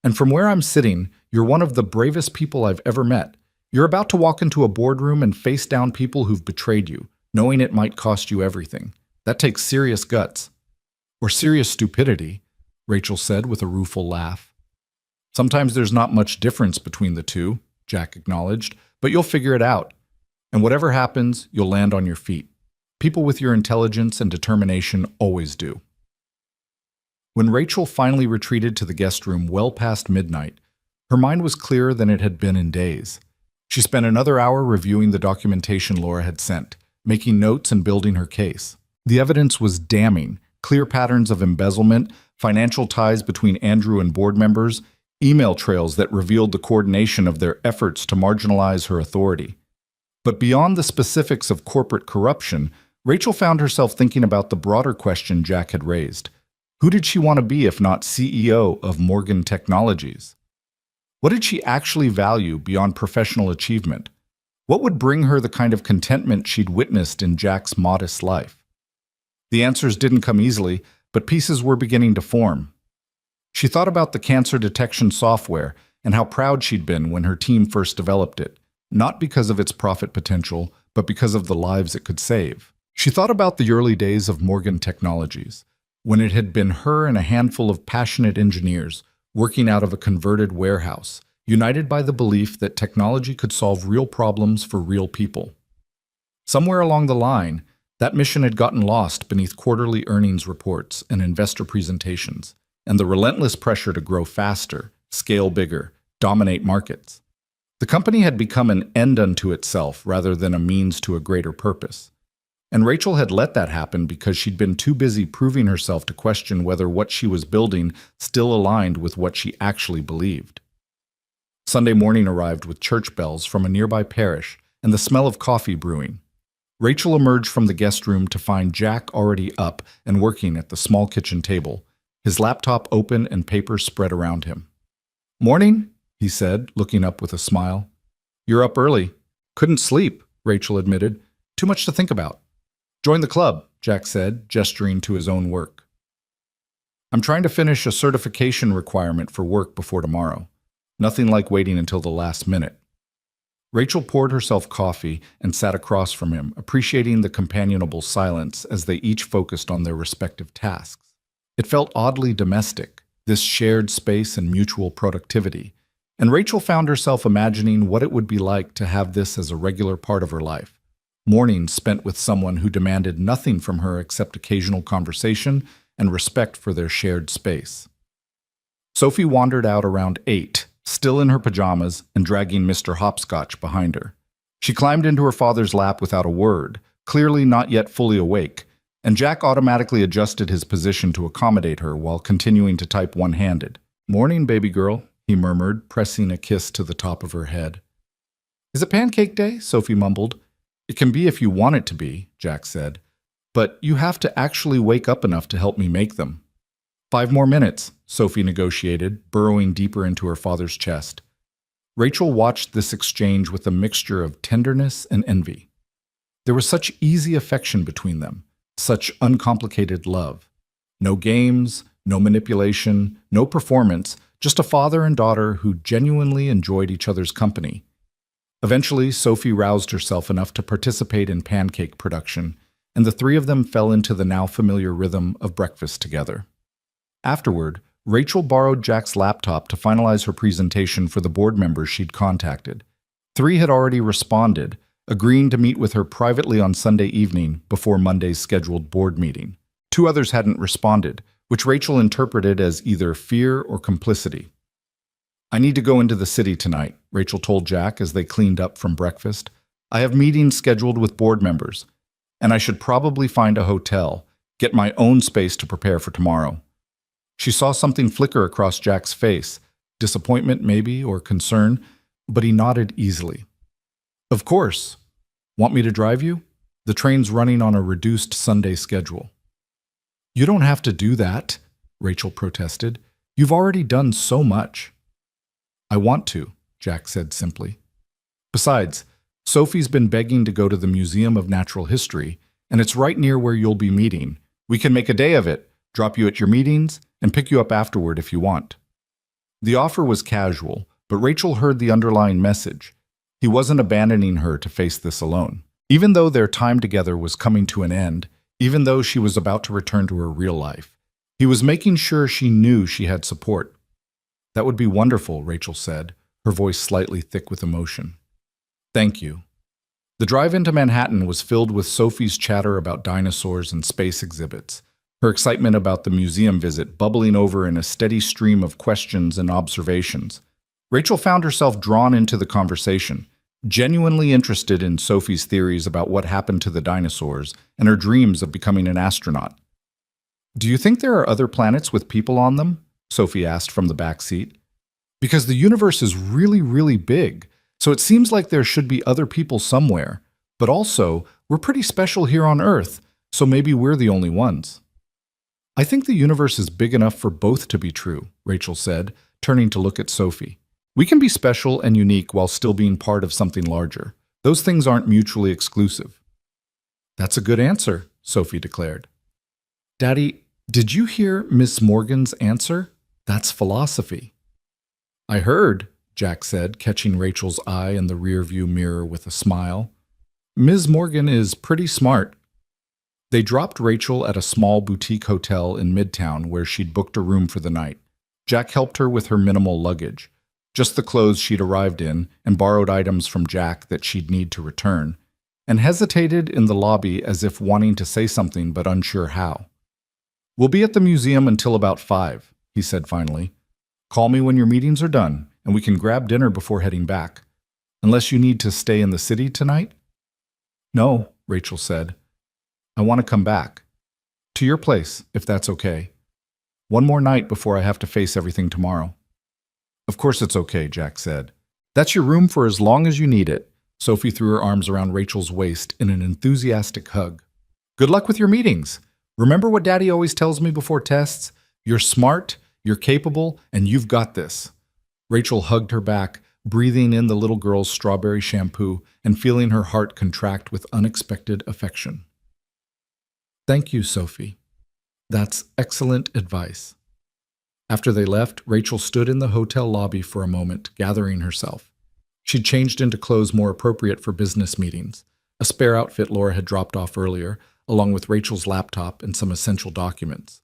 And from where I'm sitting, you're one of the bravest people I've ever met. You're about to walk into a boardroom and face down people who've betrayed you, knowing it might cost you everything. That takes serious guts. Or serious stupidity, Rachel said with a rueful laugh. Sometimes there's not much difference between the two, Jack acknowledged, but you'll figure it out. And whatever happens, you'll land on your feet. People with your intelligence and determination always do. When Rachel finally retreated to the guest room well past midnight, her mind was clearer than it had been in days. She spent another hour reviewing the documentation Laura had sent, making notes and building her case. The evidence was damning, clear patterns of embezzlement, financial ties between Andrew and board members, email trails that revealed the coordination of their efforts to marginalize her authority. But beyond the specifics of corporate corruption, Rachel found herself thinking about the broader question Jack had raised. Who did she want to be if not CEO of Morgan Technologies? What did she actually value beyond professional achievement? What would bring her the kind of contentment she'd witnessed in Jack's modest life? The answers didn't come easily, but pieces were beginning to form. She thought about the cancer detection software and how proud she'd been when her team first developed it, not because of its profit potential, but because of the lives it could save. She thought about the early days of Morgan Technologies, when it had been her and a handful of passionate engineers working out of a converted warehouse, united by the belief that technology could solve real problems for real people. Somewhere along the line, that mission had gotten lost beneath quarterly earnings reports and investor presentations, and the relentless pressure to grow faster, scale bigger, dominate markets. The company had become an end unto itself rather than a means to a greater purpose. And Rachel had let that happen because she'd been too busy proving herself to question whether what she was building still aligned with what she actually believed. Sunday morning arrived with church bells from a nearby parish and the smell of coffee brewing. Rachel emerged from the guest room to find Jack already up and working at the small kitchen table, his laptop open and papers spread around him. "Morning," he said, looking up with a smile. "You're up early." "Couldn't sleep," Rachel admitted. "Too much to think about." "Join the club," Jack said, gesturing to his own work. "I'm trying to finish a certification requirement for work before tomorrow. Nothing like waiting until the last minute." Rachel poured herself coffee and sat across from him, appreciating the companionable silence as they each focused on their respective tasks. It felt oddly domestic, this shared space and mutual productivity, and Rachel found herself imagining what it would be like to have this as a regular part of her life. Mornings spent with someone who demanded nothing from her except occasional conversation and respect for their shared space. Sophie wandered out around 8, still in her pajamas and dragging Mr. Hopscotch behind her. She climbed into her father's lap without a word, clearly not yet fully awake, and Jack automatically adjusted his position to accommodate her while continuing to type one-handed. "Morning, baby girl," he murmured, pressing a kiss to the top of her head. "Is it pancake day?" Sophie mumbled. "It can be if you want it to be," Jack said, "but you have to actually wake up enough to help me make them." 5 more minutes, Sophie negotiated, burrowing deeper into her father's chest. Rachel watched this exchange with a mixture of tenderness and envy. There was such easy affection between them, such uncomplicated love. No games, no manipulation, no performance, just a father and daughter who genuinely enjoyed each other's company. Eventually, Sophie roused herself enough to participate in pancake production, and the three of them fell into the now familiar rhythm of breakfast together. Afterward, Rachel borrowed Jack's laptop to finalize her presentation for the board members she'd contacted. 3 had already responded, agreeing to meet with her privately on Sunday evening before Monday's scheduled board meeting. 2 others hadn't responded, which Rachel interpreted as either fear or complicity. "I need to go into the city tonight," Rachel told Jack as they cleaned up from breakfast. "I have meetings scheduled with board members, and I should probably find a hotel, get my own space to prepare for tomorrow." She saw something flicker across Jack's face, disappointment maybe, or concern, but he nodded easily. "Of course. Want me to drive you? The train's running on a reduced Sunday schedule." "You don't have to do that," Rachel protested. "You've already done so much." "I want to," Jack said simply. "Besides, Sophie's been begging to go to the Museum of Natural History, and it's right near where you'll be meeting. We can make a day of it, drop you at your meetings, and pick you up afterward if you want." The offer was casual, but Rachel heard the underlying message. He wasn't abandoning her to face this alone. Even though their time together was coming to an end, even though she was about to return to her real life, he was making sure she knew she had support. "That would be wonderful," Rachel said, her voice slightly thick with emotion. "Thank you." The drive into Manhattan was filled with Sophie's chatter about dinosaurs and space exhibits, her excitement about the museum visit bubbling over in a steady stream of questions and observations. Rachel found herself drawn into the conversation, genuinely interested in Sophie's theories about what happened to the dinosaurs and her dreams of becoming an astronaut. "Do you think there are other planets with people on them?" Sophie asked from the back seat. "Because the universe is really, really big, so it seems like there should be other people somewhere. But also, we're pretty special here on Earth, so maybe we're the only ones." I think the universe is big enough for both to be true, Rachel said, turning to look at Sophie. We can be special and unique while still being part of something larger. Those things aren't mutually exclusive. That's a good answer, Sophie declared. Daddy, did you hear Miss Morgan's answer? That's philosophy. I heard, Jack said, catching Rachel's eye in the rearview mirror with a smile. Ms. Morgan is pretty smart. They dropped Rachel at a small boutique hotel in Midtown where she'd booked a room for the night. Jack helped her with her minimal luggage, just the clothes she'd arrived in and borrowed items from Jack that she'd need to return, and hesitated in the lobby as if wanting to say something but unsure how. We'll be at the museum until about 5, he said finally. Call me when your meetings are done, and we can grab dinner before heading back. Unless you need to stay in the city tonight? No, Rachel said. I want to come back. To your place, if that's okay. One more night before I have to face everything tomorrow. Of course it's okay, Jack said. That's your room for as long as you need it. Sophie threw her arms around Rachel's waist in an enthusiastic hug. Good luck with your meetings. Remember what Daddy always tells me before tests? You're smart, you're capable, and you've got this. Rachel hugged her back, breathing in the little girl's strawberry shampoo and feeling her heart contract with unexpected affection. Thank you, Sophie. That's excellent advice. After they left, Rachel stood in the hotel lobby for a moment, gathering herself. She'd changed into clothes more appropriate for business meetings, a spare outfit Laura had dropped off earlier, along with Rachel's laptop and some essential documents.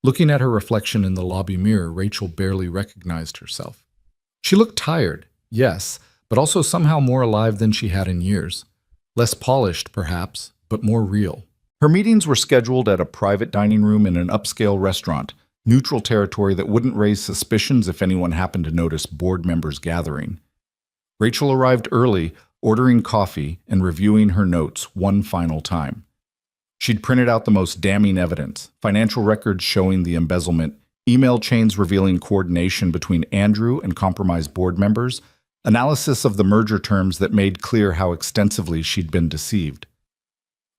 Looking at her reflection in the lobby mirror, Rachel barely recognized herself. She looked tired, yes, but also somehow more alive than she had in years. Less polished, perhaps, but more real. Her meetings were scheduled at a private dining room in an upscale restaurant, neutral territory that wouldn't raise suspicions if anyone happened to notice board members gathering. Rachel arrived early, ordering coffee and reviewing her notes one final time. She'd printed out the most damning evidence, financial records showing the embezzlement, email chains revealing coordination between Andrew and compromised board members, analysis of the merger terms that made clear how extensively she'd been deceived.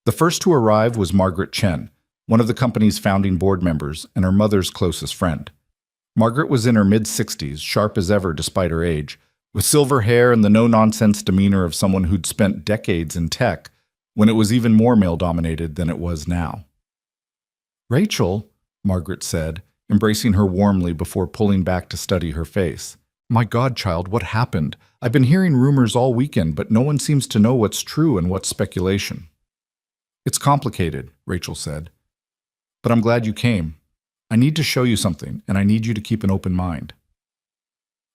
The first to arrive was Margaret Chen, one of the company's founding board members and her mother's closest friend. Margaret was in her mid-60s, sharp as ever despite her age, with silver hair and the no-nonsense demeanor of someone who'd spent decades in tech, when it was even more male-dominated than it was now. Rachel, Margaret said, embracing her warmly before pulling back to study her face. My godchild, what happened? I've been hearing rumors all weekend, but no one seems to know what's true and what's speculation. It's complicated, Rachel said. But I'm glad you came. I need to show you something, and I need you to keep an open mind.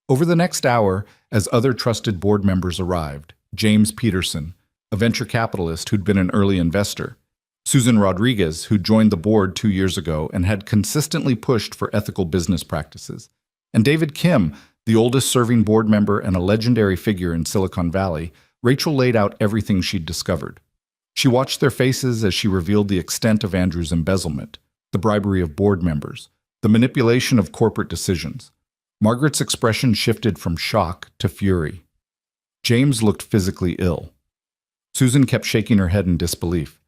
Over the next hour, as other trusted board members arrived, James Peterson, a venture capitalist who'd been an early investor, Susan Rodriguez, who joined the board 2 years ago and had consistently pushed for ethical business practices, and David Kim, the oldest serving board member and a legendary figure in Silicon Valley, Rachel laid out everything she'd discovered. She watched their faces as she revealed the extent of Andrew's embezzlement, the bribery of board members, the manipulation of corporate decisions. Margaret's expression shifted from shock to fury. James looked physically ill. Susan kept shaking her head in disbelief.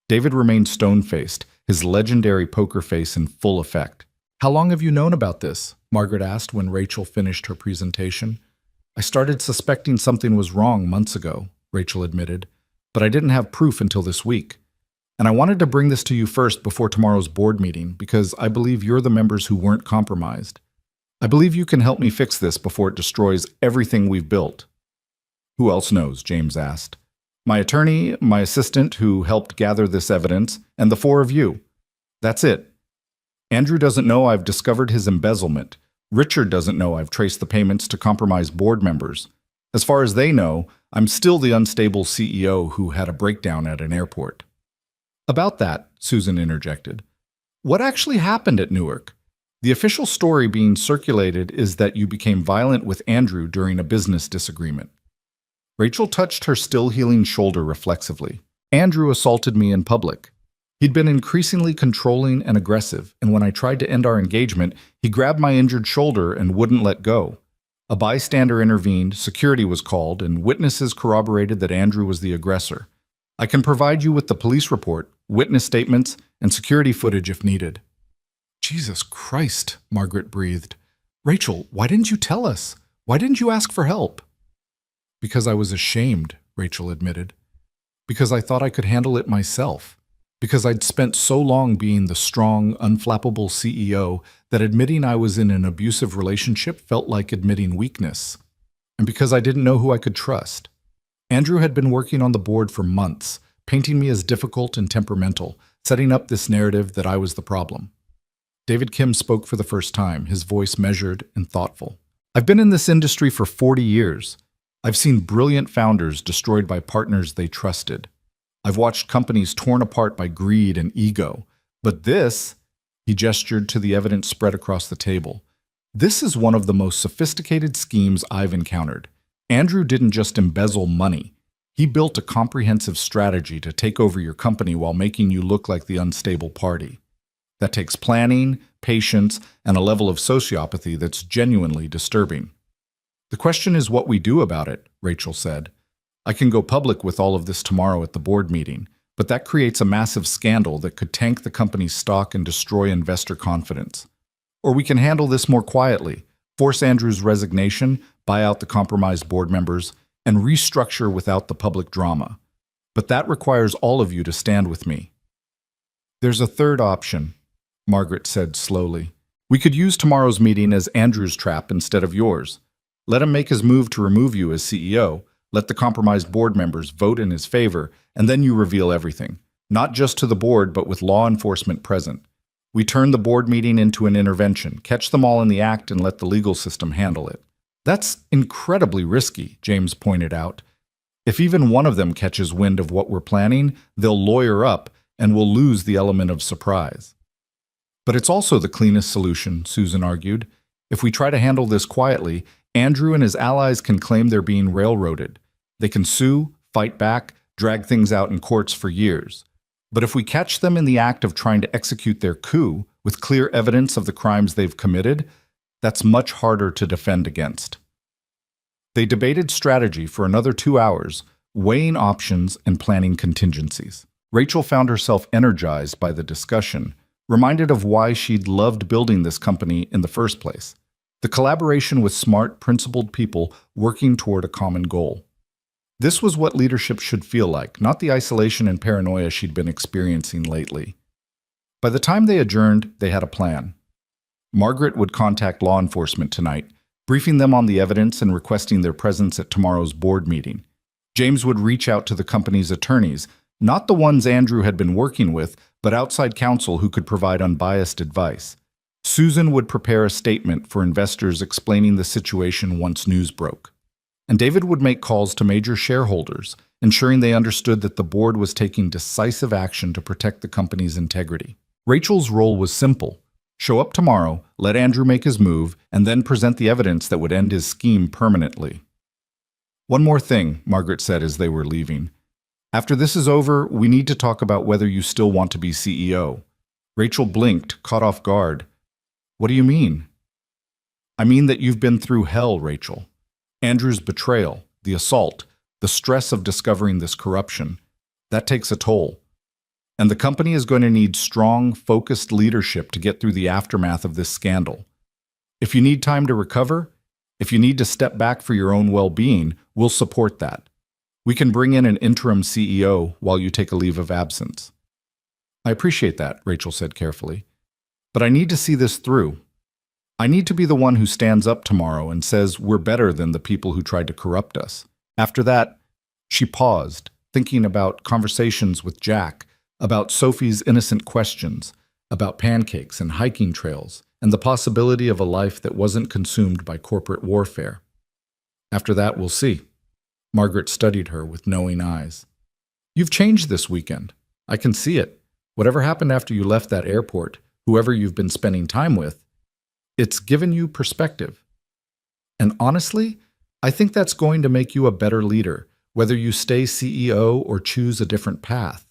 David remained stone-faced, his legendary poker face in full effect. How long have you known about this? Margaret asked when Rachel finished her presentation. I started suspecting something was wrong months ago, Rachel admitted, but I didn't have proof until this week. And I wanted to bring this to you first before tomorrow's board meeting because I believe you're the members who weren't compromised. I believe you can help me fix this before it destroys everything we've built. Who else knows? James asked. My attorney, my assistant who helped gather this evidence, and the 4 of you. That's it. Andrew doesn't know I've discovered his embezzlement. Richard doesn't know I've traced the payments to compromised board members. As far as they know, I'm still the unstable CEO who had a breakdown at an airport. About that, Susan interjected. What actually happened at Newark? The official story being circulated is that you became violent with Andrew during a business disagreement. Rachel touched her still-healing shoulder reflexively. Andrew assaulted me in public. He'd been increasingly controlling and aggressive, and when I tried to end our engagement, he grabbed my injured shoulder and wouldn't let go. A bystander intervened, security was called, and witnesses corroborated that Andrew was the aggressor. I can provide you with the police report, witness statements, and security footage if needed. Jesus Christ, Margaret breathed. Rachel, why didn't you tell us? Why didn't you ask for help? Because I was ashamed, Rachel admitted. Because I thought I could handle it myself. Because I'd spent so long being the strong, unflappable CEO that admitting I was in an abusive relationship felt like admitting weakness. And because I didn't know who I could trust. Andrew had been working on the board for months, painting me as difficult and temperamental, setting up this narrative that I was the problem. David Kim spoke for the first time, his voice measured and thoughtful. I've been in this industry for 40 years. I've seen brilliant founders destroyed by partners they trusted. I've watched companies torn apart by greed and ego. But this, he gestured to the evidence spread across the table, this is one of the most sophisticated schemes I've encountered. Andrew didn't just embezzle money. He built a comprehensive strategy to take over your company while making you look like the unstable party. That takes planning, patience, and a level of sociopathy that's genuinely disturbing. The question is what we do about it, Rachel said. I can go public with all of this tomorrow at the board meeting, but that creates a massive scandal that could tank the company's stock and destroy investor confidence. Or we can handle this more quietly, force Andrew's resignation, buy out the compromised board members, and restructure without the public drama. But that requires all of you to stand with me. There's a third option, Margaret said slowly. We could use tomorrow's meeting as Andrew's trap instead of yours. Let him make his move to remove you as CEO, let the compromised board members vote in his favor, and then you reveal everything. Not just to the board, but with law enforcement present. We turn the board meeting into an intervention, catch them all in the act, and let the legal system handle it. That's incredibly risky, James pointed out. If even one of them catches wind of what we're planning, they'll lawyer up, and we'll lose the element of surprise. But it's also the cleanest solution, Susan argued. If we try to handle this quietly, Andrew and his allies can claim they're being railroaded. They can sue, fight back, drag things out in courts for years. But if we catch them in the act of trying to execute their coup with clear evidence of the crimes they've committed, that's much harder to defend against. They debated strategy for another 2 hours, weighing options and planning contingencies. Rachel found herself energized by the discussion, reminded of why she'd loved building this company in the first place. The collaboration with smart, principled people working toward a common goal. This was what leadership should feel like, not the isolation and paranoia she'd been experiencing lately. By the time they adjourned, they had a plan. Margaret would contact law enforcement tonight, briefing them on the evidence and requesting their presence at tomorrow's board meeting. James would reach out to the company's attorneys, not the ones Andrew had been working with, but outside counsel who could provide unbiased advice. Susan would prepare a statement for investors explaining the situation once news broke. And David would make calls to major shareholders, ensuring they understood that the board was taking decisive action to protect the company's integrity. Rachel's role was simple. Show up tomorrow, let Andrew make his move, and then present the evidence that would end his scheme permanently. One more thing, Margaret said as they were leaving. After this is over, we need to talk about whether you still want to be CEO. Rachel blinked, caught off guard. What do you mean? I mean that you've been through hell, Rachel. Andrew's betrayal, the assault, the stress of discovering this corruption, that takes a toll. And the company is going to need strong, focused leadership to get through the aftermath of this scandal. If you need time to recover, if you need to step back for your own well-being, we'll support that. We can bring in an interim CEO while you take a leave of absence. I appreciate that, Rachel said carefully. But I need to see this through. I need to be the one who stands up tomorrow and says we're better than the people who tried to corrupt us. After that, she paused, thinking about conversations with Jack, about Sophie's innocent questions, about pancakes and hiking trails, and the possibility of a life that wasn't consumed by corporate warfare. After that, we'll see. Margaret studied her with knowing eyes. You've changed this weekend. I can see it. Whatever happened after you left that airport, whoever you've been spending time with, it's given you perspective. And honestly, I think that's going to make you a better leader, whether you stay CEO or choose a different path.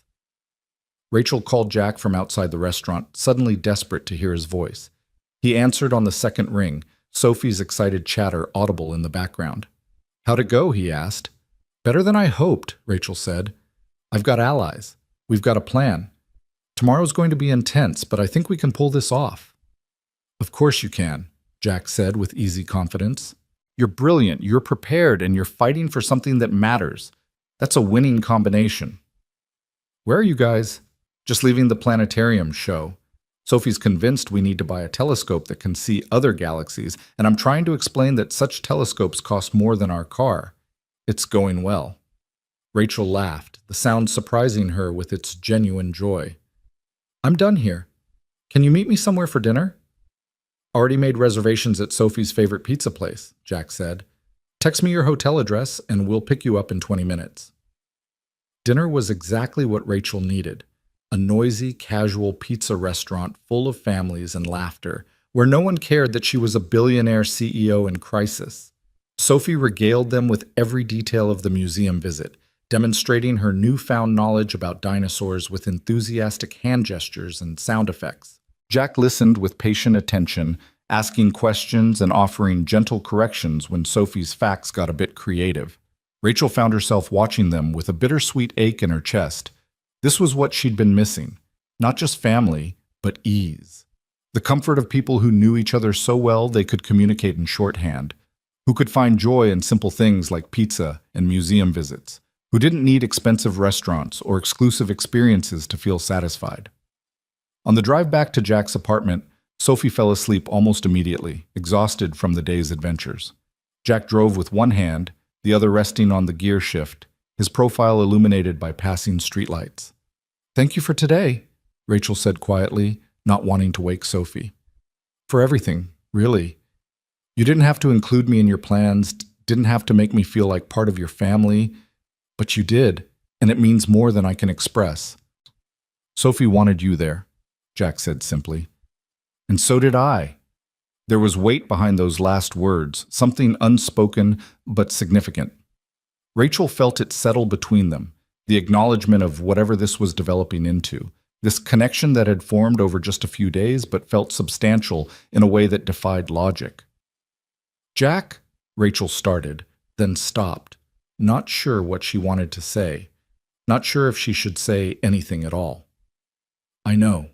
Rachel called Jack from outside the restaurant, suddenly desperate to hear his voice. He answered on the second ring, Sophie's excited chatter audible in the background. How'd it go? He asked. Better than I hoped, Rachel said. I've got allies. We've got a plan. Tomorrow's going to be intense, but I think we can pull this off. Of course you can, Jack said with easy confidence. You're brilliant, you're prepared, and you're fighting for something that matters. That's a winning combination. Where are you guys? Just leaving the planetarium show. Sophie's convinced we need to buy a telescope that can see other galaxies, and I'm trying to explain that such telescopes cost more than our car. It's going well. Rachel laughed, the sound surprising her with its genuine joy. I'm done here. Can you meet me somewhere for dinner? Already made reservations at Sophie's favorite pizza place, Jack said. Text me your hotel address and we'll pick you up in 20 minutes. Dinner was exactly what Rachel needed. A noisy, casual pizza restaurant full of families and laughter, where no one cared that she was a billionaire CEO in crisis. Sophie regaled them with every detail of the museum visit, demonstrating her newfound knowledge about dinosaurs with enthusiastic hand gestures and sound effects. Jack listened with patient attention, asking questions and offering gentle corrections when Sophie's facts got a bit creative. Rachel found herself watching them with a bittersweet ache in her chest. This was what she'd been missing. Not just family, but ease. The comfort of people who knew each other so well they could communicate in shorthand, who could find joy in simple things like pizza and museum visits, who didn't need expensive restaurants or exclusive experiences to feel satisfied. On the drive back to Jack's apartment, Sophie fell asleep almost immediately, exhausted from the day's adventures. Jack drove with one hand, the other resting on the gear shift, his profile illuminated by passing streetlights. Thank you for today, Rachel said quietly, not wanting to wake Sophie. For everything, really. You didn't have to include me in your plans, didn't have to make me feel like part of your family, but you did, and it means more than I can express. Sophie wanted you there, Jack said simply. And so did I. There was weight behind those last words, something unspoken but significant. Rachel felt it settle between them, the acknowledgement of whatever this was developing into, this connection that had formed over just a few days but felt substantial in a way that defied logic. Jack, Rachel started, then stopped, not sure what she wanted to say, not sure if she should say anything at all. I know,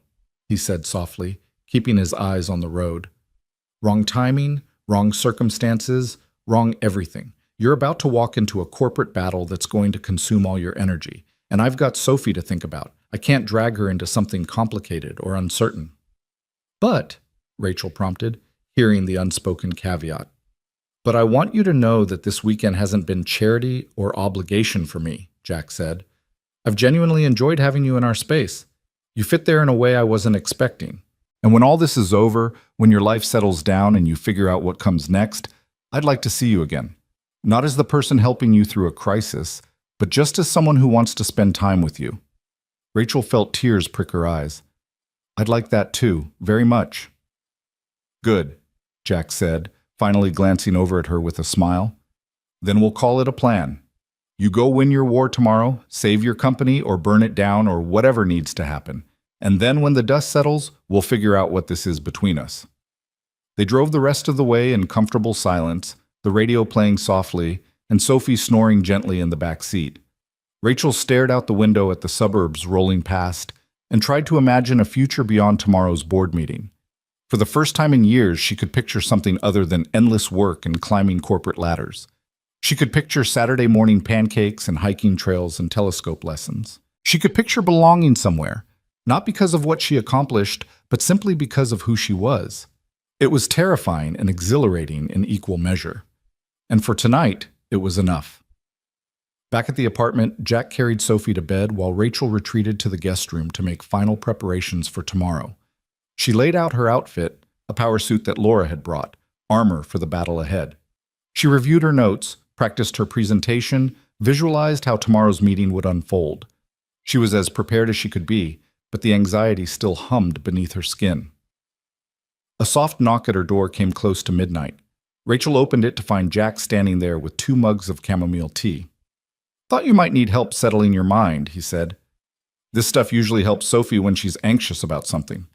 he said softly, keeping his eyes on the road. Wrong timing, wrong circumstances, wrong everything. You're about to walk into a corporate battle that's going to consume all your energy, and I've got Sophie to think about. I can't drag her into something complicated or uncertain. But, Rachel prompted, hearing the unspoken caveat, but I want you to know that this weekend hasn't been charity or obligation for me, Jack said. I've genuinely enjoyed having you in our space. You fit there in a way I wasn't expecting. And when all this is over, when your life settles down and you figure out what comes next, I'd like to see you again. Not as the person helping you through a crisis, but just as someone who wants to spend time with you. Rachel felt tears prick her eyes. I'd like that too, very much. Good, Jack said, finally glancing over at her with a smile. Then we'll call it a plan. You go win your war tomorrow, save your company or burn it down or whatever needs to happen. And then when the dust settles, we'll figure out what this is between us. They drove the rest of the way in comfortable silence, the radio playing softly, and Sophie snoring gently in the back seat. Rachel stared out the window at the suburbs rolling past and tried to imagine a future beyond tomorrow's board meeting. For the first time in years, she could picture something other than endless work and climbing corporate ladders. She could picture Saturday morning pancakes and hiking trails and telescope lessons. She could picture belonging somewhere, not because of what she accomplished, but simply because of who she was. It was terrifying and exhilarating in equal measure. And for tonight, it was enough. Back at the apartment, Jack carried Sophie to bed while Rachel retreated to the guest room to make final preparations for tomorrow. She laid out her outfit, a power suit that Laura had brought, armor for the battle ahead. She reviewed her notes, practiced her presentation, visualized how tomorrow's meeting would unfold. She was as prepared as she could be, but the anxiety still hummed beneath her skin. A soft knock at her door came close to midnight. Rachel opened it to find Jack standing there with 2 mugs of chamomile tea. Thought you might need help settling your mind, he said. This stuff usually helps Sophie when she's anxious about something.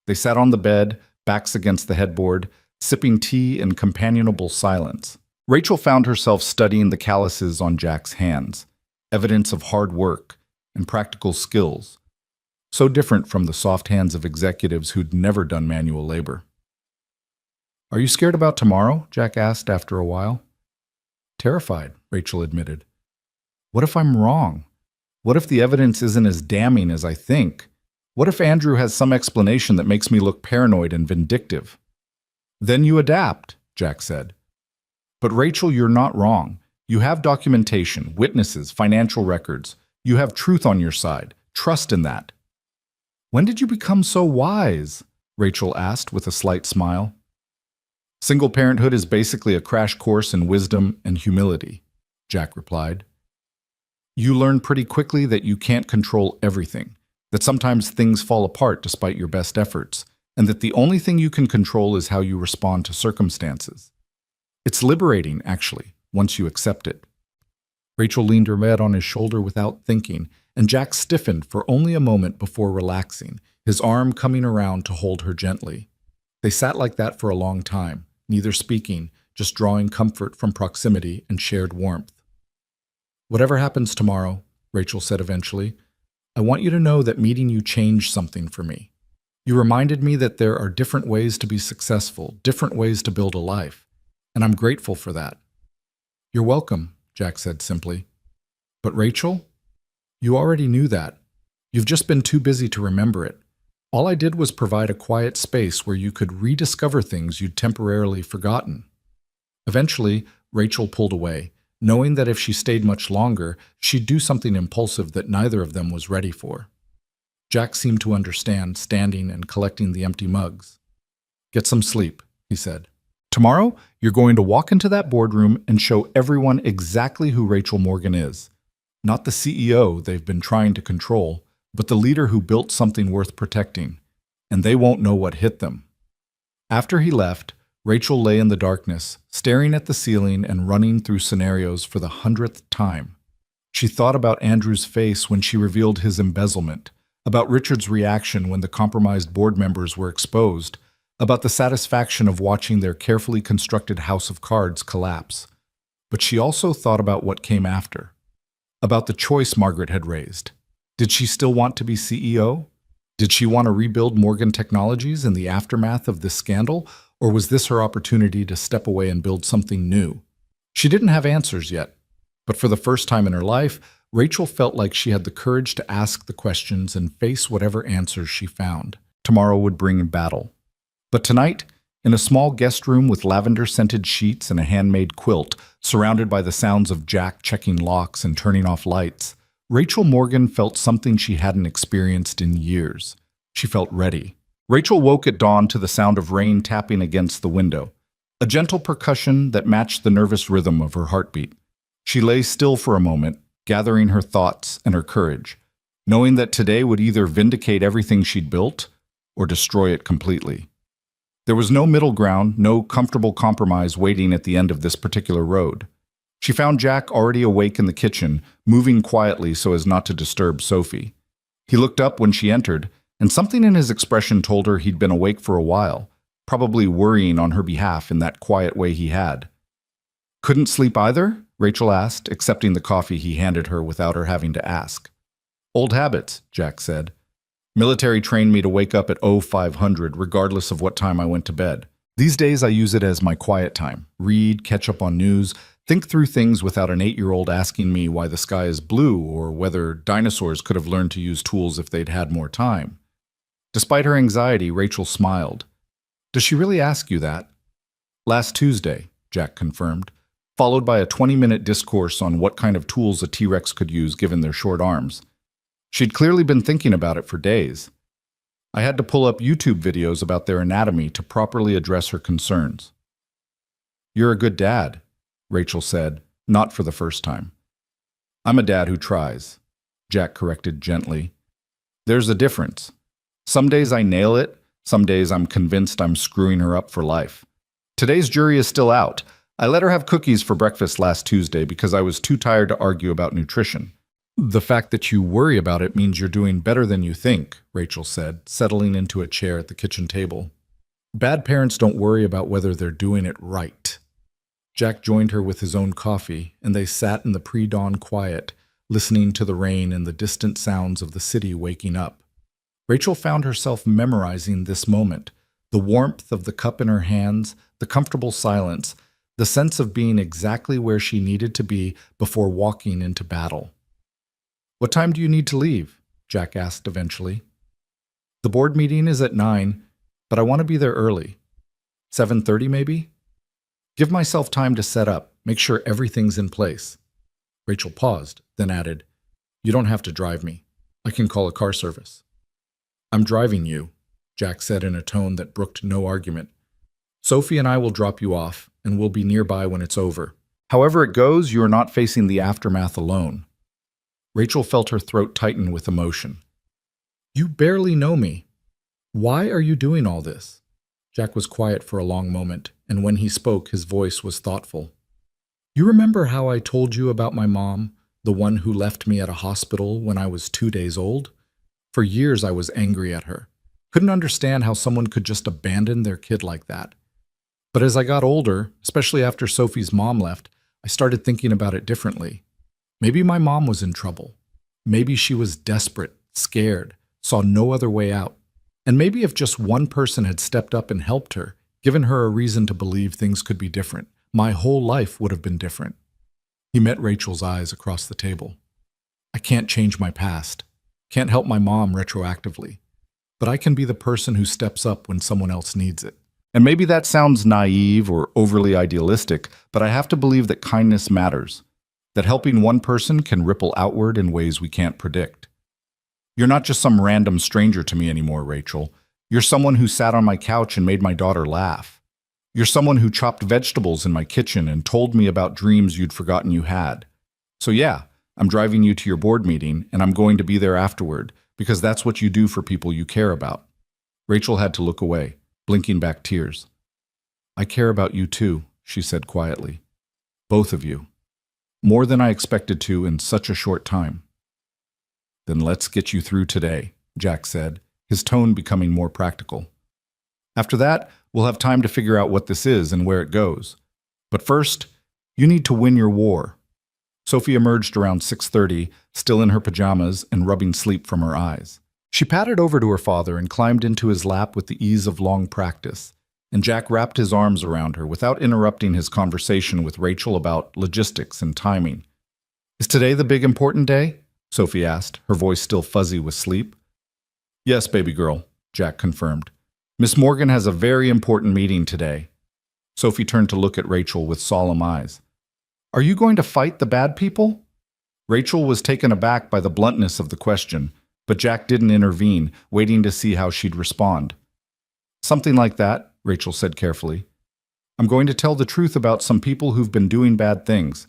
They sat on the bed, backs against the headboard, sipping tea in companionable silence. Rachel found herself studying the calluses on Jack's hands, evidence of hard work and practical skills, so different from the soft hands of executives who'd never done manual labor. Are you scared about tomorrow? Jack asked after a while. Terrified, Rachel admitted. What if I'm wrong? What if the evidence isn't as damning as I think? What if Andrew has some explanation that makes me look paranoid and vindictive? Then you adapt, Jack said. But Rachel, you're not wrong. You have documentation, witnesses, financial records. You have truth on your side. Trust in that. When did you become so wise? Rachel asked with a slight smile. Single parenthood is basically a crash course in wisdom and humility, Jack replied. You learn pretty quickly that you can't control everything, that sometimes things fall apart despite your best efforts, and that the only thing you can control is how you respond to circumstances. It's liberating, actually, once you accept it. Rachel leaned her head on his shoulder without thinking, and Jack stiffened for only a moment before relaxing, his arm coming around to hold her gently. They sat like that for a long time, neither speaking, just drawing comfort from proximity and shared warmth. Whatever happens tomorrow, Rachel said eventually, I want you to know that meeting you changed something for me. You reminded me that there are different ways to be successful, different ways to build a life, and I'm grateful for that. You're welcome, Jack said simply. But Rachel, you already knew that. You've just been too busy to remember it. All I did was provide a quiet space where you could rediscover things you'd temporarily forgotten. Eventually, Rachel pulled away, knowing that if she stayed much longer, she'd do something impulsive that neither of them was ready for. Jack seemed to understand, standing and collecting the empty mugs. Get some sleep, he said. Tomorrow, you're going to walk into that boardroom and show everyone exactly who Rachel Morgan is. Not the CEO they've been trying to control, but the leader who built something worth protecting. And they won't know what hit them. After he left, Rachel lay in the darkness, staring at the ceiling and running through scenarios for the 100th time. She thought about Andrew's face when she revealed his embezzlement, about Richard's reaction when the compromised board members were exposed, about the satisfaction of watching their carefully constructed house of cards collapse. But she also thought about what came after, about the choice Margaret had raised. Did she still want to be CEO? Did she want to rebuild Morgan Technologies in the aftermath of this scandal, or was this her opportunity to step away and build something new? She didn't have answers yet, but for the first time in her life, Rachel felt like she had the courage to ask the questions and face whatever answers she found. Tomorrow would bring battle. But tonight, in a small guest room with lavender-scented sheets and a handmade quilt, surrounded by the sounds of Jack checking locks and turning off lights, Rachel Morgan felt something she hadn't experienced in years. She felt ready. Rachel woke at dawn to the sound of rain tapping against the window, a gentle percussion that matched the nervous rhythm of her heartbeat. She lay still for a moment, gathering her thoughts and her courage, knowing that today would either vindicate everything she'd built or destroy it completely. There was no middle ground, no comfortable compromise waiting at the end of this particular road. She found Jack already awake in the kitchen, moving quietly so as not to disturb Sophie. He looked up when she entered, and something in his expression told her he'd been awake for a while, probably worrying on her behalf in that quiet way he had. Couldn't sleep either? Rachel asked, accepting the coffee he handed her without her having to ask. Old habits, Jack said. Military trained me to wake up at 0500 regardless of what time I went to bed. These days I use it as my quiet time. Read, catch up on news, think through things without an 8-year-old asking me why the sky is blue or whether dinosaurs could have learned to use tools if they'd had more time. Despite her anxiety, Rachel smiled. Does she really ask you that? Last Tuesday, Jack confirmed, followed by a 20-minute discourse on what kind of tools a T-Rex could use given their short arms. She'd clearly been thinking about it for days. I had to pull up YouTube videos about their anatomy to properly address her concerns. You're a good dad, Rachel said, not for the first time. I'm a dad who tries, Jack corrected gently. There's a difference. Some days I nail it, some days I'm convinced I'm screwing her up for life. Today's jury is still out. I let her have cookies for breakfast last Tuesday because I was too tired to argue about nutrition. The fact that you worry about it means you're doing better than you think, Rachel said, settling into a chair at the kitchen table. Bad parents don't worry about whether they're doing it right. Jack joined her with his own coffee, and they sat in the pre-dawn quiet, listening to the rain and the distant sounds of the city waking up. Rachel found herself memorizing this moment, The warmth of the cup in her hands, the comfortable silence, the sense of being exactly where she needed to be before walking into battle. "What time do you need to leave?" Jack asked eventually. "The board meeting is at 9, but I want to be there early. 7:30 maybe? Give myself time to set up, make sure everything's in place." Rachel paused, then added, "You don't have to drive me. I can call a car service." "I'm driving you," Jack said in a tone that brooked no argument. "Sophie and I will drop you off, and we'll be nearby when it's over. However it goes, you are not facing the aftermath alone." Rachel felt her throat tighten with emotion. "You barely know me. Why are you doing all this?" Jack was quiet for a long moment, and when he spoke, his voice was thoughtful. "You remember how I told you about my mom, the one who left me at a hospital when I was 2 days old? For years I was angry at her. Couldn't understand how someone could just abandon their kid like that. But as I got older, especially after Sophie's mom left, I started thinking about it differently. Maybe my mom was in trouble. Maybe she was desperate, scared, saw no other way out. And maybe if just one person had stepped up and helped her, given her a reason to believe things could be different, my whole life would have been different." He met Rachel's eyes across the table. "I can't change my past. Can't help my mom retroactively. But I can be the person who steps up when someone else needs it. And maybe that sounds naive or overly idealistic, but I have to believe that kindness matters, that helping one person can ripple outward in ways we can't predict. You're not just some random stranger to me anymore, Rachel. You're someone who sat on my couch and made my daughter laugh. You're someone who chopped vegetables in my kitchen and told me about dreams you'd forgotten you had. So yeah, I'm driving you to your board meeting, and I'm going to be there afterward, because that's what you do for people you care about." Rachel had to look away, blinking back tears. "I care about you too," she said quietly. "Both of you. More than I expected to in such a short time." "Then let's get you through today," Jack said, his tone becoming more practical. "After that, we'll have time to figure out what this is and where it goes. But first, you need to win your war." Sophie emerged around 6:30, still in her pajamas and rubbing sleep from her eyes. She padded over to her father and climbed into his lap with the ease of long practice, and Jack wrapped his arms around her without interrupting his conversation with Rachel about logistics and timing. "Is today the big important day?" Sophie asked, her voice still fuzzy with sleep. "Yes, baby girl," Jack confirmed. "Miss Morgan has a very important meeting today." Sophie turned to look at Rachel with solemn eyes. "Are you going to fight the bad people?" Rachel was taken aback by the bluntness of the question, but Jack didn't intervene, waiting to see how she'd respond. "Something like that," Rachel said carefully. "I'm going to tell the truth about some people who've been doing bad things.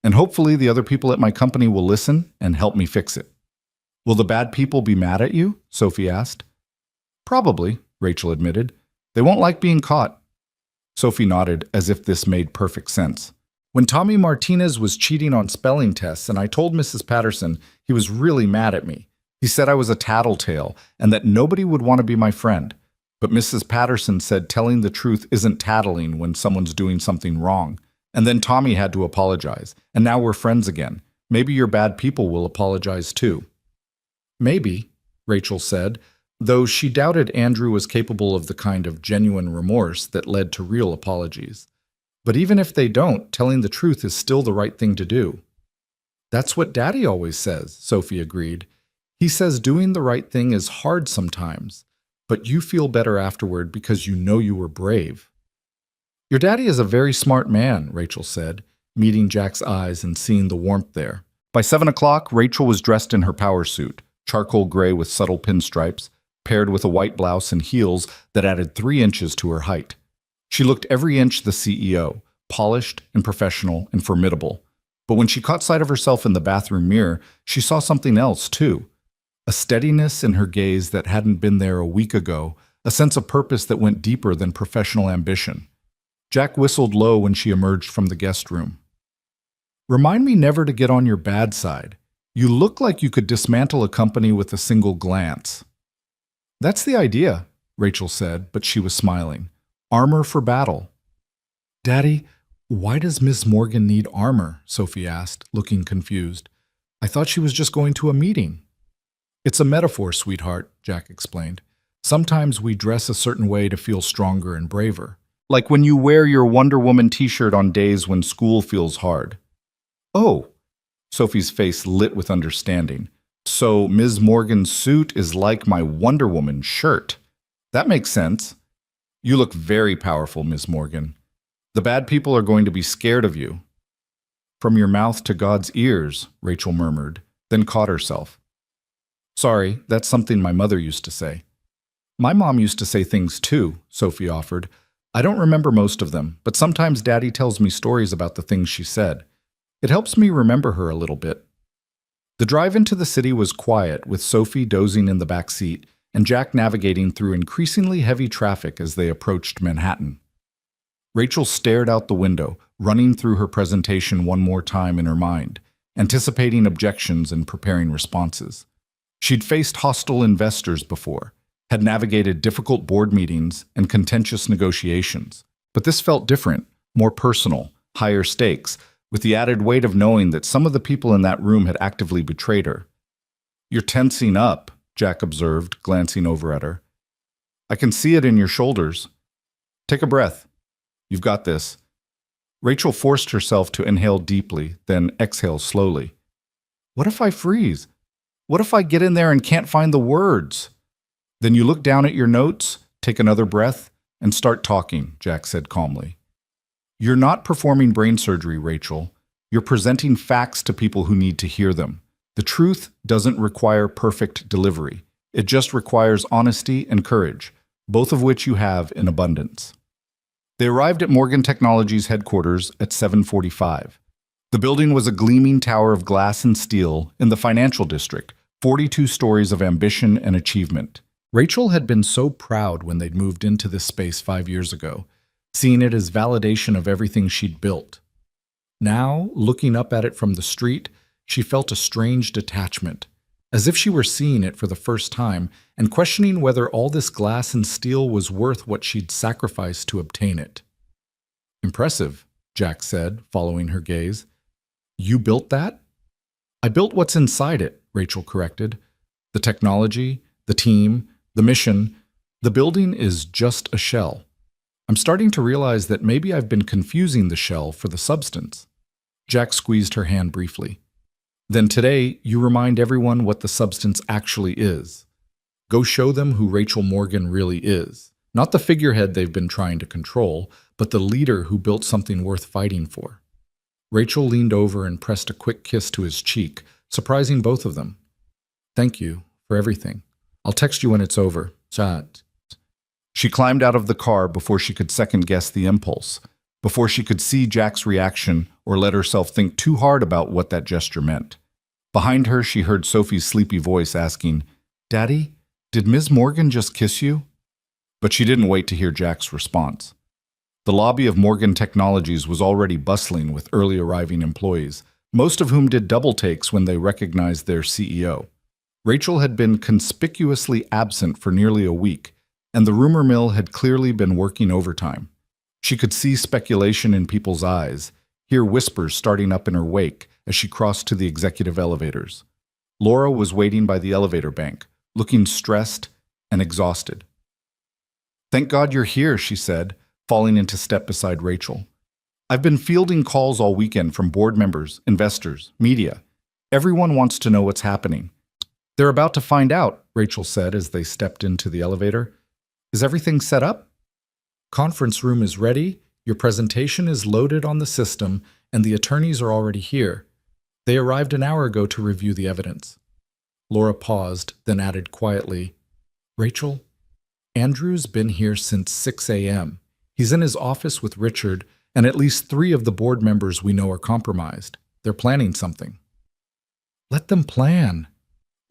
And hopefully the other people at my company will listen and help me fix it." "Will the bad people be mad at you?" Sophie asked. "Probably," Rachel admitted. "They won't like being caught." Sophie nodded as if this made perfect sense. "When Tommy Martinez was cheating on spelling tests and I told Mrs. Patterson, he was really mad at me. He said I was a tattletale and that nobody would want to be my friend. But Mrs. Patterson said telling the truth isn't tattling when someone's doing something wrong. And then Tommy had to apologize, and now we're friends again. Maybe your bad people will apologize too." "Maybe," Rachel said, though she doubted Andrew was capable of the kind of genuine remorse that led to real apologies. "But even if they don't, telling the truth is still the right thing to do." "That's what Daddy always says," Sophie agreed. "He says doing the right thing is hard sometimes, but you feel better afterward because you know you were brave." "Your daddy is a very smart man," Rachel said, meeting Jack's eyes and seeing the warmth there. By 7 o'clock, Rachel was dressed in her power suit, charcoal gray with subtle pinstripes, paired with a white blouse and heels that added 3 inches to her height. She looked every inch the CEO, polished and professional and formidable. But when she caught sight of herself in the bathroom mirror, she saw something else, too. A steadiness in her gaze that hadn't been there a week ago, a sense of purpose that went deeper than professional ambition. Jack whistled low when she emerged from the guest room. "Remind me never to get on your bad side. You look like you could dismantle a company with a single glance." "That's the idea," Rachel said, but she was smiling. "Armor for battle." "Daddy, why does Miss Morgan need armor?" Sophie asked, looking confused. "I thought she was just going to a meeting." "It's a metaphor, sweetheart," Jack explained. Sometimes we dress a certain way to feel stronger and braver. Like when you wear your Wonder Woman t-shirt on days when school feels hard. Oh, Sophie's face lit with understanding. So Ms. Morgan's suit is like my Wonder Woman shirt. That makes sense. You look very powerful, Ms. Morgan. The bad people are going to be scared of you. From your mouth to God's ears, Rachel murmured, then caught herself. Sorry, that's something my mother used to say. My mom used to say things too, Sophie offered. I don't remember most of them, but sometimes Daddy tells me stories about the things she said. It helps me remember her a little bit. The drive into the city was quiet, with Sophie dozing in the back seat and Jack navigating through increasingly heavy traffic as they approached Manhattan. Rachel stared out the window, running through her presentation one more time in her mind, anticipating objections and preparing responses. She'd faced hostile investors before, had navigated difficult board meetings and contentious negotiations, but this felt different, more personal, higher stakes, with the added weight of knowing that some of the people in that room had actively betrayed her. You're tensing up, Jack observed, glancing over at her. I can see it in your shoulders. Take a breath. You've got this. Rachel forced herself to inhale deeply, then exhale slowly. What if I freeze? What if I get in there and can't find the words? Then you look down at your notes, take another breath, and start talking, Jack said calmly. You're not performing brain surgery, Rachel. You're presenting facts to people who need to hear them. The truth doesn't require perfect delivery. It just requires honesty and courage, both of which you have in abundance. They arrived at Morgan Technologies' headquarters at 7:45. The building was a gleaming tower of glass and steel in the financial district, 42 stories of ambition and achievement. Rachel had been so proud when they'd moved into this space 5 years ago, seeing it as validation of everything she'd built. Now, looking up at it from the street, she felt a strange detachment, as if she were seeing it for the first time and questioning whether all this glass and steel was worth what she'd sacrificed to obtain it. Impressive, Jack said, following her gaze. You built that? I built what's inside it, Rachel corrected. The technology, the team, the mission. The building is just a shell. I'm starting to realize that maybe I've been confusing the shell for the substance. Jack squeezed her hand briefly. Then today, you remind everyone what the substance actually is. Go show them who Rachel Morgan really is. Not the figurehead they've been trying to control, but the leader who built something worth fighting for. Rachel leaned over and pressed a quick kiss to his cheek, surprising both of them. Thank you for everything. I'll text you when it's over. Chat. She climbed out of the car before she could second-guess the impulse, before she could see Jack's reaction or let herself think too hard about what that gesture meant. Behind her, she heard Sophie's sleepy voice asking, Daddy, did Ms. Morgan just kiss you? But she didn't wait to hear Jack's response. The lobby of Morgan Technologies was already bustling with early arriving employees, most of whom did double takes when they recognized their CEO. Rachel had been conspicuously absent for nearly a week, and the rumor mill had clearly been working overtime. She could see speculation in people's eyes, hear whispers starting up in her wake as she crossed to the executive elevators. Laura was waiting by the elevator bank, looking stressed and exhausted. Thank God you're here, she said, falling into step beside Rachel. I've been fielding calls all weekend from board members, investors, media. Everyone wants to know what's happening. They're about to find out, Rachel said as they stepped into the elevator. Is everything set up? Conference room is ready, your presentation is loaded on the system, and the attorneys are already here. They arrived an hour ago to review the evidence. Laura paused, then added quietly, Rachel, Andrew's been here since 6 a.m. He's in his office with Richard, and at least 3 of the board members we know are compromised. They're planning something. Let them plan,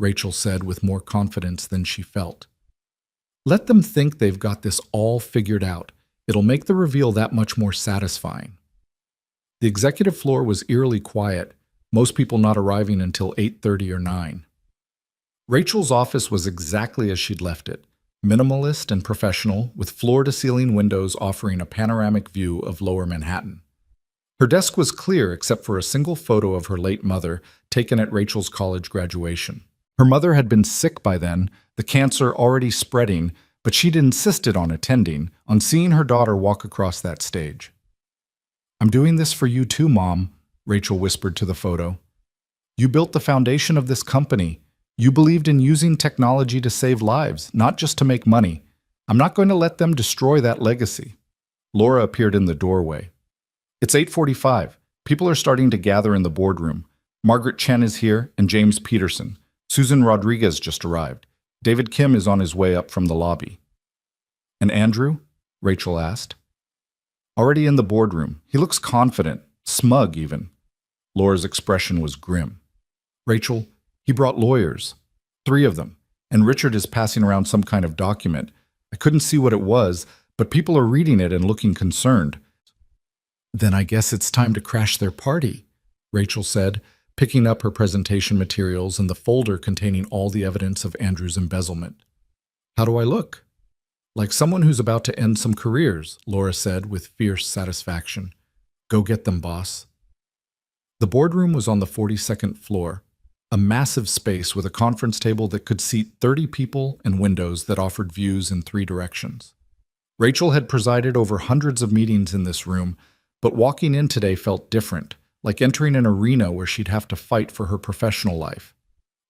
Rachel said with more confidence than she felt. Let them think they've got this all figured out. It'll make the reveal that much more satisfying. The executive floor was eerily quiet, most people not arriving until 8:30 or 9. Rachel's office was exactly as she'd left it, minimalist and professional, with floor-to-ceiling windows offering a panoramic view of Lower Manhattan. Her desk was clear except for a single photo of her late mother taken at Rachel's college graduation. Her mother had been sick by then, the cancer already spreading, but she'd insisted on attending, on seeing her daughter walk across that stage. "I'm doing this for you too, Mom," Rachel whispered to the photo. "You built the foundation of this company. You believed in using technology to save lives, not just to make money. I'm not going to let them destroy that legacy." Laura appeared in the doorway. "It's 8:45. People are starting to gather in the boardroom. Margaret Chen is here, and James Peterson. Susan Rodriguez just arrived. David Kim is on his way up from the lobby." "And Andrew?" Rachel asked. "Already in the boardroom. He looks confident, smug even." Laura's expression was grim. "Rachel, he brought lawyers. 3 of them. And Richard is passing around some kind of document. I couldn't see what it was, but people are reading it and looking concerned." "Then I guess it's time to crash their party," Rachel said, picking up her presentation materials and the folder containing all the evidence of Andrew's embezzlement. "How do I look?" "Like someone who's about to end some careers," Laura said with fierce satisfaction. "Go get them, boss." The boardroom was on the 42nd floor, a massive space with a conference table that could seat 30 people and windows that offered views in 3 directions. Rachel had presided over hundreds of meetings in this room, but walking in today felt different, like entering an arena where she'd have to fight for her professional life.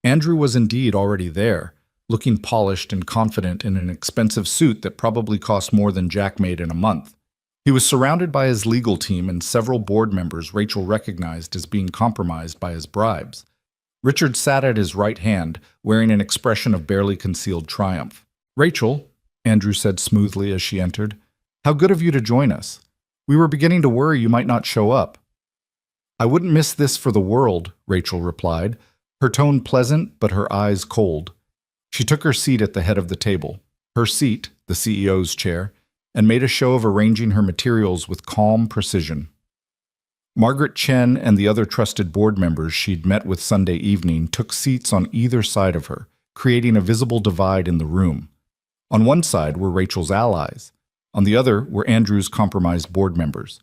Andrew was indeed already there, looking polished and confident in an expensive suit that probably cost more than Jack made in a month. He was surrounded by his legal team and several board members Rachel recognized as being compromised by his bribes. Richard sat at his right hand, wearing an expression of barely concealed triumph. "Rachel," Andrew said smoothly as she entered, "how good of you to join us. We were beginning to worry you might not show up." "I wouldn't miss this for the world," Rachel replied, her tone pleasant but her eyes cold. She took her seat at the head of the table, her seat, the CEO's chair, and made a show of arranging her materials with calm precision. Margaret Chen and the other trusted board members she'd met with Sunday evening took seats on either side of her, creating a visible divide in the room. On one side were Rachel's allies. On the other were Andrew's compromised board members.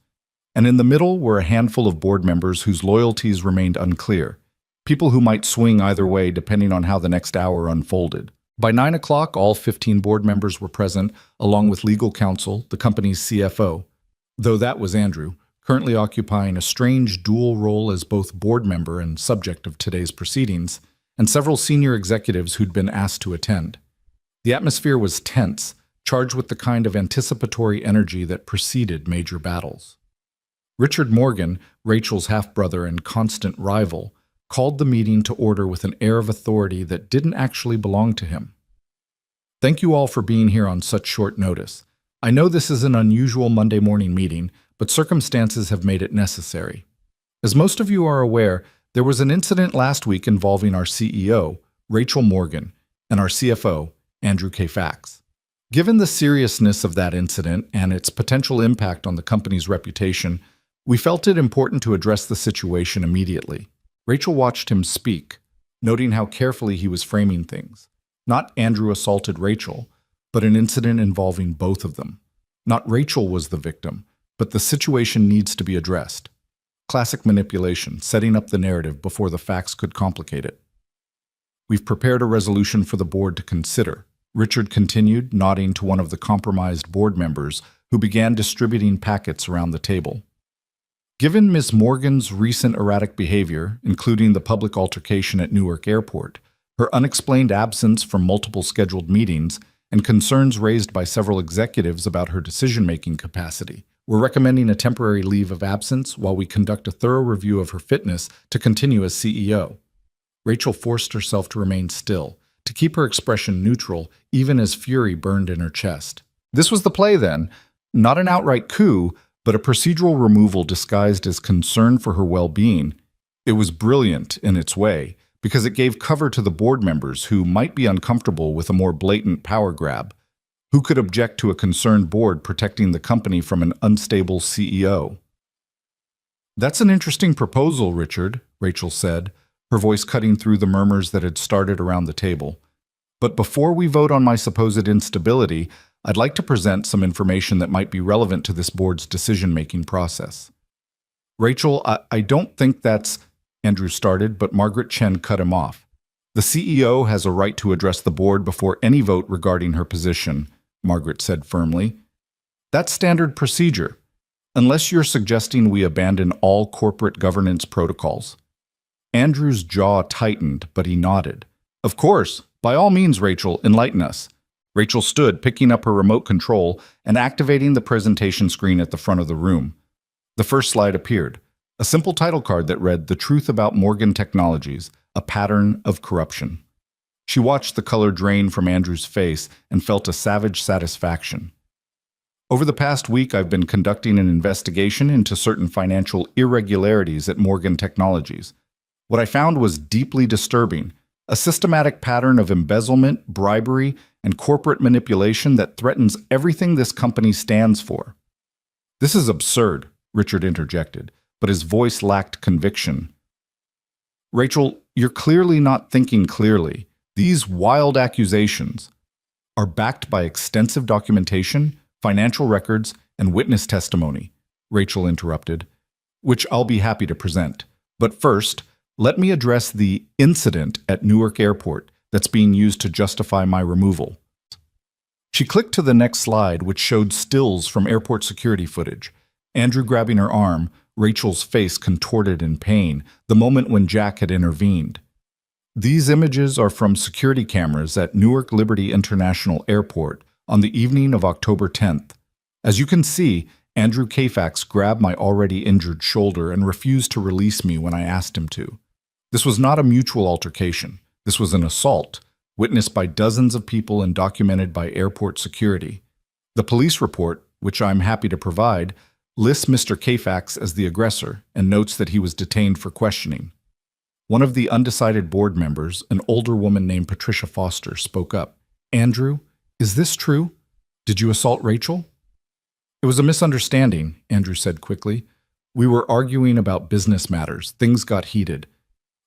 And in the middle were a handful of board members whose loyalties remained unclear, people who might swing either way depending on how the next hour unfolded. By 9 o'clock, all 15 board members were present, along with legal counsel, the company's CFO, though that was Andrew, currently occupying a strange dual role as both board member and subject of today's proceedings, and several senior executives who'd been asked to attend. The atmosphere was tense, charged with the kind of anticipatory energy that preceded major battles. Richard Morgan, Rachel's half-brother and constant rival, called the meeting to order with an air of authority that didn't actually belong to him. "Thank you all for being here on such short notice. I know this is an unusual Monday morning meeting, but circumstances have made it necessary. As most of you are aware, there was an incident last week involving our CEO, Rachel Morgan, and our CFO, Andrew K. Fax. Given the seriousness of that incident and its potential impact on the company's reputation, we felt it important to address the situation immediately." Rachel watched him speak, noting how carefully he was framing things. Not Andrew assaulted Rachel, but an incident involving both of them. Not Rachel was the victim, but the situation needs to be addressed. Classic manipulation, setting up the narrative before the facts could complicate it. "We've prepared a resolution for the board to consider," Richard continued, nodding to one of the compromised board members who began distributing packets around the table. "Given Ms. Morgan's recent erratic behavior, including the public altercation at Newark Airport, her unexplained absence from multiple scheduled meetings, and concerns raised by several executives about her decision-making capacity, we're recommending a temporary leave of absence while we conduct a thorough review of her fitness to continue as CEO." Rachel forced herself to remain still, to keep her expression neutral, even as fury burned in her chest. This was the play, then. Not an outright coup, but a procedural removal disguised as concern for her well-being. It was brilliant in its way, because it gave cover to the board members who might be uncomfortable with a more blatant power grab. Who could object to a concerned board protecting the company from an unstable CEO? "That's an interesting proposal, Richard," Rachel said, her voice cutting through the murmurs that had started around the table. "But before we vote on my supposed instability, I'd like to present some information that might be relevant to this board's decision-making process." "Rachel, I don't think that's—" Andrew started, but Margaret Chen cut him off. "The CEO has a right to address the board before any vote regarding her position. Margaret said firmly. That's standard procedure, unless you're suggesting we abandon all corporate governance protocols. Andrew's jaw tightened, but he nodded. Of course, by all means, Rachel, enlighten us. Rachel stood, picking up her remote control and activating the presentation screen at the front of the room. The first slide appeared, a simple title card that read, "The Truth About Morgan Technologies, a Pattern of Corruption." She watched the color drain from Andrew's face and felt a savage satisfaction. Over the past week, I've been conducting an investigation into certain financial irregularities at Morgan Technologies. What I found was deeply disturbing, a systematic pattern of embezzlement, bribery, and corporate manipulation that threatens everything this company stands for. This is absurd, Richard interjected, but his voice lacked conviction. Rachel, you're clearly not thinking clearly. These wild accusations are backed by extensive documentation, financial records, and witness testimony, Rachel interrupted, which I'll be happy to present. But first, let me address the incident at Newark Airport that's being used to justify my removal. She clicked to the next slide, which showed stills from airport security footage. Andrew grabbing her arm, Rachel's face contorted in pain, the moment when Jack had intervened. These images are from security cameras at Newark Liberty International Airport on the evening of October 10th. As you can see, Andrew Kayfax grabbed my already injured shoulder and refused to release me when I asked him to. This was not a mutual altercation. This was an assault, witnessed by dozens of people and documented by airport security. The police report, which I'm happy to provide, lists Mr. Kayfax as the aggressor and notes that he was detained for questioning. One of the undecided board members, an older woman named Patricia Foster, spoke up. Andrew, is this true? Did you assault Rachel? It was a misunderstanding, Andrew said quickly. We were arguing about business matters. Things got heated.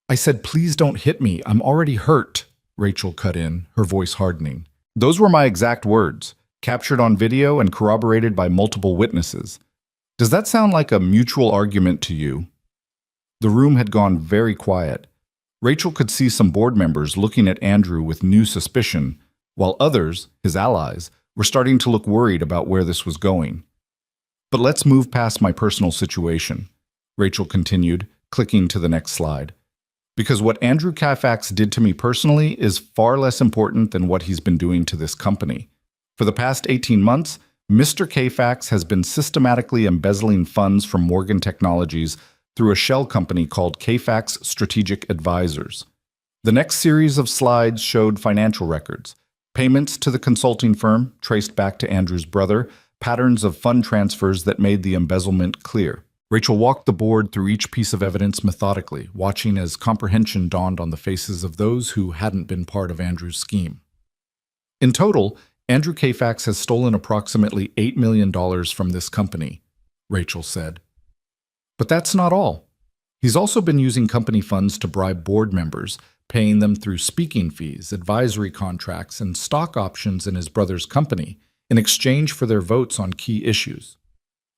I said, please don't hit me. I'm already hurt, Rachel cut in, her voice hardening. Those were my exact words, captured on video and corroborated by multiple witnesses. Does that sound like a mutual argument to you? The room had gone very quiet. Rachel could see some board members looking at Andrew with new suspicion, while others, his allies, were starting to look worried about where this was going. But let's move past my personal situation, Rachel continued, clicking to the next slide. Because what Andrew Kayfax did to me personally is far less important than what he's been doing to this company. For the past 18 months, Mr. Kayfax has been systematically embezzling funds from Morgan Technologies through a shell company called Kayfax Strategic Advisors. The next series of slides showed financial records, payments to the consulting firm traced back to Andrew's brother, patterns of fund transfers that made the embezzlement clear. Rachel walked the board through each piece of evidence methodically, watching as comprehension dawned on the faces of those who hadn't been part of Andrew's scheme. In total, Andrew Kayfax has stolen approximately $8 million from this company, Rachel said. But that's not all. He's also been using company funds to bribe board members, paying them through speaking fees, advisory contracts, and stock options in his brother's company in exchange for their votes on key issues.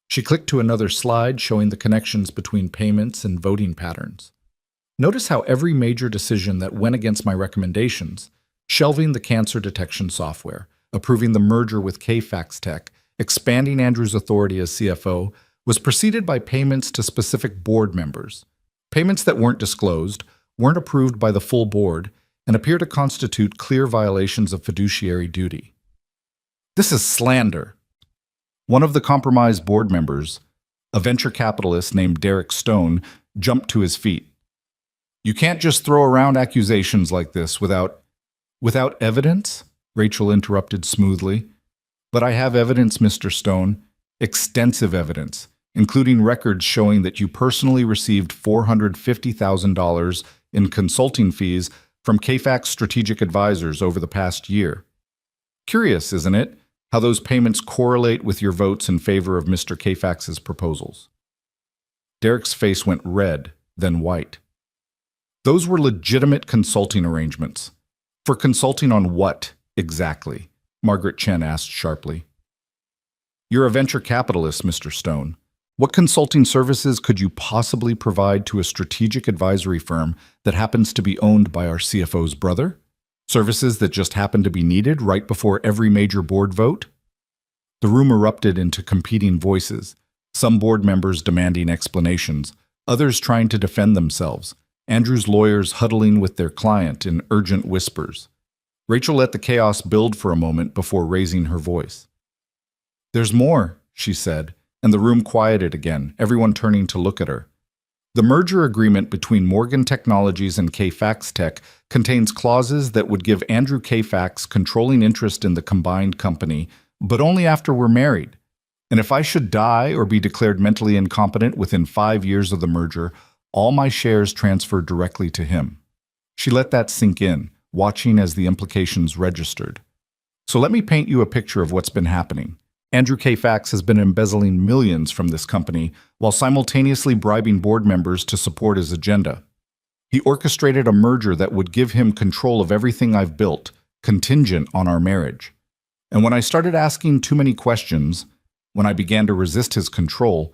She clicked to another slide showing the connections between payments and voting patterns. Notice how every major decision that went against my recommendations, shelving the cancer detection software, approving the merger with Kayfax Tech, expanding Andrew's authority as CFO, was preceded by payments to specific board members. Payments that weren't disclosed, weren't approved by the full board, and appear to constitute clear violations of fiduciary duty. This is slander. One of the compromised board members, a venture capitalist named Derek Stone, jumped to his feet. You can't just throw around accusations like this without evidence? Rachel interrupted smoothly. But I have evidence, Mr. Stone. Extensive evidence, including records showing that you personally received $450,000 in consulting fees from Kayfax Strategic Advisors over the past year. Curious, isn't it, how those payments correlate with your votes in favor of Mr. Kayfax's proposals? Derek's face went red, then white. Those were legitimate consulting arrangements. For consulting on what, exactly? Margaret Chen asked sharply. You're a venture capitalist, Mr. Stone. What consulting services could you possibly provide to a strategic advisory firm that happens to be owned by our CFO's brother? Services that just happened to be needed right before every major board vote? The room erupted into competing voices, some board members demanding explanations, others trying to defend themselves, Andrew's lawyers huddling with their client in urgent whispers. Rachel let the chaos build for a moment before raising her voice. "There's more," she said, and the room quieted again, everyone turning to look at her. The merger agreement between Morgan Technologies and Kfax Tech contains clauses that would give Andrew Kfax controlling interest in the combined company, but only after we're married. And if I should die or be declared mentally incompetent within 5 years of the merger, all my shares transfer directly to him. She let that sink in, watching as the implications registered. So let me paint you a picture of what's been happening. Andrew Kfax has been embezzling millions from this company while simultaneously bribing board members to support his agenda. He orchestrated a merger that would give him control of everything I've built, contingent on our marriage. And when I started asking too many questions, when I began to resist his control,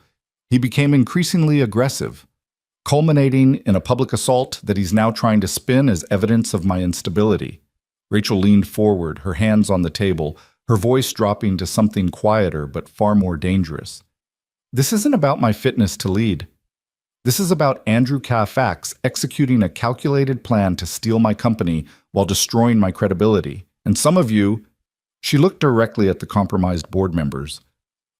he became increasingly aggressive, culminating in a public assault that he's now trying to spin as evidence of my instability. Rachel leaned forward, her hands on the table, her voice dropping to something quieter but far more dangerous. This isn't about my fitness to lead. This is about Andrew Kfax executing a calculated plan to steal my company while destroying my credibility. And some of you, she looked directly at the compromised board members,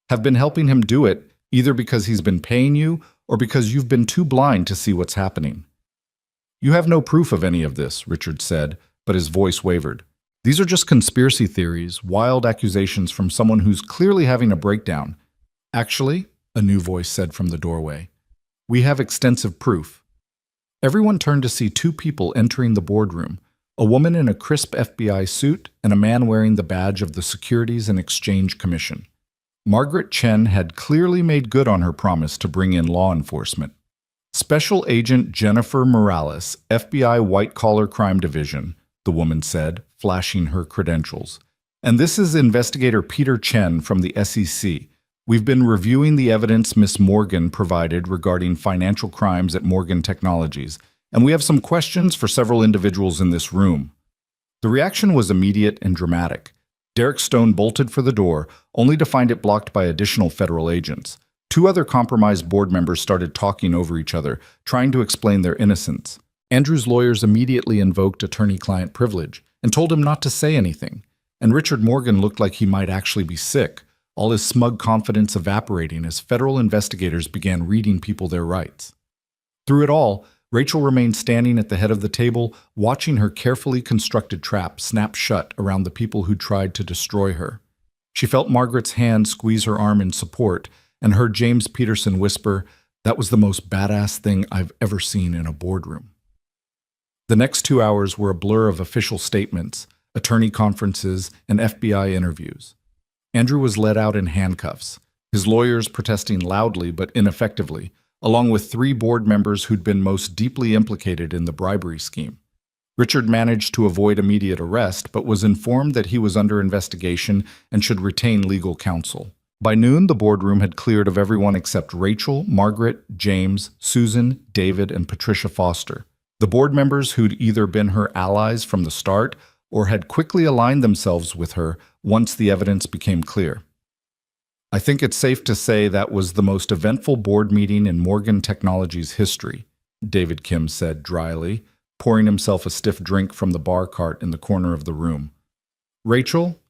have been helping him do it either because he's been paying you or because you've been too blind to see what's happening. You have no proof of any of this, Richard said, but his voice wavered. These are just conspiracy theories, wild accusations from someone who's clearly having a breakdown. Actually, a new voice said from the doorway, we have extensive proof. Everyone turned to see two people entering the boardroom, a woman in a crisp FBI suit and a man wearing the badge of the Securities and Exchange Commission. Margaret Chen had clearly made good on her promise to bring in law enforcement. Special Agent Jennifer Morales, FBI White Collar Crime Division, the woman said, flashing her credentials. And this is Investigator Peter Chen from the SEC. We've been reviewing the evidence Miss Morgan provided regarding financial crimes at Morgan Technologies, and we have some questions for several individuals in this room. The reaction was immediate and dramatic. Derek Stone bolted for the door, only to find it blocked by additional federal agents. Two other compromised board members started talking over each other, trying to explain their innocence. Andrew's lawyers immediately invoked attorney-client privilege and told him not to say anything. And Richard Morgan looked like he might actually be sick, all his smug confidence evaporating as federal investigators began reading people their rights. Through it all, Rachel remained standing at the head of the table, watching her carefully constructed trap snap shut around the people who tried to destroy her. She felt Margaret's hand squeeze her arm in support and heard James Peterson whisper, "That was the most badass thing I've ever seen in a boardroom." The next 2 hours were a blur of official statements, attorney conferences, and FBI interviews. Andrew was led out in handcuffs, his lawyers protesting loudly but ineffectively, along with 3 board members who'd been most deeply implicated in the bribery scheme. Richard managed to avoid immediate arrest, but was informed that he was under investigation and should retain legal counsel. By noon, the boardroom had cleared of everyone except Rachel, Margaret, James, Susan, David, and Patricia Foster. The board members who'd either been her allies from the start or had quickly aligned themselves with her once the evidence became clear. I think it's safe to say that was the most eventful board meeting in Morgan Technologies' history, David Kim said dryly, pouring himself a stiff drink from the bar cart in the corner of the room. Rachel,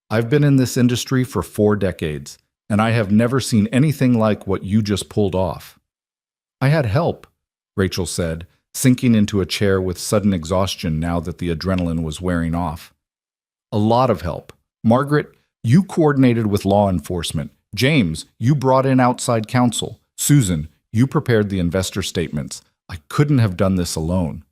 I've been in this industry for 4 decades, and I have never seen anything like what you just pulled off. I had help, Rachel said, sinking into a chair with sudden exhaustion now that the adrenaline was wearing off. A lot of help. Margaret, you coordinated with law enforcement. James, you brought in outside counsel. Susan, you prepared the investor statements. I couldn't have done this alone.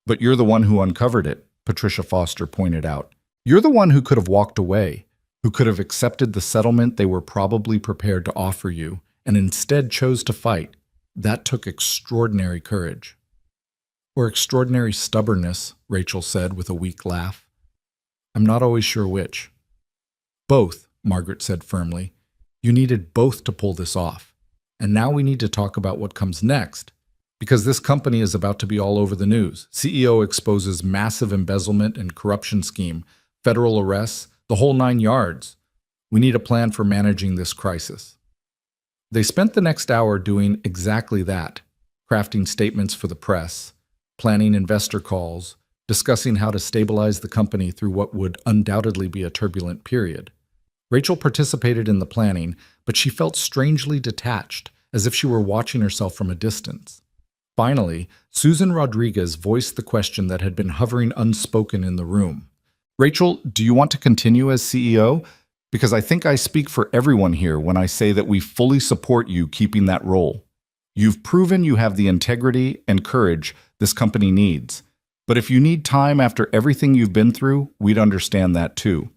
But you're the one who uncovered it, Patricia Foster pointed out. You're the one who could have walked away, who could have accepted the settlement they were probably prepared to offer you, and instead chose to fight. That took extraordinary courage. Or extraordinary stubbornness, Rachel said with a weak laugh. I'm not always sure which. Both, Margaret said firmly. You needed both to pull this off. And now we need to talk about what comes next. Because this company is about to be all over the news. CEO exposes massive embezzlement and corruption scheme, federal arrests, the whole 9 yards. We need a plan for managing this crisis. They spent the next hour doing exactly that, crafting statements for the press, planning investor calls, discussing how to stabilize the company through what would undoubtedly be a turbulent period. Rachel participated in the planning, but she felt strangely detached, as if she were watching herself from a distance. Finally, Susan Rodriguez voiced the question that had been hovering unspoken in the room. Rachel, do you want to continue as CEO? Because I think I speak for everyone here when I say that we fully support you keeping that role. You've proven you have the integrity and courage this company needs. But if you need time after everything you've been through, we'd understand that too.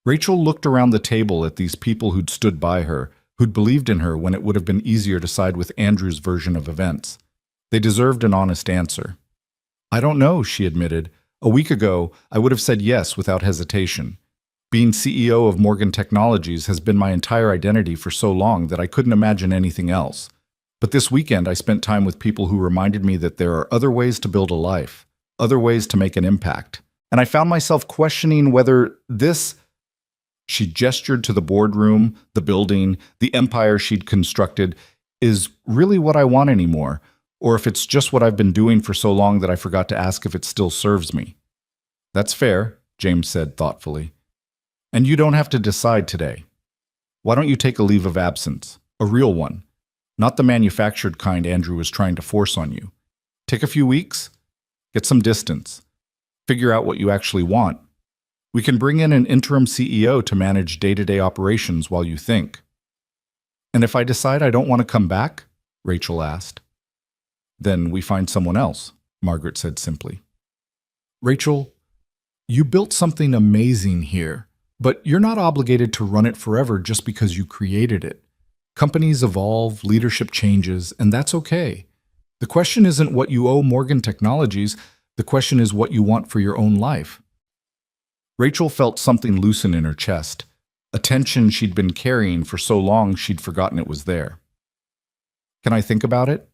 Rachel looked around the table at these people who'd stood by her, who'd believed in her when it would have been easier to side with Andrew's version of events. They deserved an honest answer. I don't know, she admitted. A week ago, I would have said yes without hesitation. Being CEO of Morgan Technologies has been my entire identity for so long that I couldn't imagine anything else. But this weekend, I spent time with people who reminded me that there are other ways to build a life, other ways to make an impact. And I found myself questioning whether this— She gestured to the boardroom, the building, the empire she'd constructed— is really what I want anymore, or if it's just what I've been doing for so long that I forgot to ask if it still serves me. That's fair, James said thoughtfully. And you don't have to decide today. Why don't you take a leave of absence, a real one, not the manufactured kind Andrew was trying to force on you. Take a few weeks, get some distance, figure out what you actually want. We can bring in an interim CEO to manage day-to-day operations while you think. And if I decide I don't want to come back? Rachel asked. Then we find someone else, Margaret said simply. Rachel, you built something amazing here, but you're not obligated to run it forever just because you created it. Companies evolve, leadership changes, and that's okay. The question isn't what you owe Morgan Technologies, the question is what you want for your own life. Rachel felt something loosen in her chest, a tension she'd been carrying for so long she'd forgotten it was there. Can I think about it?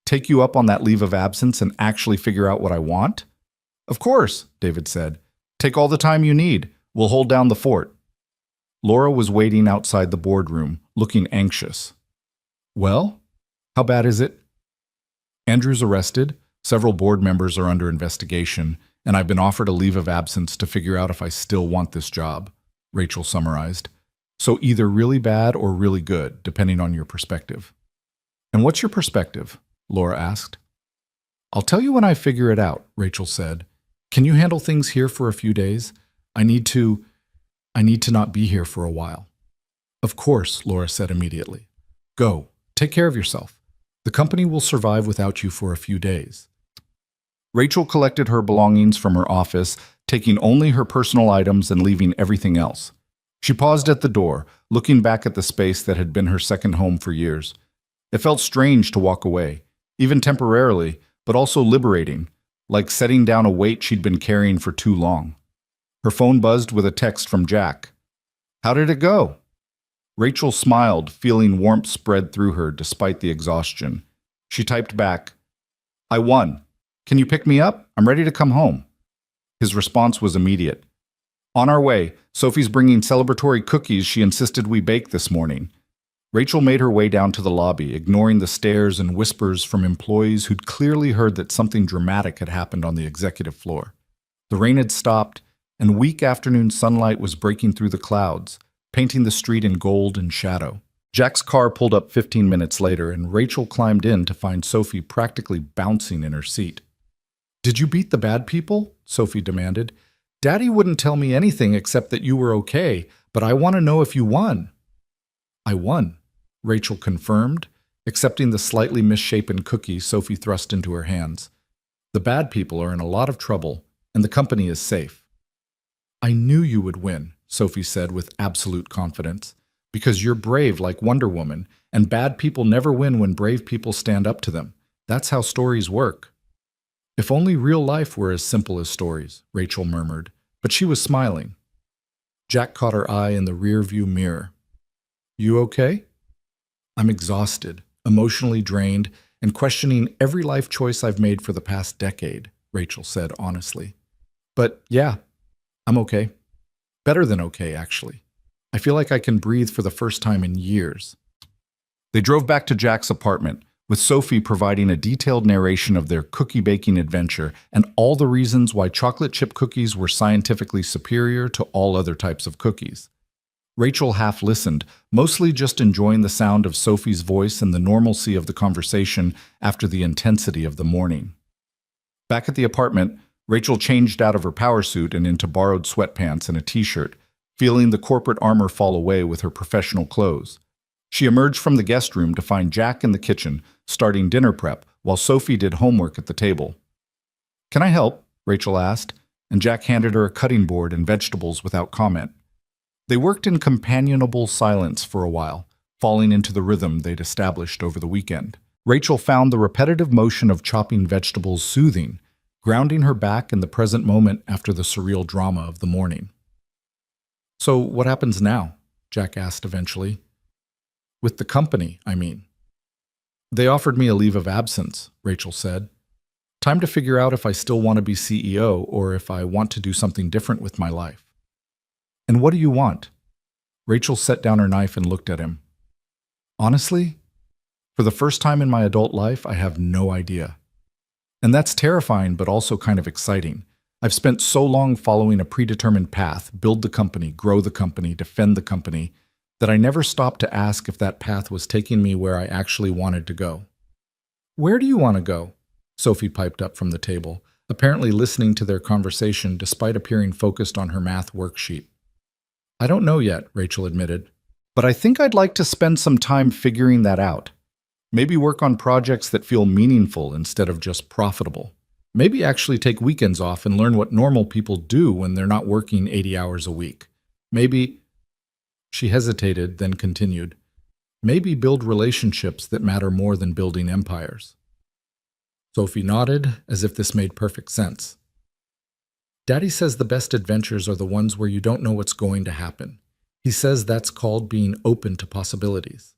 Take you up on that leave of absence and actually figure out what I want? Of course, David said. Take all the time you need. We'll hold down the fort. Laura was waiting outside the boardroom, looking anxious. Well, how bad is it? Andrew's arrested, several board members are under investigation, and I've been offered a leave of absence to figure out if I still want this job, Rachel summarized. So either really bad or really good, depending on your perspective. And what's your perspective? Laura asked. I'll tell you when I figure it out, Rachel said. Can you handle things here for a few days? I need to not be here for a while. Of course, Laura said immediately. Go, take care of yourself. The company will survive without you for a few days. Rachel collected her belongings from her office, taking only her personal items and leaving everything else. She paused at the door, looking back at the space that had been her second home for years. It felt strange to walk away, even temporarily, but also liberating, like setting down a weight she'd been carrying for too long. Her phone buzzed with a text from Jack. How did it go? Rachel smiled, feeling warmth spread through her despite the exhaustion. She typed back, I won. Can you pick me up? I'm ready to come home. His response was immediate. On our way. Sophie's bringing celebratory cookies she insisted we bake this morning. Rachel made her way down to the lobby, ignoring the stares and whispers from employees who'd clearly heard that something dramatic had happened on the executive floor. The rain had stopped, and weak afternoon sunlight was breaking through the clouds, painting the street in gold and shadow. Jack's car pulled up 15 minutes later, and Rachel climbed in to find Sophie practically bouncing in her seat. Did you beat the bad people? Sophie demanded. Daddy wouldn't tell me anything except that you were okay, but I want to know if you won. I won, Rachel confirmed, accepting the slightly misshapen cookie Sophie thrust into her hands. The bad people are in a lot of trouble, and the company is safe. I knew you would win, Sophie said with absolute confidence, because you're brave like Wonder Woman, and bad people never win when brave people stand up to them. That's how stories work. If only real life were as simple as stories, Rachel murmured, but she was smiling. Jack caught her eye in the rearview mirror. You okay? I'm exhausted, emotionally drained, and questioning every life choice I've made for the past decade, Rachel said honestly. But yeah, I'm okay. Better than okay, actually. I feel like I can breathe for the first time in years. They drove back to Jack's apartment, with Sophie providing a detailed narration of their cookie baking adventure and all the reasons why chocolate chip cookies were scientifically superior to all other types of cookies. Rachel half listened, mostly just enjoying the sound of Sophie's voice and the normalcy of the conversation after the intensity of the morning. Back at the apartment, Rachel changed out of her power suit and into borrowed sweatpants and a t-shirt, feeling the corporate armor fall away with her professional clothes. She emerged from the guest room to find Jack in the kitchen, starting dinner prep, while Sophie did homework at the table. "Can I help?" Rachel asked, and Jack handed her a cutting board and vegetables without comment. They worked in companionable silence for a while, falling into the rhythm they'd established over the weekend. Rachel found the repetitive motion of chopping vegetables soothing, grounding her back in the present moment after the surreal drama of the morning. "So what happens now?" Jack asked eventually. "With the company, I mean." "They offered me a leave of absence," Rachel said. "Time to figure out if I still want to be CEO or if I want to do something different with my life." "And what do you want?" Rachel set down her knife and looked at him. "Honestly, for the first time in my adult life, I have no idea. And that's terrifying, but also kind of exciting. I've spent so long following a predetermined path, build the company, grow the company, defend the company, that I never stopped to ask if that path was taking me where I actually wanted to go." "Where do you want to go?" Sophie piped up from the table, apparently listening to their conversation despite appearing focused on her math worksheet. "I don't know yet," Rachel admitted, "but I think I'd like to spend some time figuring that out. Maybe work on projects that feel meaningful instead of just profitable. Maybe actually take weekends off and learn what normal people do when they're not working 80 hours a week. Maybe—" She hesitated, then continued, "maybe build relationships that matter more than building empires." Sophie nodded, as if this made perfect sense. "Daddy says the best adventures are the ones where you don't know what's going to happen. He says that's called being open to possibilities."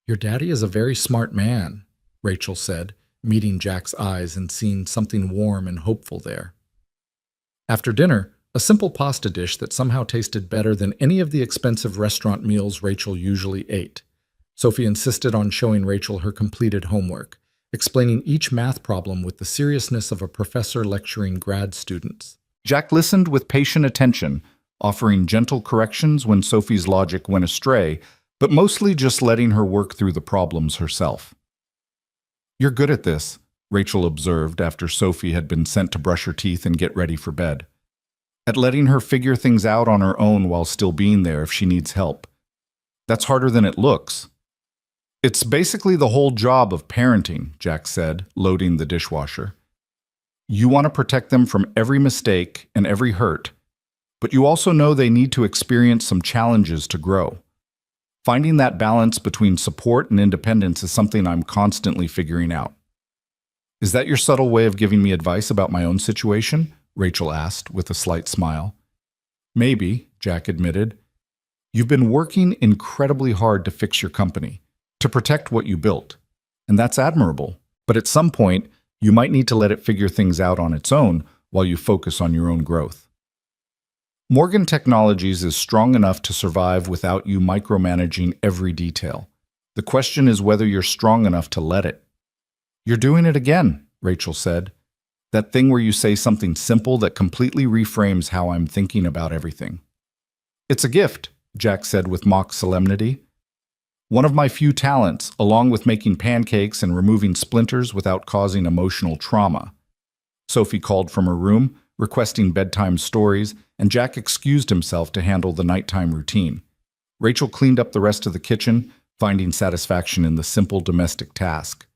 "Your daddy is a very smart man," Rachel said, meeting Jack's eyes and seeing something warm and hopeful there. After dinner, a simple pasta dish that somehow tasted better than any of the expensive restaurant meals Rachel usually ate. Sophie insisted on showing Rachel her completed homework, explaining each math problem with the seriousness of a professor lecturing grad students. Jack listened with patient attention, offering gentle corrections when Sophie's logic went astray, but mostly just letting her work through the problems herself. "You're good at this," Rachel observed after Sophie had been sent to brush her teeth and get ready for bed. "At letting her figure things out on her own while still being there if she needs help. That's harder than it looks." "It's basically the whole job of parenting," Jack said, loading the dishwasher. "You want to protect them from every mistake and every hurt, but you also know they need to experience some challenges to grow. Finding that balance between support and independence is something I'm constantly figuring out." "Is that your subtle way of giving me advice about my own situation?" Rachel asked with a slight smile. "Maybe," Jack admitted. "You've been working incredibly hard to fix your company, to protect what you built, and that's admirable. But at some point, you might need to let it figure things out on its own while you focus on your own growth. Morgan Technologies is strong enough to survive without you micromanaging every detail. The question is whether you're strong enough to let it." "You're doing it again," Rachel said. "That thing where you say something simple that completely reframes how I'm thinking about everything." "It's a gift," Jack said with mock solemnity. "One of my few talents, along with making pancakes and removing splinters without causing emotional trauma." Sophie called from her room, requesting bedtime stories, and Jack excused himself to handle the nighttime routine. Rachel cleaned up the rest of the kitchen, finding satisfaction in the simple domestic task.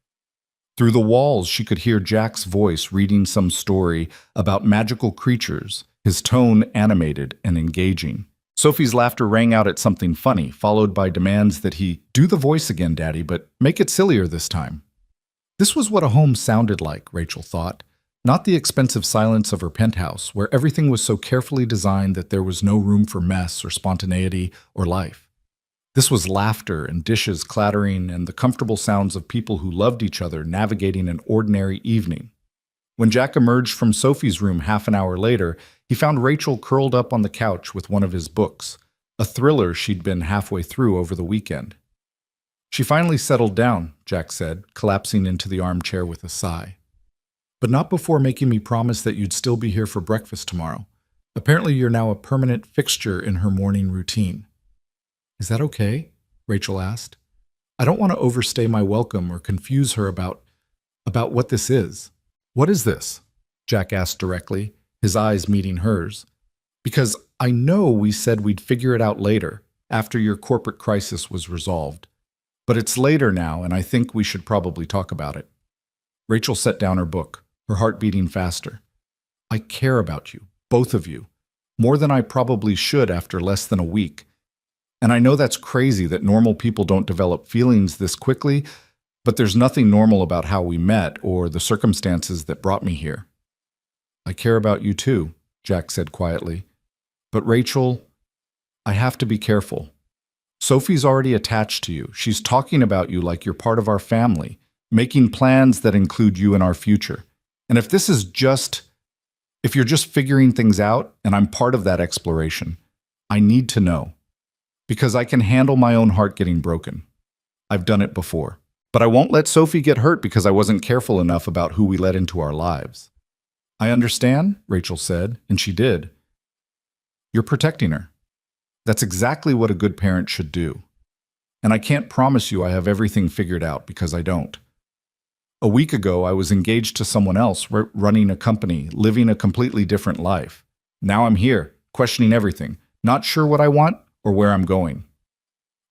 Through the walls, she could hear Jack's voice reading some story about magical creatures, his tone animated and engaging. Sophie's laughter rang out at something funny, followed by demands that he do the voice again, Daddy, but make it sillier this time. This was what a home sounded like, Rachel thought. Not the expensive silence of her penthouse, where everything was so carefully designed that there was no room for mess or spontaneity or life. This was laughter and dishes clattering and the comfortable sounds of people who loved each other navigating an ordinary evening. When Jack emerged from Sophie's room half an hour later, he found Rachel curled up on the couch with one of his books, a thriller she'd been halfway through over the weekend. She finally settled down, Jack said, collapsing into the armchair with a sigh. But not before making me promise that you'd still be here for breakfast tomorrow. Apparently you're now a permanent fixture in her morning routine. Is that okay? Rachel asked. I don't want to overstay my welcome or confuse her about what this is. What is this? Jack asked directly, his eyes meeting hers. Because I know we said we'd figure it out later, after your corporate crisis was resolved. But it's later now, and I think we should probably talk about it. Rachel set down her book, her heart beating faster. I care about you, both of you, more than I probably should after less than a week. And I know that's crazy that normal people don't develop feelings this quickly, but there's nothing normal about how we met or the circumstances that brought me here. I care about you too, Jack said quietly. But Rachel, I have to be careful. Sophie's already attached to you. She's talking about you like you're part of our family, making plans that include you in our future. And if you're just figuring things out and I'm part of that exploration, I need to know. Because I can handle my own heart getting broken. I've done it before. But I won't let Sophie get hurt because I wasn't careful enough about who we let into our lives. I understand, Rachel said, and she did. You're protecting her. That's exactly what a good parent should do. And I can't promise you I have everything figured out because I don't. A week ago, I was engaged to someone else, running a company, living a completely different life. Now I'm here, questioning everything, not sure what I want or where I'm going.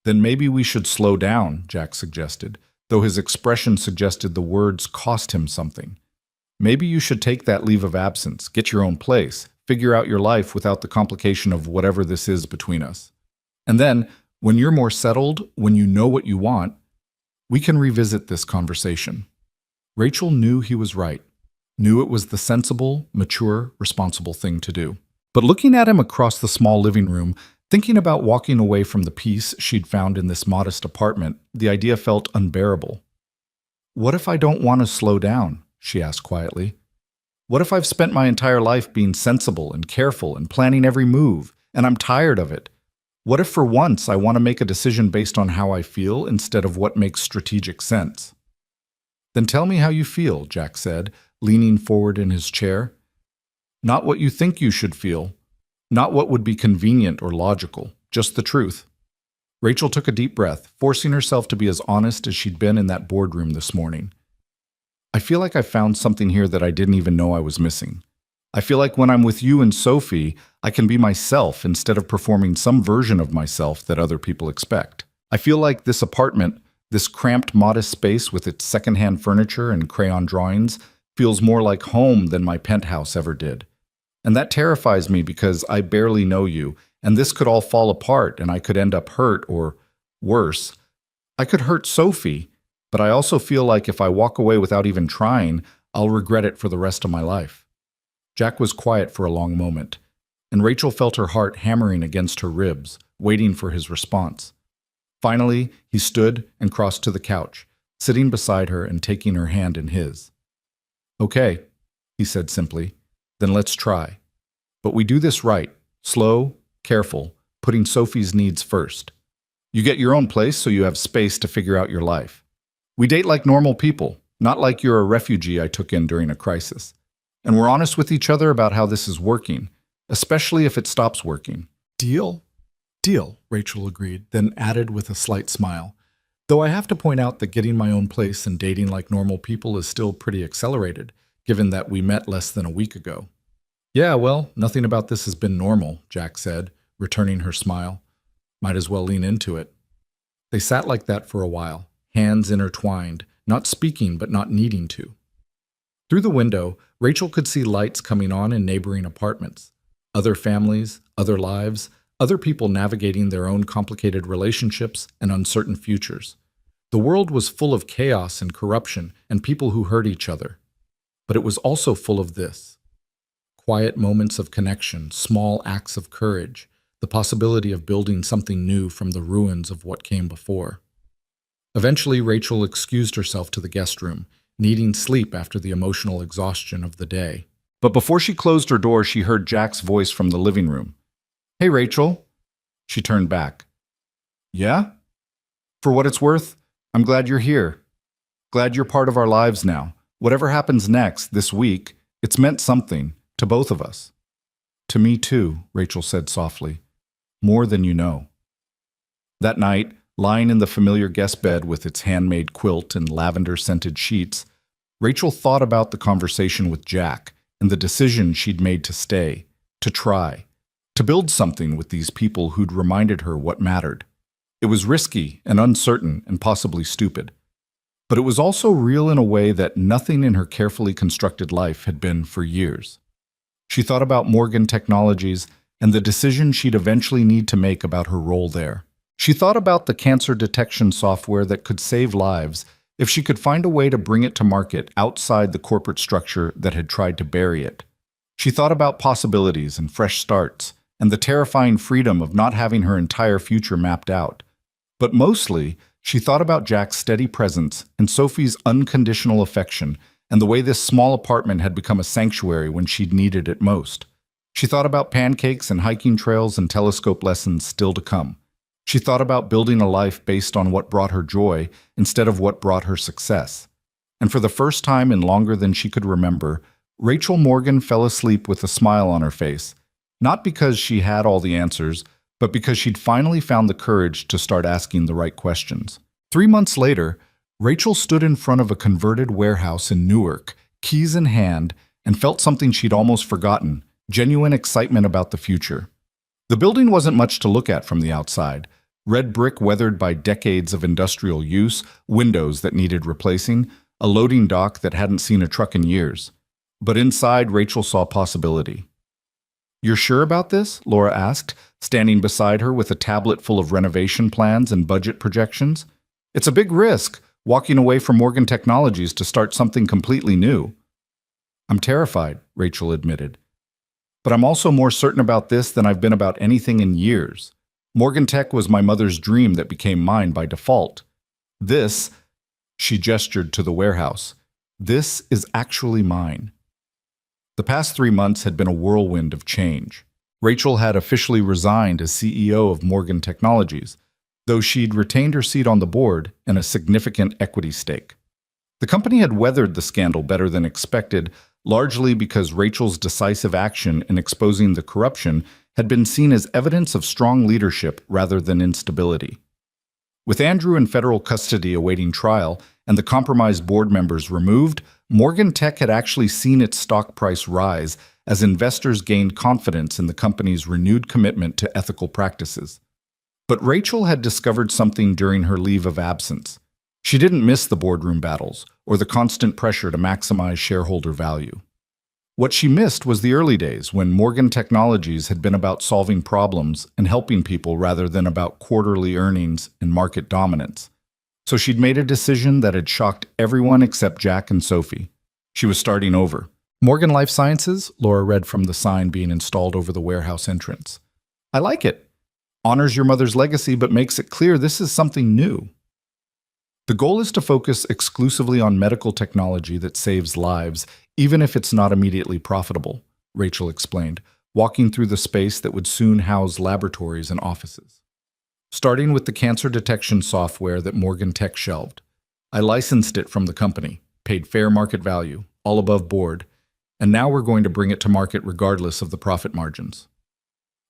Then maybe we should slow down, Jack suggested, though his expression suggested the words cost him something. Maybe you should take that leave of absence, get your own place, figure out your life without the complication of whatever this is between us. And then, when you're more settled, when you know what you want, we can revisit this conversation. Rachel knew he was right, knew it was the sensible, mature, responsible thing to do. But looking at him across the small living room, thinking about walking away from the peace she'd found in this modest apartment, the idea felt unbearable. What if I don't want to slow down? She asked quietly. What if I've spent my entire life being sensible and careful and planning every move, and I'm tired of it? What if for once I want to make a decision based on how I feel instead of what makes strategic sense? Then tell me how you feel, Jack said, leaning forward in his chair. Not what you think you should feel, not what would be convenient or logical, just the truth. Rachel took a deep breath, forcing herself to be as honest as she'd been in that boardroom this morning. I feel like I found something here that I didn't even know I was missing. I feel like when I'm with you and Sophie, I can be myself instead of performing some version of myself that other people expect. I feel like this apartment, this cramped, modest space with its secondhand furniture and crayon drawings, feels more like home than my penthouse ever did. And that terrifies me because I barely know you, and this could all fall apart and I could end up hurt or, worse, I could hurt Sophie. But I also feel like if I walk away without even trying, I'll regret it for the rest of my life. Jack was quiet for a long moment, and Rachel felt her heart hammering against her ribs, waiting for his response. Finally, he stood and crossed to the couch, sitting beside her and taking her hand in his. Okay, he said simply, then let's try. But we do this right, slow, careful, putting Sophie's needs first. You get your own place so you have space to figure out your life. We date like normal people, not like you're a refugee I took in during a crisis. And we're honest with each other about how this is working, especially if it stops working. Deal? Deal, Rachel agreed, then added with a slight smile. Though I have to point out that getting my own place and dating like normal people is still pretty accelerated, given that we met less than a week ago. Yeah, well, nothing about this has been normal, Jack said, returning her smile. Might as well lean into it. They sat like that for a while, hands intertwined, not speaking but not needing to. Through the window, Rachel could see lights coming on in neighboring apartments. Other families, other lives, other people navigating their own complicated relationships and uncertain futures. The world was full of chaos and corruption and people who hurt each other. But it was also full of this. Quiet moments of connection, small acts of courage, the the possibility of building something new from the ruins of what came before. Eventually, Rachel excused herself to the guest room, needing sleep after the emotional exhaustion of the day. But before she closed her door, she heard Jack's voice from the living room. "Hey, Rachel." She turned back. "Yeah? For what it's worth, I'm glad you're here. Glad you're part of our lives now. Whatever happens next, this week, it's meant something, to both of us." "To me too," Rachel said softly. "More than you know." That night, lying in the familiar guest bed with its handmade quilt and lavender-scented sheets, Rachel thought about the conversation with Jack and the decision she'd made to stay, to try, to build something with these people who'd reminded her what mattered. It was risky and uncertain and possibly stupid. But it was also real in a way that nothing in her carefully constructed life had been for years. She thought about Morgan Technologies and the decision she'd eventually need to make about her role there. She thought about the cancer detection software that could save lives if she could find a way to bring it to market outside the corporate structure that had tried to bury it. She thought about possibilities and fresh starts, and the terrifying freedom of not having her entire future mapped out. But mostly, she thought about Jack's steady presence and Sophie's unconditional affection and the way this small apartment had become a sanctuary when she'd needed it most. She thought about pancakes and hiking trails and telescope lessons still to come. She thought about building a life based on what brought her joy instead of what brought her success. And for the first time in longer than she could remember, Rachel Morgan fell asleep with a smile on her face, not because she had all the answers, but because she'd finally found the courage to start asking the right questions. 3 months later, Rachel stood in front of a converted warehouse in Newark, keys in hand, and felt something she'd almost forgotten, genuine excitement about the future. The building wasn't much to look at from the outside. Red brick weathered by decades of industrial use, windows that needed replacing, a loading dock that hadn't seen a truck in years. But inside, Rachel saw possibility. "You're sure about this?" Laura asked, standing beside her with a tablet full of renovation plans and budget projections. "It's a big risk, walking away from Morgan Technologies to start something completely new." "I'm terrified," Rachel admitted. "But I'm also more certain about this than I've been about anything in years. Morgan Tech was my mother's dream that became mine by default. This," she gestured to the warehouse, "this is actually mine." The past 3 months had been a whirlwind of change. Rachel had officially resigned as CEO of Morgan Technologies, though she'd retained her seat on the board and a significant equity stake. The company had weathered the scandal better than expected, largely because Rachel's decisive action in exposing the corruption had been seen as evidence of strong leadership rather than instability. With Andrew in federal custody awaiting trial and the compromised board members removed, Morgan Tech had actually seen its stock price rise as investors gained confidence in the company's renewed commitment to ethical practices. But Rachel had discovered something during her leave of absence. She didn't miss the boardroom battles or the constant pressure to maximize shareholder value. What she missed was the early days when Morgan Technologies had been about solving problems and helping people rather than about quarterly earnings and market dominance. So she'd made a decision that had shocked everyone except Jack and Sophie. She was starting over. "Morgan Life Sciences," Laura read from the sign being installed over the warehouse entrance. "I like it. Honors your mother's legacy but makes it clear this is something new. The goal is to focus exclusively on medical technology that saves lives, even if it's not immediately profitable," Rachel explained, walking through the space that would soon house laboratories and offices. "Starting with the cancer detection software that Morgan Tech shelved. I licensed it from the company, paid fair market value, all above board, and now we're going to bring it to market regardless of the profit margins."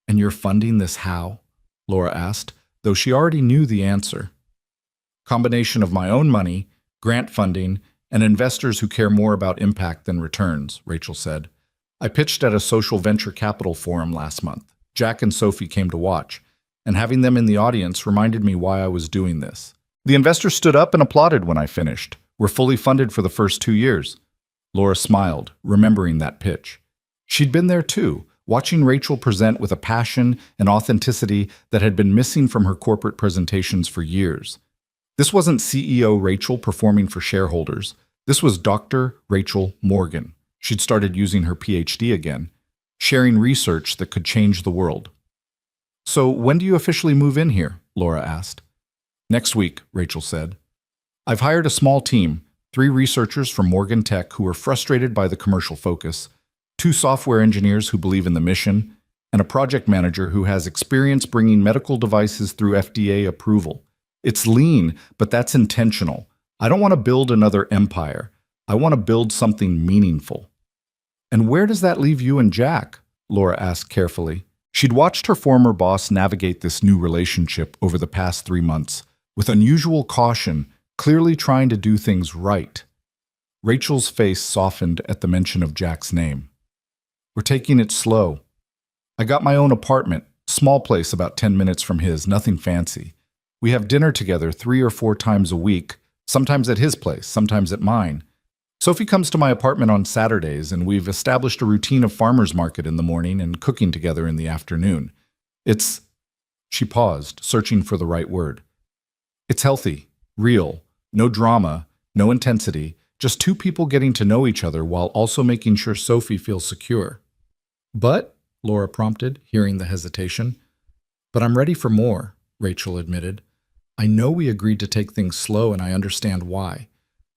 "And you're funding this how?" Laura asked, though she already knew the answer. "Combination of my own money, grant funding, and investors who care more about impact than returns," Rachel said. "I pitched at a social venture capital forum last month. Jack and Sophie came to watch, and having them in the audience reminded me why I was doing this. The investors stood up and applauded when I finished. We're fully funded for the first 2 years." Laura smiled, remembering that pitch. She'd been there too, watching Rachel present with a passion and authenticity that had been missing from her corporate presentations for years. This wasn't CEO Rachel performing for shareholders. This was Dr. Rachel Morgan. She'd started using her PhD again, sharing research that could change the world. So when do you officially move in here? Laura asked. Next week, Rachel said. I've hired a small team, 3 researchers from Morgan Tech who are frustrated by the commercial focus, 2 software engineers who believe in the mission, and a project manager who has experience bringing medical devices through FDA approval. It's lean, but that's intentional. I don't want to build another empire. I want to build something meaningful. And where does that leave you and Jack? Laura asked carefully. She'd watched her former boss navigate this new relationship over the past 3 months, with unusual caution, clearly trying to do things right. Rachel's face softened at the mention of Jack's name. We're taking it slow. I got my own apartment, small place about 10 minutes from his, nothing fancy. We have dinner together 3 or 4 times a week, sometimes at his place, sometimes at mine. Sophie comes to my apartment on Saturdays, and we've established a routine of farmer's market in the morning and cooking together in the afternoon. It's... She paused, searching for the right word. It's healthy, real, no drama, no intensity, just 2 people getting to know each other while also making sure Sophie feels secure. But, Laura prompted, hearing the hesitation. But I'm ready for more, Rachel admitted. I know we agreed to take things slow and I understand why.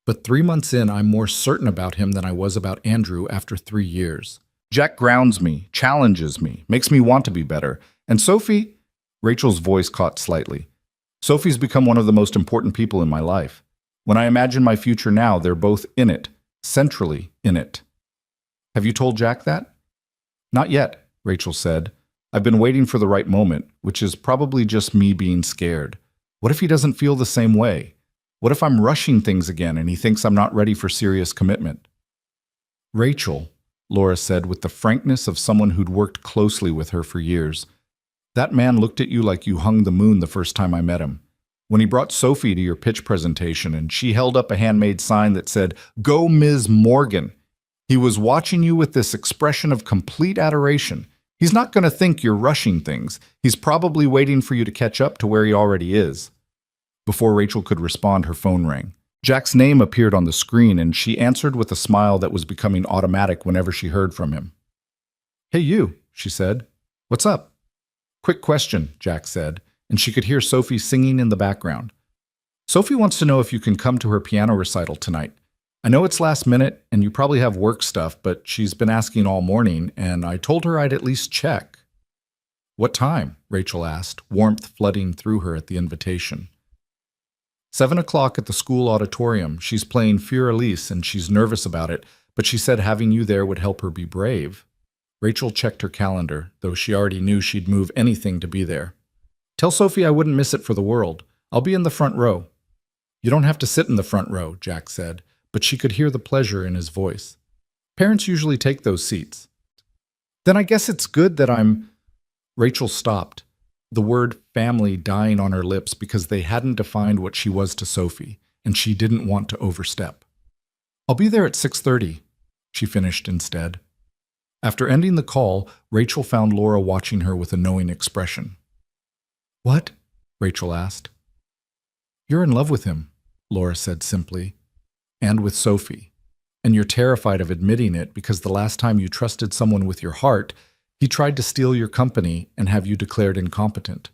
But 3 months in, I'm more certain about him than I was about Andrew after 3 years. Jack grounds me, challenges me, makes me want to be better. And Sophie... Rachel's voice caught slightly. Sophie's become one of the most important people in my life. When I imagine my future now, they're both in it, centrally in it. Have you told Jack that? Not yet, Rachel said. I've been waiting for the right moment, which is probably just me being scared. What if he doesn't feel the same way? What if I'm rushing things again and he thinks I'm not ready for serious commitment? Rachel, Laura said with the frankness of someone who'd worked closely with her for years, that man looked at you like you hung the moon the first time I met him. When he brought Sophie to your pitch presentation and she held up a handmade sign that said, "Go Ms. Morgan," he was watching you with this expression of complete adoration. He's not going to think you're rushing things. He's probably waiting for you to catch up to where he already is. Before Rachel could respond, her phone rang. Jack's name appeared on the screen, and she answered with a smile that was becoming automatic whenever she heard from him. "Hey, you," she said. "What's up?" "Quick question," Jack said, and she could hear Sophie singing in the background. "Sophie wants to know if you can come to her piano recital tonight. I know it's last minute, and you probably have work stuff, but she's been asking all morning, and I told her I'd at least check." "What time?" Rachel asked, warmth flooding through her at the invitation. 7 o'clock at the school auditorium. She's playing Fur Elise, and she's nervous about it, but she said having you there would help her be brave. Rachel checked her calendar, though she already knew she'd move anything to be there. "Tell Sophie I wouldn't miss it for the world. I'll be in the front row." "You don't have to sit in the front row," Jack said, but she could hear the pleasure in his voice. "Parents usually take those seats." "Then I guess it's good that I'm—" Rachel stopped, the word family dying on her lips because they hadn't defined what she was to Sophie, and she didn't want to overstep. "I'll be there at 6:30, she finished instead. After ending the call, Rachel found Laura watching her with a knowing expression. "What?" Rachel asked. "You're in love with him," Laura said simply, "and with Sophie. And you're terrified of admitting it because the last time you trusted someone with your heart, he tried to steal your company and have you declared incompetent."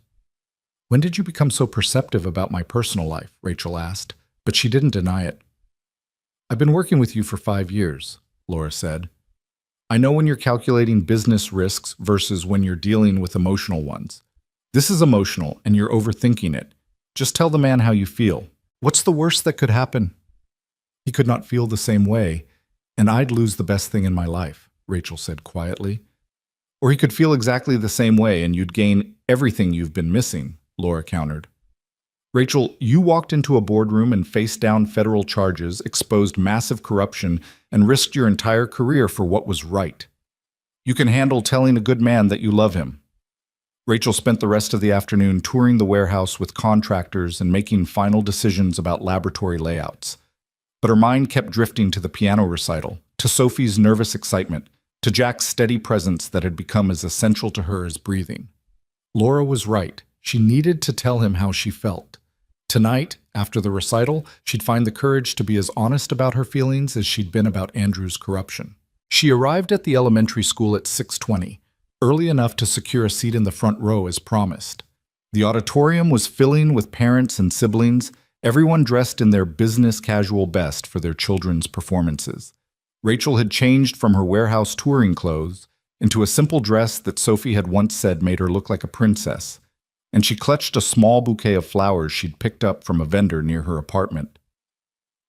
"When did you become so perceptive about my personal life?" Rachel asked, but she didn't deny it. "I've been working with you for 5 years, Laura said. I know when you're calculating business risks versus when you're dealing with emotional ones. This is emotional, and you're overthinking it. Just tell the man how you feel. What's the worst that could happen?" "He could not feel the same way, and I'd lose the best thing in my life," Rachel said quietly. "Or he could feel exactly the same way, and you'd gain everything you've been missing," Laura countered. "Rachel, you walked into a boardroom and faced down federal charges, exposed massive corruption, and risked your entire career for what was right. You can handle telling a good man that you love him." Rachel spent the rest of the afternoon touring the warehouse with contractors and making final decisions about laboratory layouts. But her mind kept drifting to the piano recital, to Sophie's nervous excitement, to Jack's steady presence that had become as essential to her as breathing. Laura was right. She needed to tell him how she felt. Tonight, after the recital, she'd find the courage to be as honest about her feelings as she'd been about Andrew's corruption. She arrived at the elementary school at 6:20. early enough to secure a seat in the front row as promised. The auditorium was filling with parents and siblings, everyone dressed in their business casual best for their children's performances. Rachel had changed from her warehouse touring clothes into a simple dress that Sophie had once said made her look like a princess, and she clutched a small bouquet of flowers she'd picked up from a vendor near her apartment.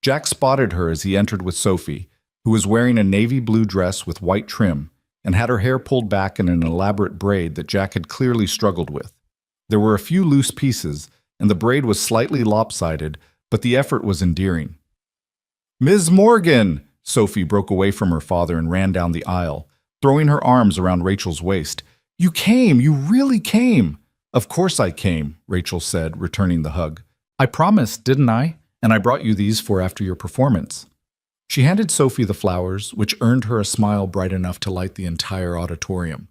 Jack spotted her as he entered with Sophie, who was wearing a navy blue dress with white trim and had her hair pulled back in an elaborate braid that Jack had clearly struggled with. There were a few loose pieces, and the braid was slightly lopsided, but the effort was endearing. "Ms. Morgan!" Sophie broke away from her father and ran down the aisle, throwing her arms around Rachel's waist. "You came! You really came!" "Of course I came," Rachel said, returning the hug. "I promised, didn't I? And I brought you these for after your performance." She handed Sophie the flowers, which earned her a smile bright enough to light the entire auditorium.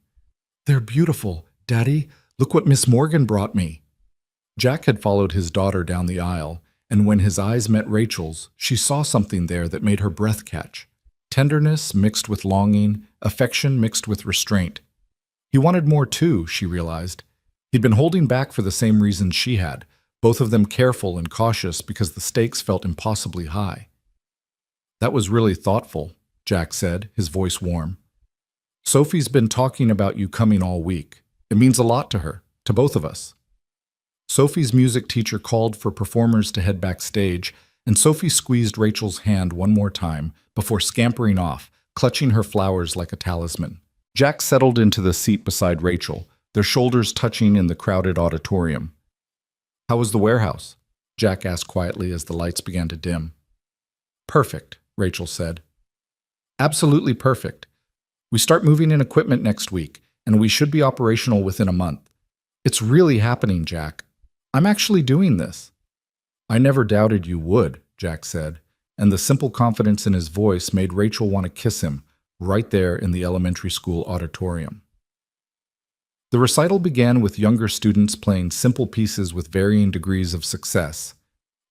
"They're beautiful. Daddy, look what Miss Morgan brought me." Jack had followed his daughter down the aisle, and when his eyes met Rachel's, she saw something there that made her breath catch. Tenderness mixed with longing, affection mixed with restraint. He wanted more too, she realized. He'd been holding back for the same reasons she had, both of them careful and cautious because the stakes felt impossibly high. "That was really thoughtful," Jack said, his voice warm. "Sophie's been talking about you coming all week. It means a lot to her, to both of us." Sophie's music teacher called for performers to head backstage, and Sophie squeezed Rachel's hand one more time before scampering off, clutching her flowers like a talisman. Jack settled into the seat beside Rachel, their shoulders touching in the crowded auditorium. "How was the warehouse?" Jack asked quietly as the lights began to dim. "Perfect," Rachel said. "Absolutely perfect. We start moving in equipment next week, and we should be operational within a month. It's really happening, Jack. I'm actually doing this." "I never doubted you would," Jack said, and the simple confidence in his voice made Rachel want to kiss him, right there in the elementary school auditorium. The recital began with younger students playing simple pieces with varying degrees of success.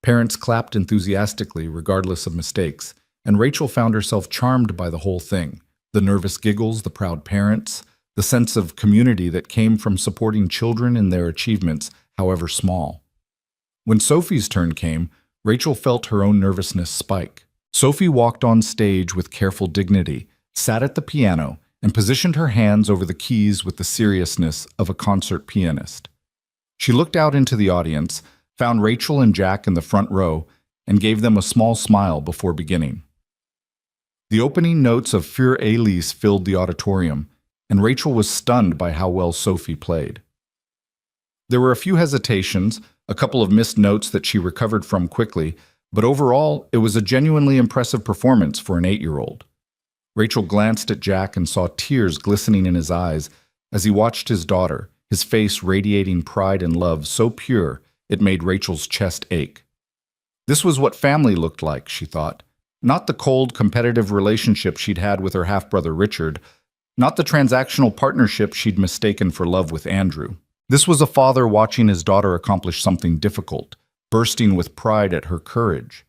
Parents clapped enthusiastically, regardless of mistakes, and Rachel found herself charmed by the whole thing. The nervous giggles, the proud parents, the sense of community that came from supporting children in their achievements, however small. When Sophie's turn came, Rachel felt her own nervousness spike. Sophie walked on stage with careful dignity, sat at the piano, and positioned her hands over the keys with the seriousness of a concert pianist. She looked out into the audience, found Rachel and Jack in the front row, and gave them a small smile before beginning. The opening notes of Für Elise filled the auditorium, and Rachel was stunned by how well Sophie played. There were a few hesitations, a couple of missed notes that she recovered from quickly, but overall, it was a genuinely impressive performance for an 8-year-old. Rachel glanced at Jack and saw tears glistening in his eyes as he watched his daughter, his face radiating pride and love so pure it made Rachel's chest ache. This was what family looked like, she thought. Not the cold, competitive relationship she'd had with her half-brother Richard, not the transactional partnership she'd mistaken for love with Andrew. This was a father watching his daughter accomplish something difficult, bursting with pride at her courage.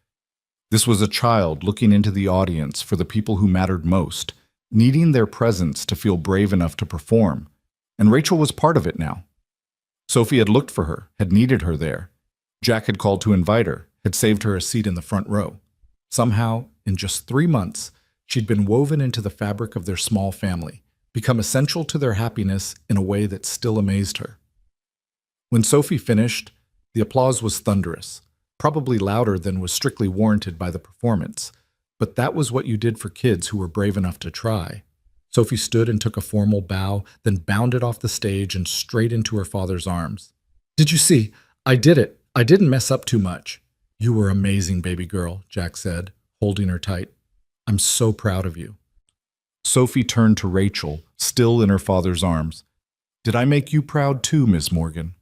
This was a child looking into the audience for the people who mattered most, needing their presence to feel brave enough to perform, and Rachel was part of it now. Sophie had looked for her, had needed her there. Jack had called to invite her, had saved her a seat in the front row. Somehow, in just 3 months, she'd been woven into the fabric of their small family, become essential to their happiness in a way that still amazed her. When Sophie finished, the applause was thunderous, probably louder than was strictly warranted by the performance, but that was what you did for kids who were brave enough to try. Sophie stood and took a formal bow, then bounded off the stage and straight into her father's arms. "Did you see? I did it. I didn't mess up too much." "You were amazing, baby girl," Jack said, holding her tight. "I'm so proud of you." Sophie turned to Rachel, still in her father's arms. "Did I make you proud too, Miss Morgan?"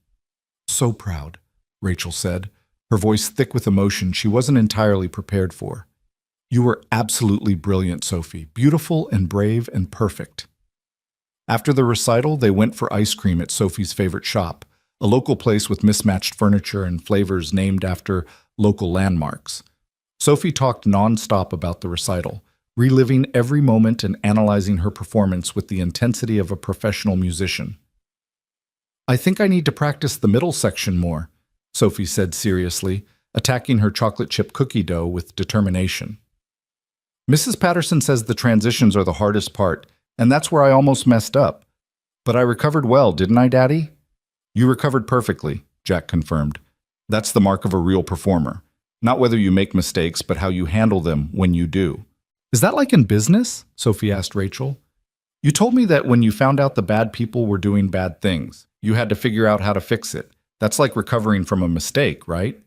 "So proud," Rachel said, her voice thick with emotion she wasn't entirely prepared for. "You were absolutely brilliant, Sophie. Beautiful and brave and perfect." After the recital, they went for ice cream at Sophie's favorite shop, a local place with mismatched furniture and flavors named after local landmarks. Sophie talked nonstop about the recital, reliving every moment and analyzing her performance with the intensity of a professional musician. "I think I need to practice the middle section more," Sophie said seriously, attacking her chocolate chip cookie dough with determination. "Mrs. Patterson says the transitions are the hardest part, and that's where I almost messed up. But I recovered well, didn't I, Daddy?" "You recovered perfectly," Jack confirmed. "That's the mark of a real performer. Not whether you make mistakes, but how you handle them when you do." "Is that like in business?" Sophie asked Rachel. "You told me that when you found out the bad people were doing bad things, you had to figure out how to fix it. That's like recovering from a mistake, right?"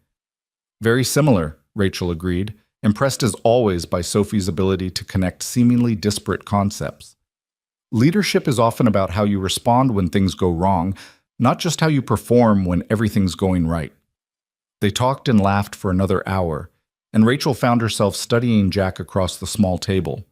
"Very similar," Rachel agreed, impressed as always by Sophie's ability to connect seemingly disparate concepts. Leadership is often about how you respond when things go wrong, not just how you perform when everything's going right. They talked and laughed for another hour, and Rachel found herself studying Jack across the small table.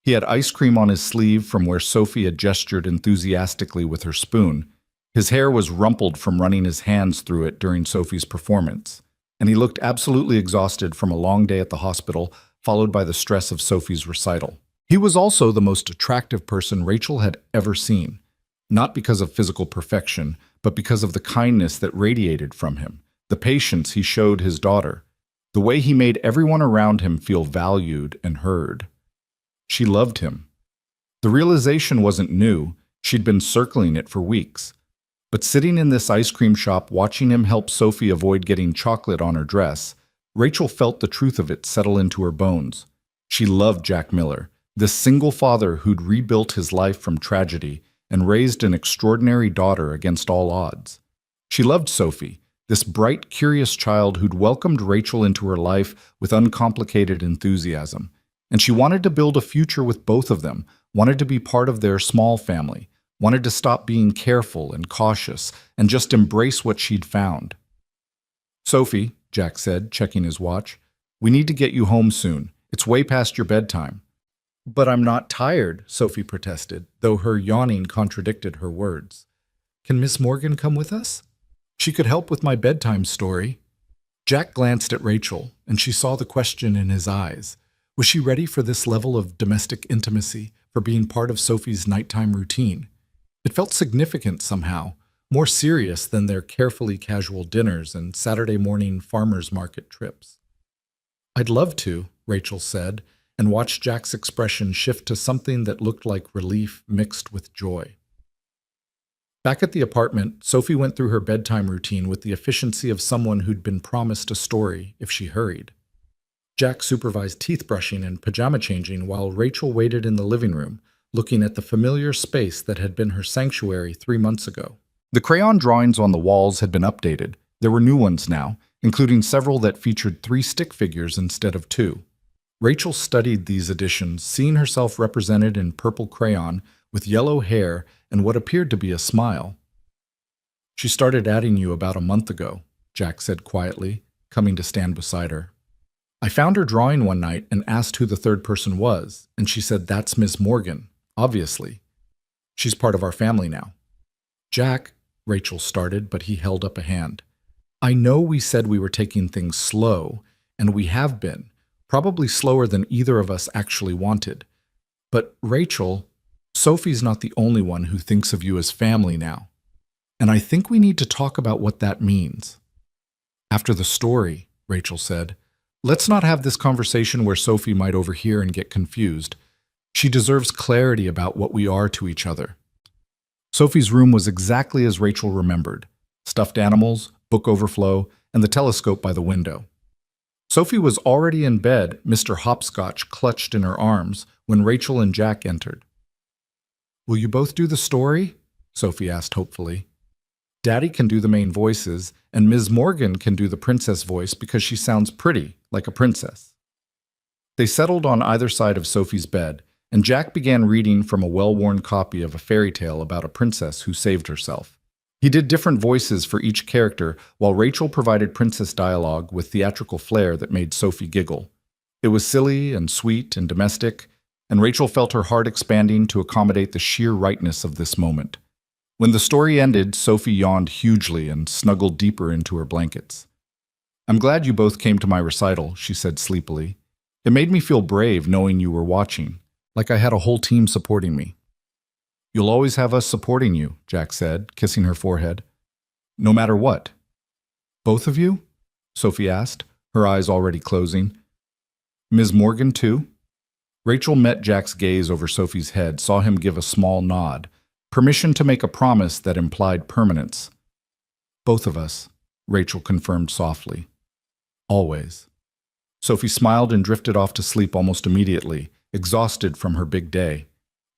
He had ice cream on his sleeve from where Sophie had gestured enthusiastically with her spoon. His hair was rumpled from running his hands through it during Sophie's performance, and he looked absolutely exhausted from a long day at the hospital, followed by the stress of Sophie's recital. He was also the most attractive person Rachel had ever seen, not because of physical perfection, but because of the kindness that radiated from him, the patience he showed his daughter, the way he made everyone around him feel valued and heard. She loved him. The realization wasn't new, she'd been circling it for weeks. But sitting in this ice cream shop watching him help Sophie avoid getting chocolate on her dress, Rachel felt the truth of it settle into her bones. She loved Jack Miller, this single father who'd rebuilt his life from tragedy and raised an extraordinary daughter against all odds. She loved Sophie, this bright, curious child who'd welcomed Rachel into her life with uncomplicated enthusiasm. And she wanted to build a future with both of them, wanted to be part of their small family, wanted to stop being careful and cautious and just embrace what she'd found. "Sophie," Jack said, checking his watch, "we need to get you home soon. It's way past your bedtime." "But I'm not tired," Sophie protested, though her yawning contradicted her words. "Can Miss Morgan come with us? She could help with my bedtime story." Jack glanced at Rachel, and she saw the question in his eyes. Was she ready for this level of domestic intimacy, for being part of Sophie's nighttime routine? It felt significant somehow, more serious than their carefully casual dinners and Saturday morning farmers market trips. "I'd love to," Rachel said, and watched Jack's expression shift to something that looked like relief mixed with joy. Back at the apartment, Sophie went through her bedtime routine with the efficiency of someone who'd been promised a story if she hurried. Jack supervised teeth brushing and pajama changing while Rachel waited in the living room, looking at the familiar space that had been her sanctuary 3 months ago. The crayon drawings on the walls had been updated. There were new ones now, including several that featured 3 stick figures instead of 2. Rachel studied these additions, seeing herself represented in purple crayon with yellow hair and what appeared to be a smile. "She started adding you about a month ago," Jack said quietly, coming to stand beside her. "I found her drawing one night and asked who the third person was, and she said that's Miss Morgan, obviously. She's part of our family now." "Jack," Rachel started, but he held up a hand. "I know we said we were taking things slow, and we have been, probably slower than either of us actually wanted. But Rachel, Sophie's not the only one who thinks of you as family now. And I think we need to talk about what that means." "After the story," Rachel said, "let's not have this conversation where Sophie might overhear and get confused. She deserves clarity about what we are to each other." Sophie's room was exactly as Rachel remembered: stuffed animals, book overflow, and the telescope by the window. Sophie was already in bed, Mr. Hopscotch clutched in her arms, when Rachel and Jack entered. "Will you both do the story?" Sophie asked hopefully. "Daddy can do the main voices, and Ms. Morgan can do the princess voice because she sounds pretty, like a princess." They settled on either side of Sophie's bed, and Jack began reading from a well-worn copy of a fairy tale about a princess who saved herself. He did different voices for each character, while Rachel provided princess dialogue with theatrical flair that made Sophie giggle. It was silly and sweet and domestic, and Rachel felt her heart expanding to accommodate the sheer rightness of this moment. When the story ended, Sophie yawned hugely and snuggled deeper into her blankets. "I'm glad you both came to my recital," she said sleepily. It made me feel brave knowing you were watching, like I had a whole team supporting me. You'll always have us supporting you, Jack said, kissing her forehead. No matter what. Both of you? Sophie asked, her eyes already closing. Ms. Morgan, too? Rachel met Jack's gaze over Sophie's head, saw him give a small nod, permission to make a promise that implied permanence. Both of us, Rachel confirmed softly. Always. Sophie smiled and drifted off to sleep almost immediately, exhausted from her big day.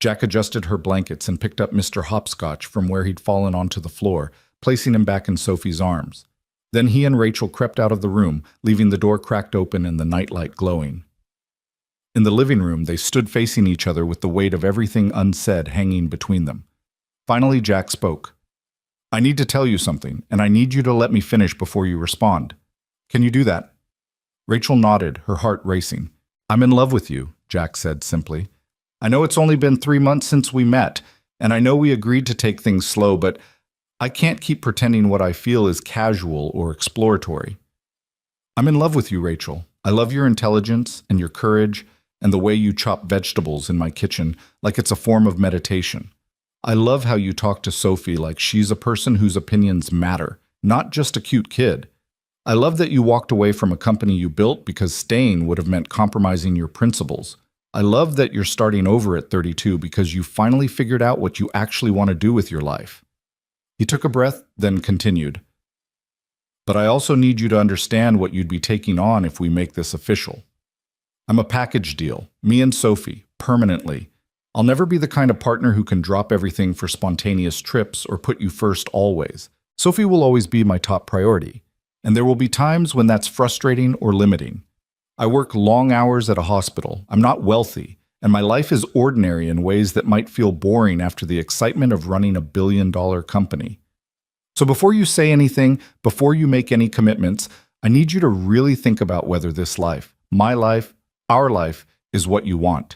Jack adjusted her blankets and picked up Mr. Hopscotch from where he'd fallen onto the floor, placing him back in Sophie's arms. Then he and Rachel crept out of the room, leaving the door cracked open and the nightlight glowing. In the living room, they stood facing each other with the weight of everything unsaid hanging between them. Finally, Jack spoke. I need to tell you something, and I need you to let me finish before you respond. Can you do that? Rachel nodded, her heart racing. I'm in love with you, Jack said simply. I know it's only been 3 months since we met, and I know we agreed to take things slow, but I can't keep pretending what I feel is casual or exploratory. I'm in love with you, Rachel. I love your intelligence and your courage and the way you chop vegetables in my kitchen like it's a form of meditation. I love how you talk to Sophie like she's a person whose opinions matter, not just a cute kid. I love that you walked away from a company you built because staying would have meant compromising your principles. I love that you're starting over at 32 because you finally figured out what you actually want to do with your life. He took a breath, then continued. But I also need you to understand what you'd be taking on if we make this official. I'm a package deal, me and Sophie, permanently. I'll never be the kind of partner who can drop everything for spontaneous trips or put you first always. Sophie will always be my top priority, and there will be times when that's frustrating or limiting. I work long hours at a hospital, I'm not wealthy, and my life is ordinary in ways that might feel boring after the excitement of running a billion-dollar company. So before you say anything, before you make any commitments, I need you to really think about whether this life, my life, our life, is what you want.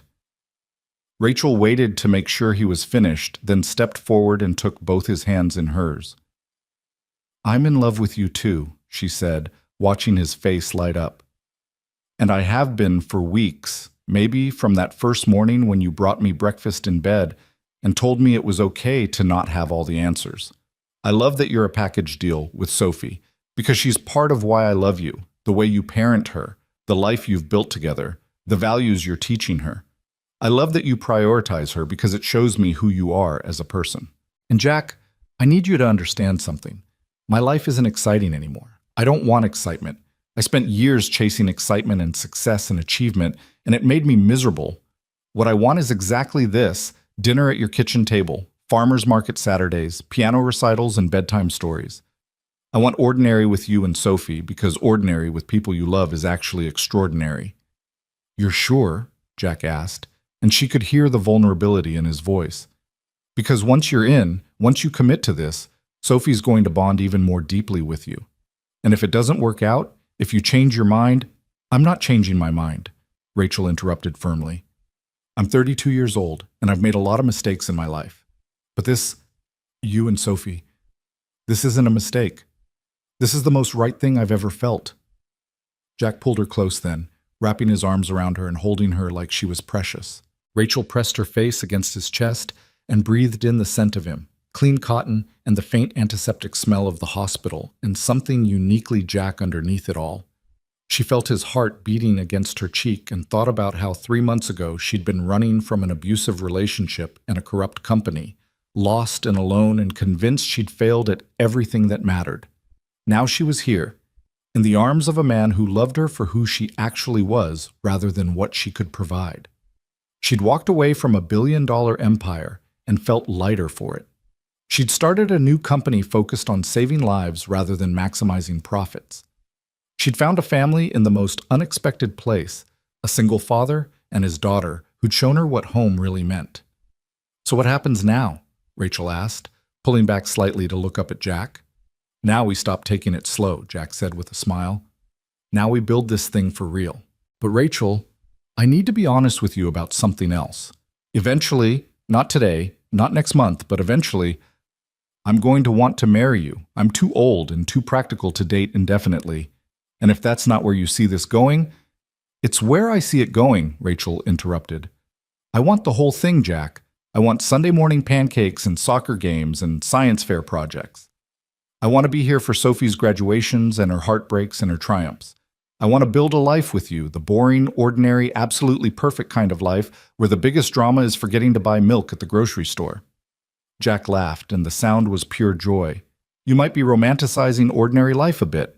Rachel waited to make sure he was finished, then stepped forward and took both his hands in hers. I'm in love with you too, she said, watching his face light up. And I have been for weeks, maybe from that first morning when you brought me breakfast in bed and told me it was okay to not have all the answers. I love that you're a package deal with Sophie, because she's part of why I love you, the way you parent her, the life you've built together, the values you're teaching her. I love that you prioritize her because it shows me who you are as a person. And Jack, I need you to understand something. My life isn't exciting anymore. I don't want excitement. I spent years chasing excitement and success and achievement, and it made me miserable. What I want is exactly this: dinner at your kitchen table, farmers market Saturdays, piano recitals, and bedtime stories. I want ordinary with you and Sophie because ordinary with people you love is actually extraordinary. You're sure? Jack asked, and she could hear the vulnerability in his voice. Because once you're in, once you commit to this, Sophie's going to bond even more deeply with you. And if it doesn't work out, if you change your mind, I'm not changing my mind, Rachel interrupted firmly. I'm 32 years old, and I've made a lot of mistakes in my life. But this, you and Sophie, this isn't a mistake. This is the most right thing I've ever felt. Jack pulled her close then, wrapping his arms around her and holding her like she was precious. Rachel pressed her face against his chest and breathed in the scent of him, clean cotton and the faint antiseptic smell of the hospital, and something uniquely Jack underneath it all. She felt his heart beating against her cheek and thought about how 3 months ago she'd been running from an abusive relationship and a corrupt company, lost and alone and convinced she'd failed at everything that mattered. Now she was here, in the arms of a man who loved her for who she actually was rather than what she could provide. She'd walked away from a billion-dollar empire and felt lighter for it. She'd started a new company focused on saving lives rather than maximizing profits. She'd found a family in the most unexpected place, a single father and his daughter who'd shown her what home really meant. So what happens now? Rachel asked, pulling back slightly to look up at Jack. Now we stop taking it slow, Jack said with a smile. Now we build this thing for real. But Rachel, I need to be honest with you about something else. Eventually, not today, not next month, but eventually, I'm going to want to marry you. I'm too old and too practical to date indefinitely. And if that's not where you see this going, It's where I see it going, Rachel interrupted. I want the whole thing, Jack. I want Sunday morning pancakes and soccer games and science fair projects. I want to be here for Sophie's graduations and her heartbreaks and her triumphs. I want to build a life with you, the boring, ordinary, absolutely perfect kind of life where the biggest drama is forgetting to buy milk at the grocery store. Jack laughed, and the sound was pure joy. You might be romanticizing ordinary life a bit.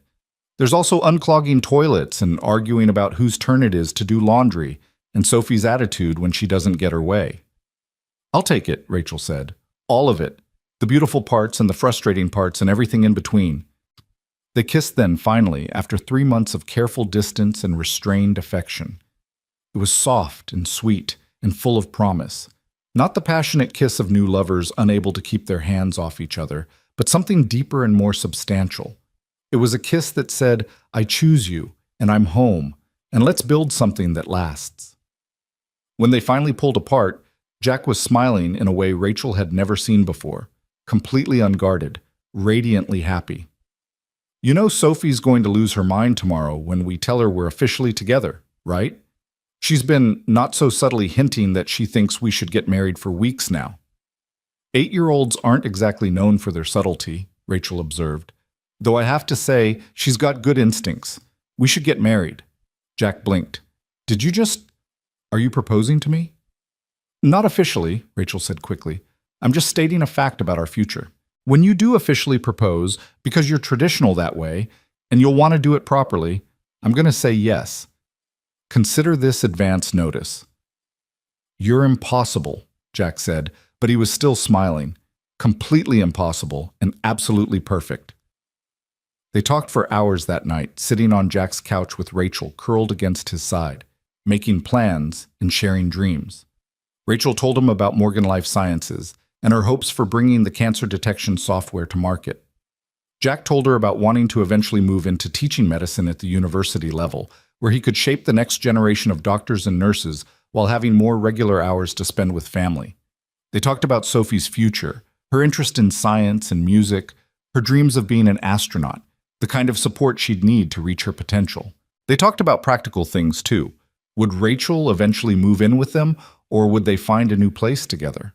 There's also unclogging toilets and arguing about whose turn it is to do laundry, and Sophie's attitude when she doesn't get her way. I'll take it, Rachel said. All of it. The beautiful parts and the frustrating parts and everything in between. They kissed then, finally, after 3 months of careful distance and restrained affection. It was soft and sweet and full of promise. Not the passionate kiss of new lovers unable to keep their hands off each other, but something deeper and more substantial. It was a kiss that said, I choose you, and I'm home, and let's build something that lasts. When they finally pulled apart, Jack was smiling in a way Rachel had never seen before, completely unguarded, radiantly happy. You know Sophie's going to lose her mind tomorrow when we tell her we're officially together, right? She's been not so subtly hinting that she thinks we should get married for weeks now. 8-year-olds aren't exactly known for their subtlety, Rachel observed. Though I have to say, she's got good instincts. We should get married. Jack blinked. Are you proposing to me? Not officially, Rachel said quickly. I'm just stating a fact about our future. When you do officially propose, because you're traditional that way, and you'll want to do it properly, I'm going to say yes. Consider this advance notice. You're impossible, Jack said, but he was still smiling. Completely impossible and absolutely perfect. They talked for hours that night, sitting on Jack's couch with Rachel curled against his side, making plans and sharing dreams. Rachel told him about Morgan Life Sciences and her hopes for bringing the cancer detection software to market. Jack told her about wanting to eventually move into teaching medicine at the university level, where he could shape the next generation of doctors and nurses while having more regular hours to spend with family. They talked about Sophie's future, her interest in science and music, her dreams of being an astronaut, the kind of support she'd need to reach her potential. They talked about practical things too. Would Rachel eventually move in with them, or would they find a new place together?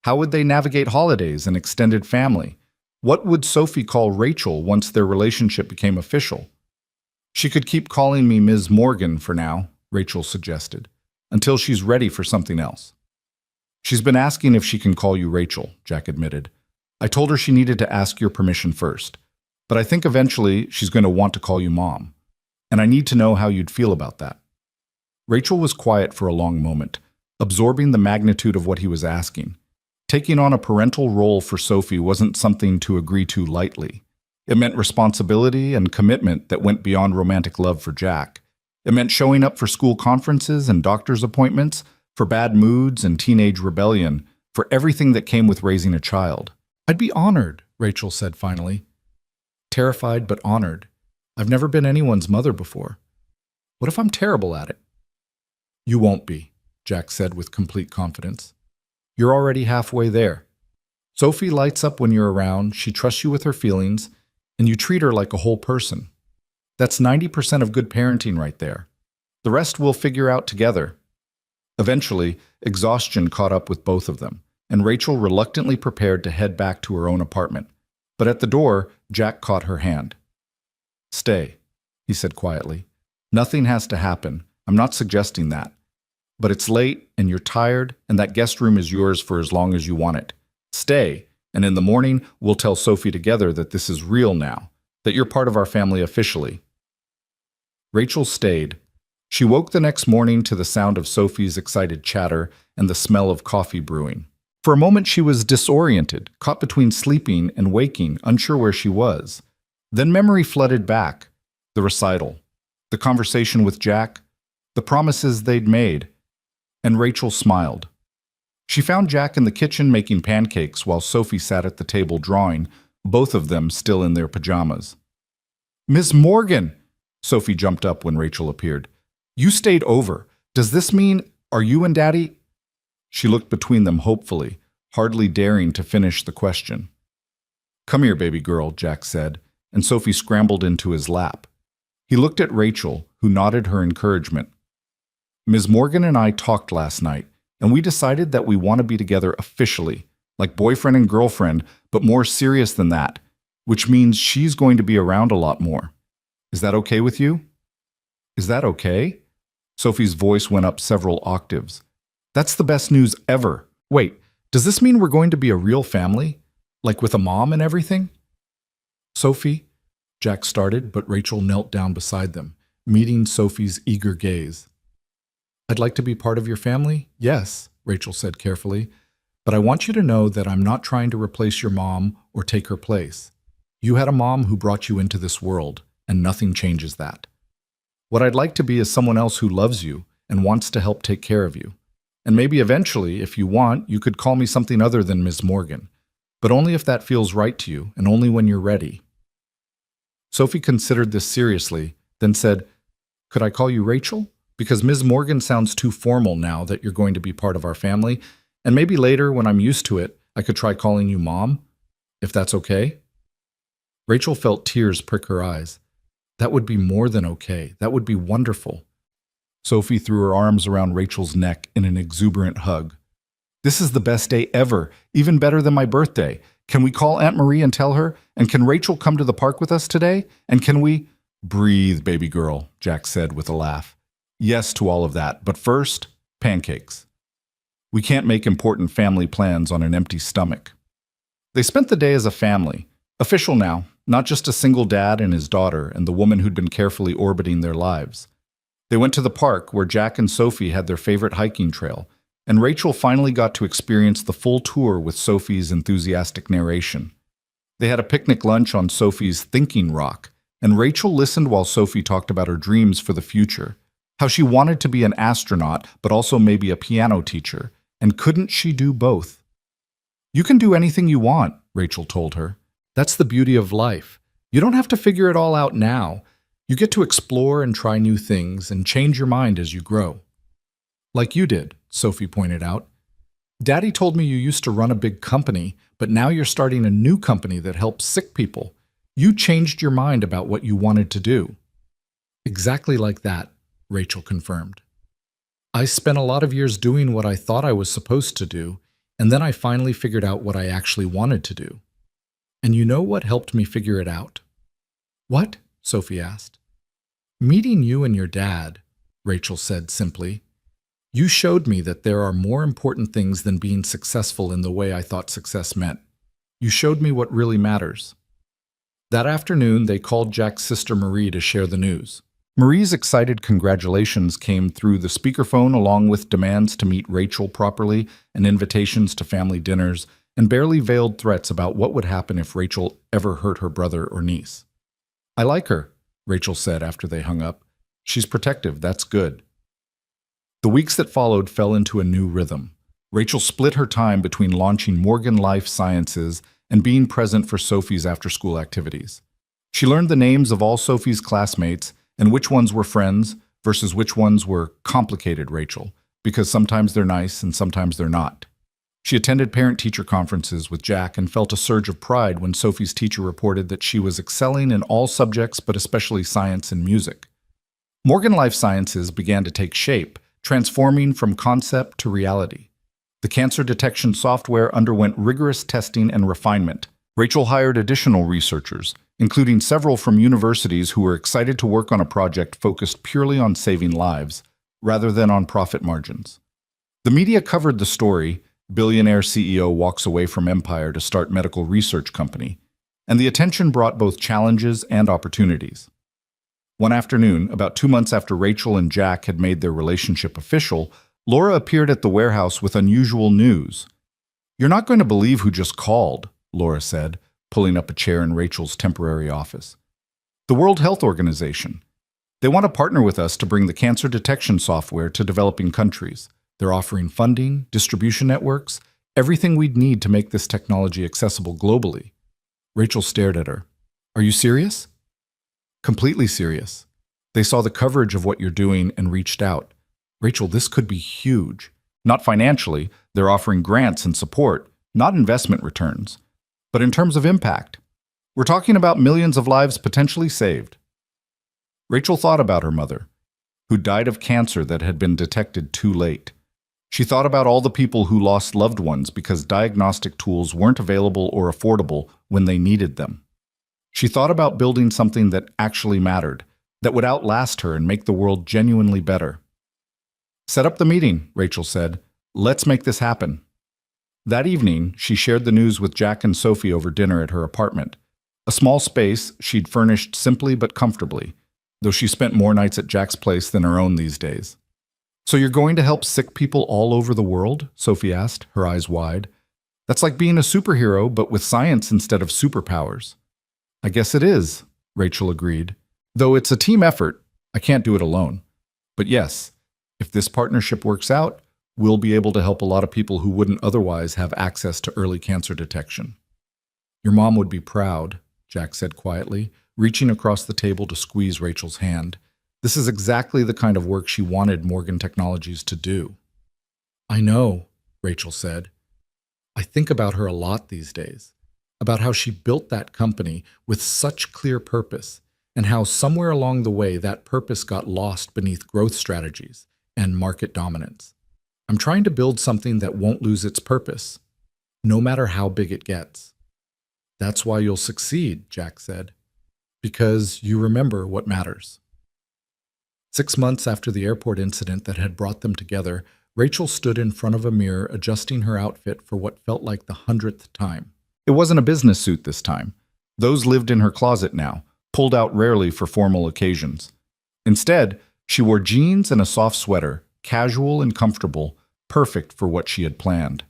How would they navigate holidays and extended family? What would Sophie call Rachel once their relationship became official? She could keep calling me Ms. Morgan for now, Rachel suggested, until she's ready for something else. She's been asking if she can call you Rachel, Jack admitted. I told her she needed to ask your permission first, but I think eventually she's going to want to call you Mom, and I need to know how you'd feel about that. Rachel was quiet for a long moment, absorbing the magnitude of what he was asking. Taking on a parental role for Sophie wasn't something to agree to lightly. It meant responsibility and commitment that went beyond romantic love for Jack. It meant showing up for school conferences and doctor's appointments, for bad moods and teenage rebellion, for everything that came with raising a child. I'd be honored, Rachel said finally. Terrified but honored. I've never been anyone's mother before. What if I'm terrible at it? You won't be, Jack said with complete confidence. You're already halfway there. Sophie lights up when you're around, she trusts you with her feelings, and you treat her like a whole person. That's 90% of good parenting right there. The rest we'll figure out together. Eventually, exhaustion caught up with both of them, and Rachel reluctantly prepared to head back to her own apartment. But at the door, Jack caught her hand. Stay, he said quietly. Nothing has to happen. I'm not suggesting that. But it's late, and you're tired, and that guest room is yours for as long as you want it. Stay, and in the morning, we'll tell Sophie together that this is real now, that you're part of our family officially. Rachel stayed. She woke the next morning to the sound of Sophie's excited chatter and the smell of coffee brewing. For a moment she was disoriented, caught between sleeping and waking, unsure where she was. Then memory flooded back. The recital, the conversation with Jack, the promises they'd made. And Rachel smiled. She found Jack in the kitchen making pancakes while Sophie sat at the table drawing, both of them still in their pajamas. Miss Morgan! Sophie jumped up when Rachel appeared. You stayed over. Does this mean, are you and Daddy? She looked between them hopefully, hardly daring to finish the question. Come here, baby girl, Jack said, and Sophie scrambled into his lap. He looked at Rachel, who nodded her encouragement. Ms. Morgan and I talked last night, and we decided that we want to be together officially, like boyfriend and girlfriend, but more serious than that, which means she's going to be around a lot more. Is that okay with you? Is that okay? Sophie's voice went up several octaves. That's the best news ever. Wait, does this mean we're going to be a real family? Like with a mom and everything? Sophie, Jack started, but Rachel knelt down beside them, meeting Sophie's eager gaze. I'd like to be part of your family? Yes, Rachel said carefully, but I want you to know that I'm not trying to replace your mom or take her place. You had a mom who brought you into this world, and nothing changes that. What I'd like to be is someone else who loves you and wants to help take care of you. And maybe eventually, if you want, you could call me something other than Ms. Morgan, but only if that feels right to you and only when you're ready. Sophie considered this seriously, then said, Could I call you Rachel? Because Ms. Morgan sounds too formal now that you're going to be part of our family, and maybe later, when I'm used to it, I could try calling you Mom, if that's okay. Rachel felt tears prick her eyes. That would be more than okay. That would be wonderful. Sophie threw her arms around Rachel's neck in an exuberant hug. This is the best day ever, even better than my birthday. Can we call Aunt Marie and tell her? And can Rachel come to the park with us today? And can we— Breathe, baby girl, Jack said with a laugh. Yes to all of that, but first, pancakes. We can't make important family plans on an empty stomach. They spent the day as a family, official now, not just a single dad and his daughter and the woman who'd been carefully orbiting their lives. They went to the park where Jack and Sophie had their favorite hiking trail, and Rachel finally got to experience the full tour with Sophie's enthusiastic narration. They had a picnic lunch on Sophie's thinking rock, and Rachel listened while Sophie talked about her dreams for the future, how she wanted to be an astronaut but also maybe a piano teacher, and couldn't she do both? You can do anything you want, Rachel told her. That's the beauty of life. You don't have to figure it all out now. You get to explore and try new things and change your mind as you grow. Like you did, Sophie pointed out. Daddy told me you used to run a big company, but now you're starting a new company that helps sick people. You changed your mind about what you wanted to do. Exactly like that, Rachel confirmed. I spent a lot of years doing what I thought I was supposed to do, and then I finally figured out what I actually wanted to do. And you know what helped me figure it out? What? Sophie asked. Meeting you and your dad, Rachel said simply. You showed me that there are more important things than being successful in the way I thought success meant. You showed me what really matters. That afternoon, they called Jack's sister Marie to share the news. Marie's excited congratulations came through the speakerphone along with demands to meet Rachel properly and invitations to family dinners and barely veiled threats about what would happen if Rachel ever hurt her brother or niece. I like her, Rachel said after they hung up. She's protective, that's good. The weeks that followed fell into a new rhythm. Rachel split her time between launching Morgan Life Sciences and being present for Sophie's after-school activities. She learned the names of all Sophie's classmates and which ones were friends versus which ones were complicated Rachel, because sometimes they're nice and sometimes they're not. She attended parent-teacher conferences with Jack and felt a surge of pride when Sophie's teacher reported that she was excelling in all subjects but especially science and music. Morgan Life Sciences began to take shape, transforming from concept to reality. The cancer detection software underwent rigorous testing and refinement. Rachel hired additional researchers, including several from universities who were excited to work on a project focused purely on saving lives, rather than on profit margins. The media covered the story, billionaire CEO walks away from empire to start medical research company, and the attention brought both challenges and opportunities. One afternoon, about 2 months after Rachel and Jack had made their relationship official, Laura appeared at the warehouse with unusual news. You're not going to believe who just called, Laura said, pulling up a chair in Rachel's temporary office. The World Health Organization. They want to partner with us to bring the cancer detection software to developing countries. They're offering funding, distribution networks, everything we'd need to make this technology accessible globally. Rachel stared at her. Are you serious? Completely serious. They saw the coverage of what you're doing and reached out. Rachel, this could be huge. Not financially, they're offering grants and support, not investment returns. But in terms of impact, we're talking about millions of lives potentially saved. Rachel thought about her mother, who died of cancer that had been detected too late. She thought about all the people who lost loved ones because diagnostic tools weren't available or affordable when they needed them. She thought about building something that actually mattered, that would outlast her and make the world genuinely better. "Set up the meeting," Rachel said. "Let's make this happen." That evening, she shared the news with Jack and Sophie over dinner at her apartment. A small space she'd furnished simply but comfortably, though she spent more nights at Jack's place than her own these days. "So you're going to help sick people all over the world?" Sophie asked, her eyes wide. "That's like being a superhero, but with science instead of superpowers." "I guess it is," Rachel agreed. "Though it's a team effort, I can't do it alone. But yes, if this partnership works out, we'll be able to help a lot of people who wouldn't otherwise have access to early cancer detection." "Your mom would be proud," Jack said quietly, reaching across the table to squeeze Rachel's hand. This is exactly the kind of work she wanted Morgan Technologies to do. "I know," Rachel said. "I think about her a lot these days, about how she built that company with such clear purpose, and how somewhere along the way that purpose got lost beneath growth strategies and market dominance. I'm trying to build something that won't lose its purpose, no matter how big it gets." "That's why you'll succeed," Jack said, "because you remember what matters." 6 months after the airport incident that had brought them together, Rachel stood in front of a mirror adjusting her outfit for what felt like the 100th time. It wasn't a business suit this time. Those lived in her closet now, pulled out rarely for formal occasions. Instead, she wore jeans and a soft sweater, casual and comfortable, perfect for what she had planned.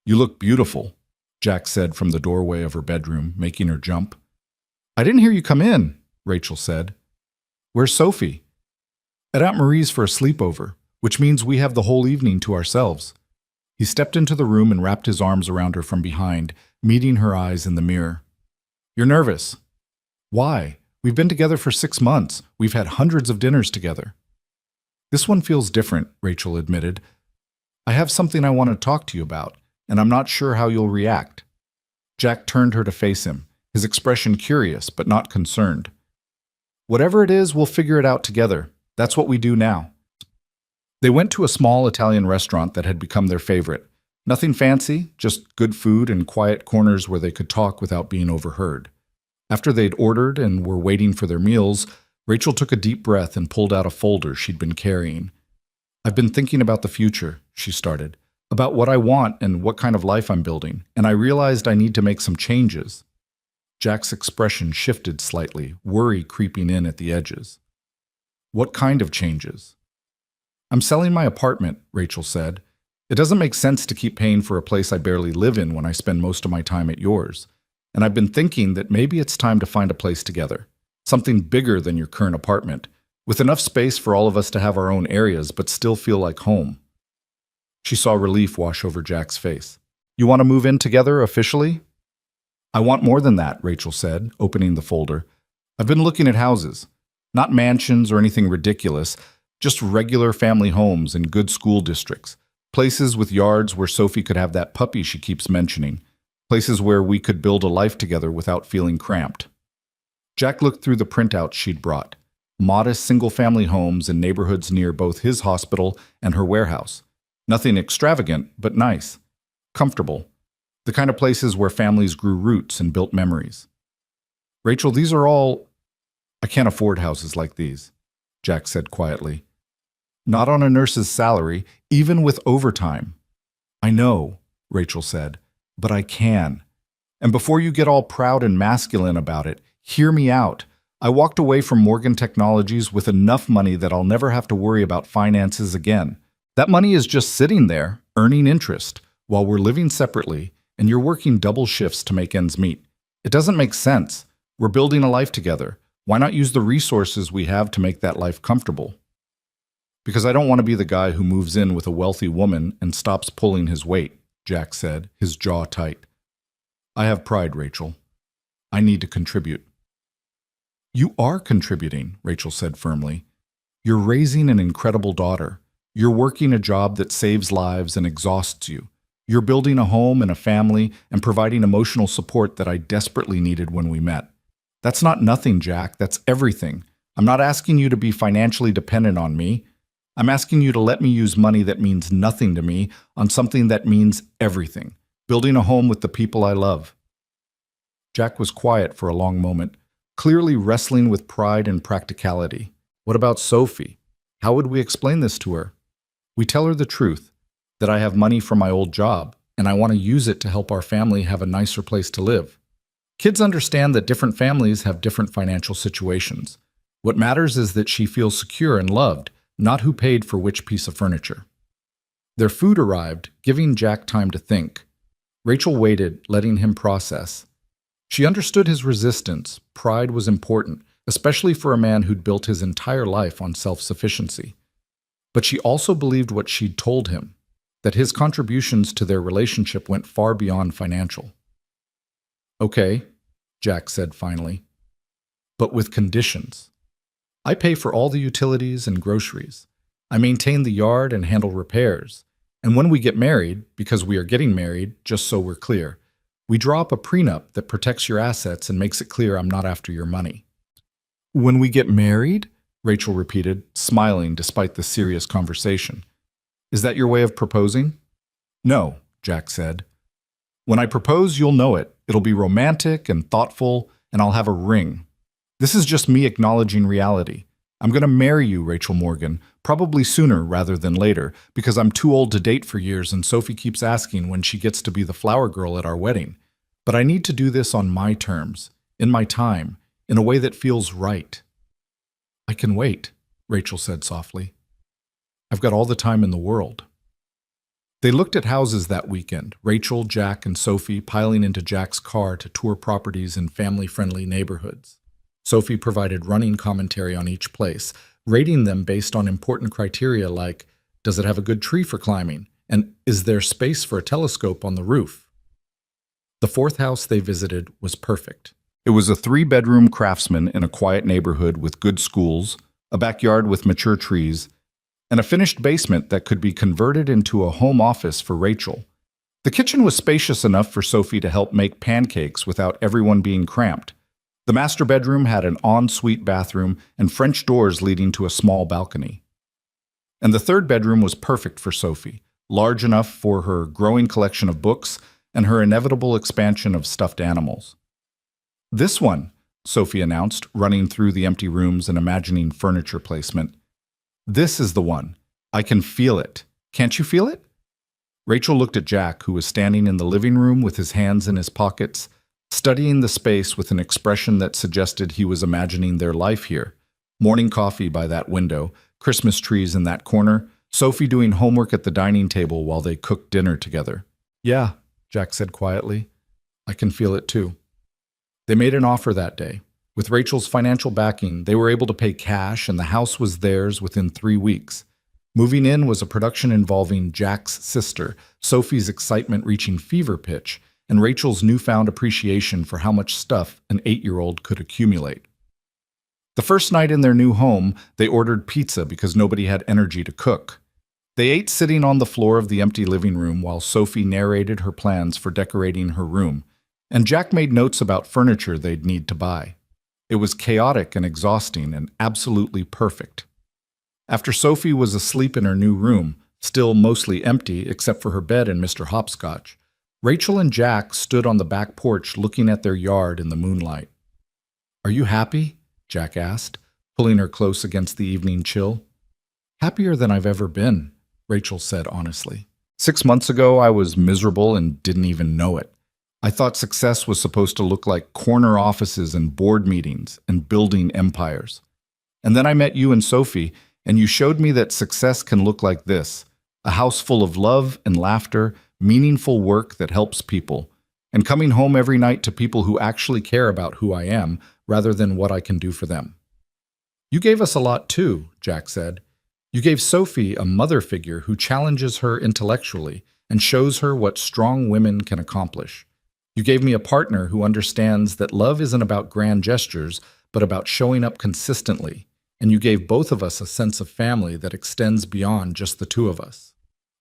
"You look beautiful," Jack said from the doorway of her bedroom, making her jump. "I didn't hear you come in," Rachel said. "Where's Sophie?" "At Aunt Marie's for a sleepover, which means we have the whole evening to ourselves." He stepped into the room and wrapped his arms around her from behind, meeting her eyes in the mirror. "You're nervous." "Why? We've been together for 6 months. We've had hundreds of dinners together." "This one feels different," Rachel admitted. "I have something I want to talk to you about, and I'm not sure how you'll react." Jack turned her to face him, his expression curious but not concerned. "Whatever it is, we'll figure it out together. That's what we do now." They went to a small Italian restaurant that had become their favorite. Nothing fancy, just good food and quiet corners where they could talk without being overheard. After they'd ordered and were waiting for their meals, Rachel took a deep breath and pulled out a folder she'd been carrying. "I've been thinking about the future," she started, "about what I want and what kind of life I'm building, and I realized I need to make some changes." Jack's expression shifted slightly, worry creeping in at the edges. "What kind of changes?" "I'm selling my apartment," Rachel said. "It doesn't make sense to keep paying for a place I barely live in when I spend most of my time at yours. And I've been thinking that maybe it's time to find a place together. Something bigger than your current apartment, with enough space for all of us to have our own areas but still feel like home." She saw relief wash over Jack's face. "You want to move in together officially?" "I want more than that," Rachel said, opening the folder. "I've been looking at houses. Not mansions or anything ridiculous, just regular family homes in good school districts. Places with yards where Sophie could have that puppy she keeps mentioning. Places where we could build a life together without feeling cramped." Jack looked through the printouts she'd brought. Modest single-family homes in neighborhoods near both his hospital and her warehouse. Nothing extravagant, but nice. Comfortable. The kind of places where families grew roots and built memories. "Rachel, these are all—" "I can't afford houses like these," Jack said quietly. "Not on a nurse's salary, even with overtime." "I know," Rachel said, "but I can. And before you get all proud and masculine about it, hear me out. I walked away from Morgan Technologies with enough money that I'll never have to worry about finances again. That money is just sitting there, earning interest, while we're living separately, and you're working double shifts to make ends meet. It doesn't make sense. We're building a life together. Why not use the resources we have to make that life comfortable?" "Because I don't want to be the guy who moves in with a wealthy woman and stops pulling his weight," Jack said, his jaw tight. "I have pride, Rachel. I need to contribute." "You are contributing," Rachel said firmly. "You're raising an incredible daughter. You're working a job that saves lives and exhausts you. You're building a home and a family and providing emotional support that I desperately needed when we met. That's not nothing, Jack. That's everything. I'm not asking you to be financially dependent on me. I'm asking you to let me use money that means nothing to me on something that means everything, building a home with the people I love." Jack was quiet for a long moment, clearly wrestling with pride and practicality. What about Sophie? How would we explain this to her? We tell her the truth, that I have money from my old job, and I want to use it to help our family have a nicer place to live. Kids understand that different families have different financial situations. What matters is that she feels secure and loved, not who paid for which piece of furniture. Their food arrived, giving Jack time to think. Rachel waited, letting him process. She understood his resistance. Pride was important, especially for a man who'd built his entire life on self-sufficiency. But she also believed what she'd told him, that his contributions to their relationship went far beyond financial. "Okay," Jack said finally, "but with conditions. I pay for all the utilities and groceries. I maintain the yard and handle repairs. And when we get married, because we are getting married, just so we're clear, we draw up a prenup that protects your assets and makes it clear I'm not after your money." "When we get married?" Rachel repeated, smiling despite the serious conversation. "Is that your way of proposing?" "No," Jack said. "When I propose, you'll know it. It'll be romantic and thoughtful, and I'll have a ring. This is just me acknowledging reality. I'm going to marry you, Rachel Morgan, probably sooner rather than later, because I'm too old to date for years and Sophie keeps asking when she gets to be the flower girl at our wedding. But I need to do this on my terms, in my time, in a way that feels right." "I can wait," Rachel said softly. "I've got all the time in the world." They looked at houses that weekend, Rachel, Jack, and Sophie piling into Jack's car to tour properties in family-friendly neighborhoods. Sophie provided running commentary on each place, rating them based on important criteria like, does it have a good tree for climbing, and is there space for a telescope on the roof? The fourth house they visited was perfect. It was a 3-bedroom craftsman in a quiet neighborhood with good schools, a backyard with mature trees, and a finished basement that could be converted into a home office for Rachel. The kitchen was spacious enough for Sophie to help make pancakes without everyone being cramped. The master bedroom had an ensuite bathroom and French doors leading to a small balcony. And the third bedroom was perfect for Sophie, large enough for her growing collection of books and her inevitable expansion of stuffed animals. "This one," Sophie announced, running through the empty rooms and imagining furniture placement. "This is the one. I can feel it. Can't you feel it?" Rachel looked at Jack, who was standing in the living room with his hands in his pockets, studying the space with an expression that suggested he was imagining their life here. Morning coffee by that window, Christmas trees in that corner, Sophie doing homework at the dining table while they cooked dinner together. "Yeah," Jack said quietly. "I can feel it too." They made an offer that day. With Rachel's financial backing, they were able to pay cash and the house was theirs within 3 weeks. Moving in was a production involving Jack's sister, Sophie's excitement reaching fever pitch, and Rachel's newfound appreciation for how much stuff an 8-year-old could accumulate. The first night in their new home, they ordered pizza because nobody had energy to cook. They ate sitting on the floor of the empty living room while Sophie narrated her plans for decorating her room, and Jack made notes about furniture they'd need to buy. It was chaotic and exhausting and absolutely perfect. After Sophie was asleep in her new room, still mostly empty except for her bed and Mr. Hopscotch, Rachel and Jack stood on the back porch looking at their yard in the moonlight. "Are you happy?" Jack asked, pulling her close against the evening chill. "Happier than I've ever been," Rachel said honestly. 6 months ago, I was miserable and didn't even know it. I thought success was supposed to look like corner offices and board meetings and building empires. And then I met you and Sophie, and you showed me that success can look like this: a house full of love and laughter, meaningful work that helps people, and coming home every night to people who actually care about who I am rather than what I can do for them. You gave us a lot too, Jack said. You gave Sophie a mother figure who challenges her intellectually and shows her what strong women can accomplish. You gave me a partner who understands that love isn't about grand gestures, but about showing up consistently. And you gave both of us a sense of family that extends beyond just the two of us.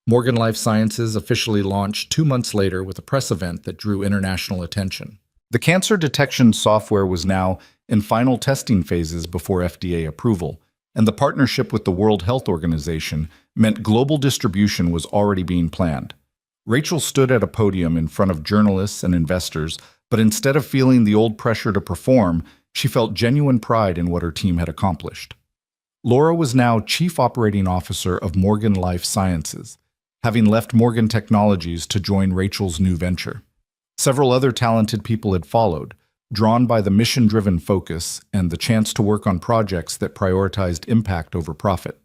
Morgan Life Sciences officially launched 2 months later with a press event that drew international attention. The cancer detection software was now in final testing phases before FDA approval, and the partnership with the World Health Organization meant global distribution was already being planned. Rachel stood at a podium in front of journalists and investors, but instead of feeling the old pressure to perform, she felt genuine pride in what her team had accomplished. Laura was now Chief Operating Officer of Morgan Life Sciences, having left Morgan Technologies to join Rachel's new venture. Several other talented people had followed, drawn by the mission-driven focus and the chance to work on projects that prioritized impact over profit.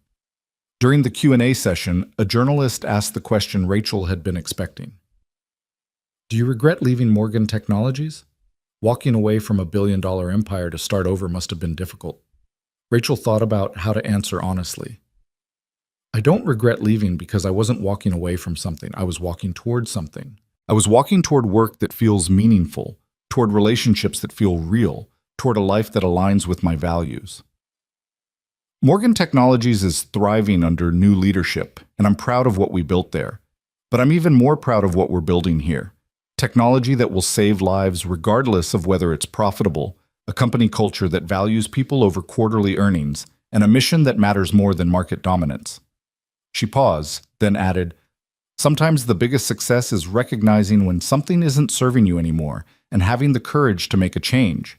During the Q&A session, a journalist asked the question Rachel had been expecting. Do you regret leaving Morgan Technologies? Walking away from a billion-dollar empire to start over must have been difficult. Rachel thought about how to answer honestly. I don't regret leaving because I wasn't walking away from something. I was walking toward something. I was walking toward work that feels meaningful, toward relationships that feel real, toward a life that aligns with my values. Morgan Technologies is thriving under new leadership, and I'm proud of what we built there. But I'm even more proud of what we're building here. Technology that will save lives regardless of whether it's profitable, a company culture that values people over quarterly earnings, and a mission that matters more than market dominance. She paused, then added, sometimes the biggest success is recognizing when something isn't serving you anymore and having the courage to make a change.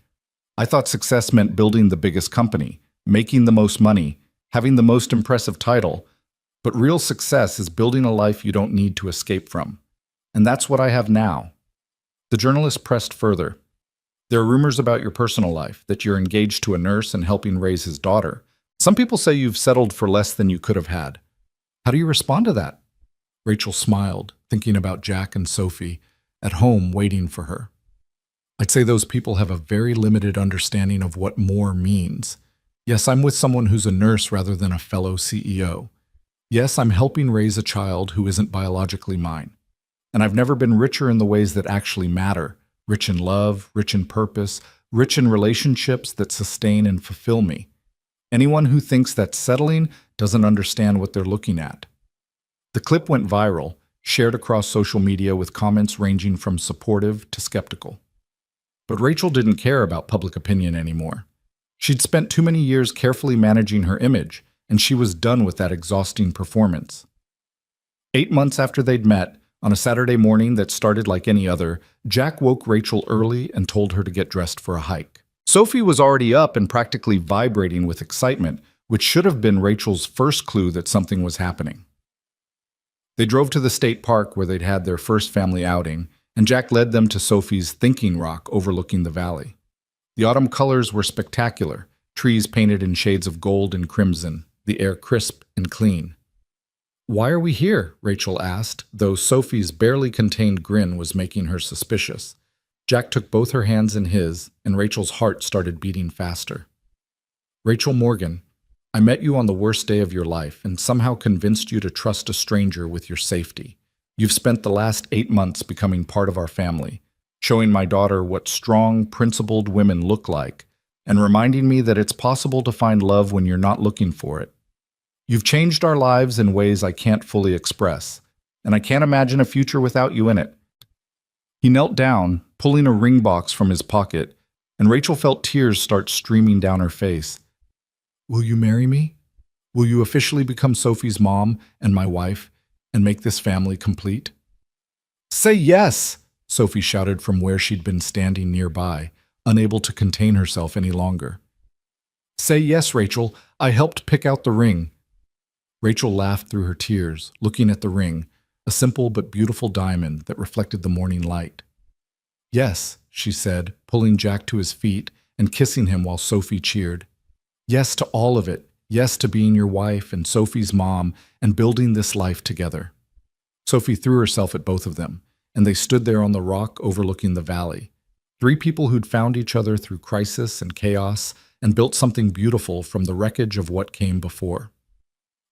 I thought success meant building the biggest company, making the most money, having the most impressive title, but real success is building a life you don't need to escape from. And that's what I have now. The journalist pressed further. There are rumors about your personal life, that you're engaged to a nurse and helping raise his daughter. Some people say you've settled for less than you could have had. How do you respond to that? Rachel smiled, thinking about Jack and Sophie, at home waiting for her. I'd say those people have a very limited understanding of what more means. Yes, I'm with someone who's a nurse rather than a fellow CEO. Yes, I'm helping raise a child who isn't biologically mine. And I've never been richer in the ways that actually matter, rich in love, rich in purpose, rich in relationships that sustain and fulfill me. Anyone who thinks that's settling doesn't understand what they're looking at. The clip went viral, shared across social media with comments ranging from supportive to skeptical. But Rachel didn't care about public opinion anymore. She'd spent too many years carefully managing her image, and she was done with that exhausting performance. 8 months after they'd met, on a Saturday morning that started like any other, Jack woke Rachel early and told her to get dressed for a hike. Sophie was already up and practically vibrating with excitement, which should have been Rachel's first clue that something was happening. They drove to the state park where they'd had their first family outing, and Jack led them to Sophie's thinking rock overlooking the valley. The autumn colors were spectacular, trees painted in shades of gold and crimson, the air crisp and clean. Why are we here? Rachel asked, though Sophie's barely contained grin was making her suspicious. Jack took both her hands in his, and Rachel's heart started beating faster. Rachel Morgan, I met you on the worst day of your life and somehow convinced you to trust a stranger with your safety. You've spent the last 8 months becoming part of our family, showing my daughter what strong, principled women look like, and reminding me that it's possible to find love when you're not looking for it. You've changed our lives in ways I can't fully express, and I can't imagine a future without you in it. He knelt down, pulling a ring box from his pocket, and Rachel felt tears start streaming down her face. Will you marry me? Will you officially become Sophie's mom and my wife and make this family complete? Say yes, Sophie shouted from where she'd been standing nearby, unable to contain herself any longer. Say yes, Rachel. I helped pick out the ring. Rachel laughed through her tears, looking at the ring, a simple but beautiful diamond that reflected the morning light. Yes, she said, pulling Jack to his feet and kissing him while Sophie cheered. Yes to all of it. Yes to being your wife and Sophie's mom and building this life together. Sophie threw herself at both of them, and they stood there on the rock overlooking the valley. 3 people who'd found each other through crisis and chaos and built something beautiful from the wreckage of what came before.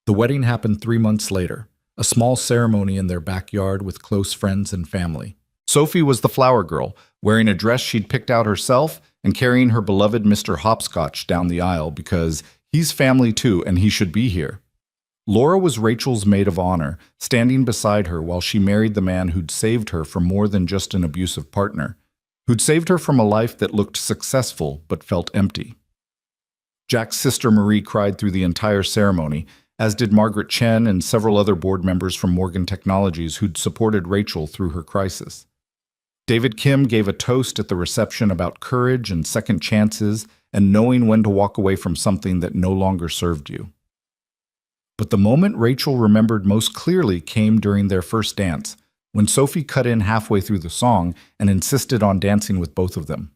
The wedding happened 3 months later, a small ceremony in their backyard with close friends and family. Sophie was the flower girl, wearing a dress she'd picked out herself and carrying her beloved Mr. Hopscotch down the aisle because he's family too and he should be here. Laura was Rachel's maid of honor, standing beside her while she married the man who'd saved her from more than just an abusive partner. who'd saved her from a life that looked successful but felt empty. Jack's sister Marie cried through the entire ceremony, as did Margaret Chen and several other board members from Morgan Technologies who'd supported Rachel through her crisis. David Kim gave a toast at the reception about courage and second chances and knowing when to walk away from something that no longer served you. But the moment Rachel remembered most clearly came during their first dance, when Sophie cut in halfway through the song and insisted on dancing with both of them.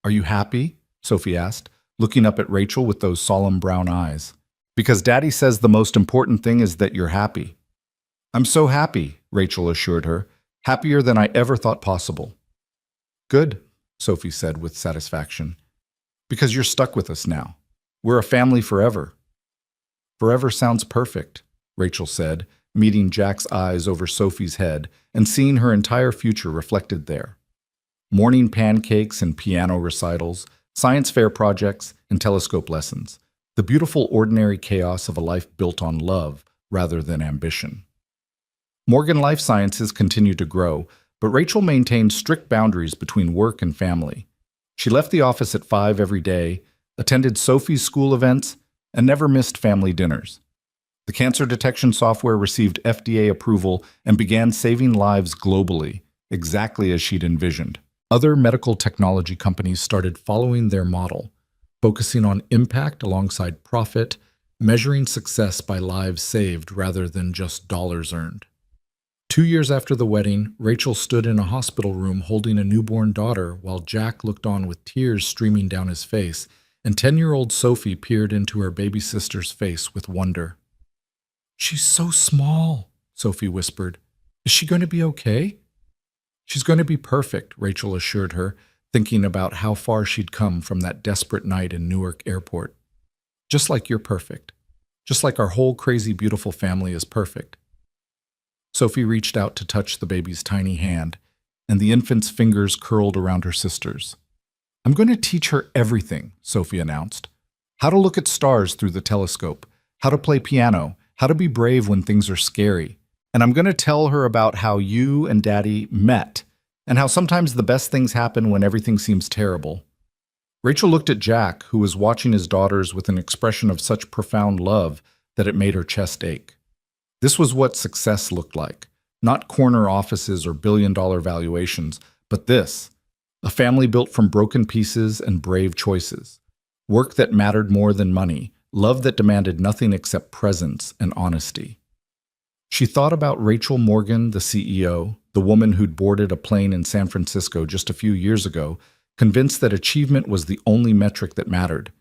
"Are you happy?" Sophie asked, looking up at Rachel with those solemn brown eyes. "Because Daddy says the most important thing is that you're happy." "I'm so happy," Rachel assured her, "happier than I ever thought possible." "Good," Sophie said with satisfaction, "because you're stuck with us now. We're a family forever." "Forever sounds perfect," Rachel said, meeting Jack's eyes over Sophie's head and seeing her entire future reflected there. Morning pancakes and piano recitals, science fair projects, and telescope lessons. The beautiful ordinary chaos of a life built on love rather than ambition. Morgan Life Sciences continued to grow, but Rachel maintained strict boundaries between work and family. She left the office at 5 every day, attended Sophie's school events, and never missed family dinners. The cancer detection software received FDA approval and began saving lives globally, exactly as she'd envisioned. Other medical technology companies started following their model, focusing on impact alongside profit, measuring success by lives saved rather than just dollars earned. 2 years after the wedding, Rachel stood in a hospital room holding a newborn daughter while Jack looked on with tears streaming down his face, and 10-year-old Sophie peered into her baby sister's face with wonder. "She's so small," Sophie whispered. "Is she going to be okay?" "She's going to be perfect," Rachel assured her, thinking about how far she'd come from that desperate night in Newark Airport. "Just like you're perfect. Just like our whole crazy beautiful family is perfect." Sophie reached out to touch the baby's tiny hand, and the infant's fingers curled around her sister's. "I'm going to teach her everything," Sophie announced. "How to look at stars through the telescope, how to play piano, how to be brave when things are scary. And I'm going to tell her about how you and Daddy met, and how sometimes the best things happen when everything seems terrible." Rachel looked at Jack, who was watching his daughters with an expression of such profound love that it made her chest ache. This was what success looked like. Not corner offices or billion-dollar valuations, but this. A family built from broken pieces and brave choices. Work that mattered more than money. Love that demanded nothing except presence and honesty. She thought about Rachel Morgan, the CEO, the woman who'd boarded a plane in San Francisco just a few years ago, convinced that achievement was the only metric that mattered.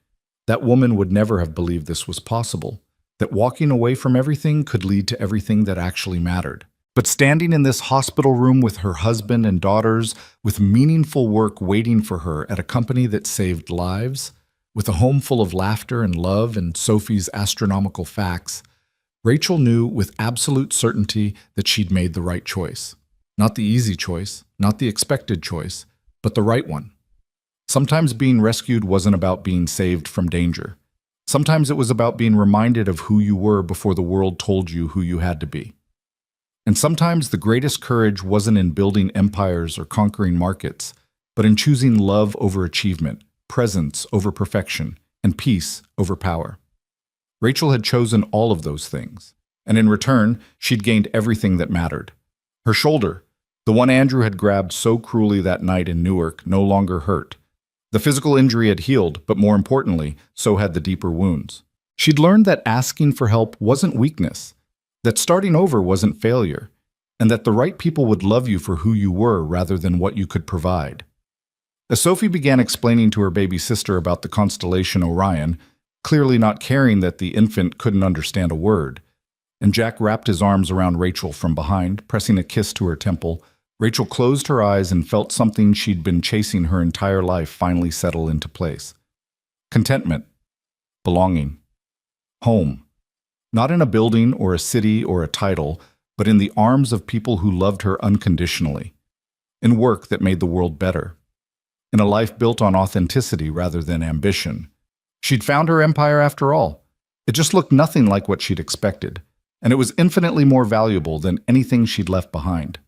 That woman would never have believed this was possible, that walking away from everything could lead to everything that actually mattered. But standing in this hospital room with her husband and daughters, with meaningful work waiting for her at a company that saved lives, with a home full of laughter and love and Sophie's astronomical facts, Rachel knew with absolute certainty that she'd made the right choice. Not the easy choice, not the expected choice, but the right one. Sometimes being rescued wasn't about being saved from danger. Sometimes it was about being reminded of who you were before the world told you who you had to be. And sometimes the greatest courage wasn't in building empires or conquering markets, but in choosing love over achievement, presence over perfection, and peace over power. Rachel had chosen all of those things, and in return, she'd gained everything that mattered. Her shoulder, the one Andrew had grabbed so cruelly that night in Newark, no longer hurt. The physical injury had healed, but more importantly, so had the deeper wounds. She'd learned that asking for help wasn't weakness, that starting over wasn't failure, and that the right people would love you for who you were rather than what you could provide. As Sophie began explaining to her baby sister about the constellation Orion, clearly not caring that the infant couldn't understand a word, and Jack wrapped his arms around Rachel from behind, pressing a kiss to her temple, Rachel closed her eyes and felt something she'd been chasing her entire life finally settle into place. Contentment. Belonging. Home. Not in a building or a city or a title, but in the arms of people who loved her unconditionally. In work that made the world better. In a life built on authenticity rather than ambition. She'd found her empire after all. It just looked nothing like what she'd expected, and it was infinitely more valuable than anything she'd left behind.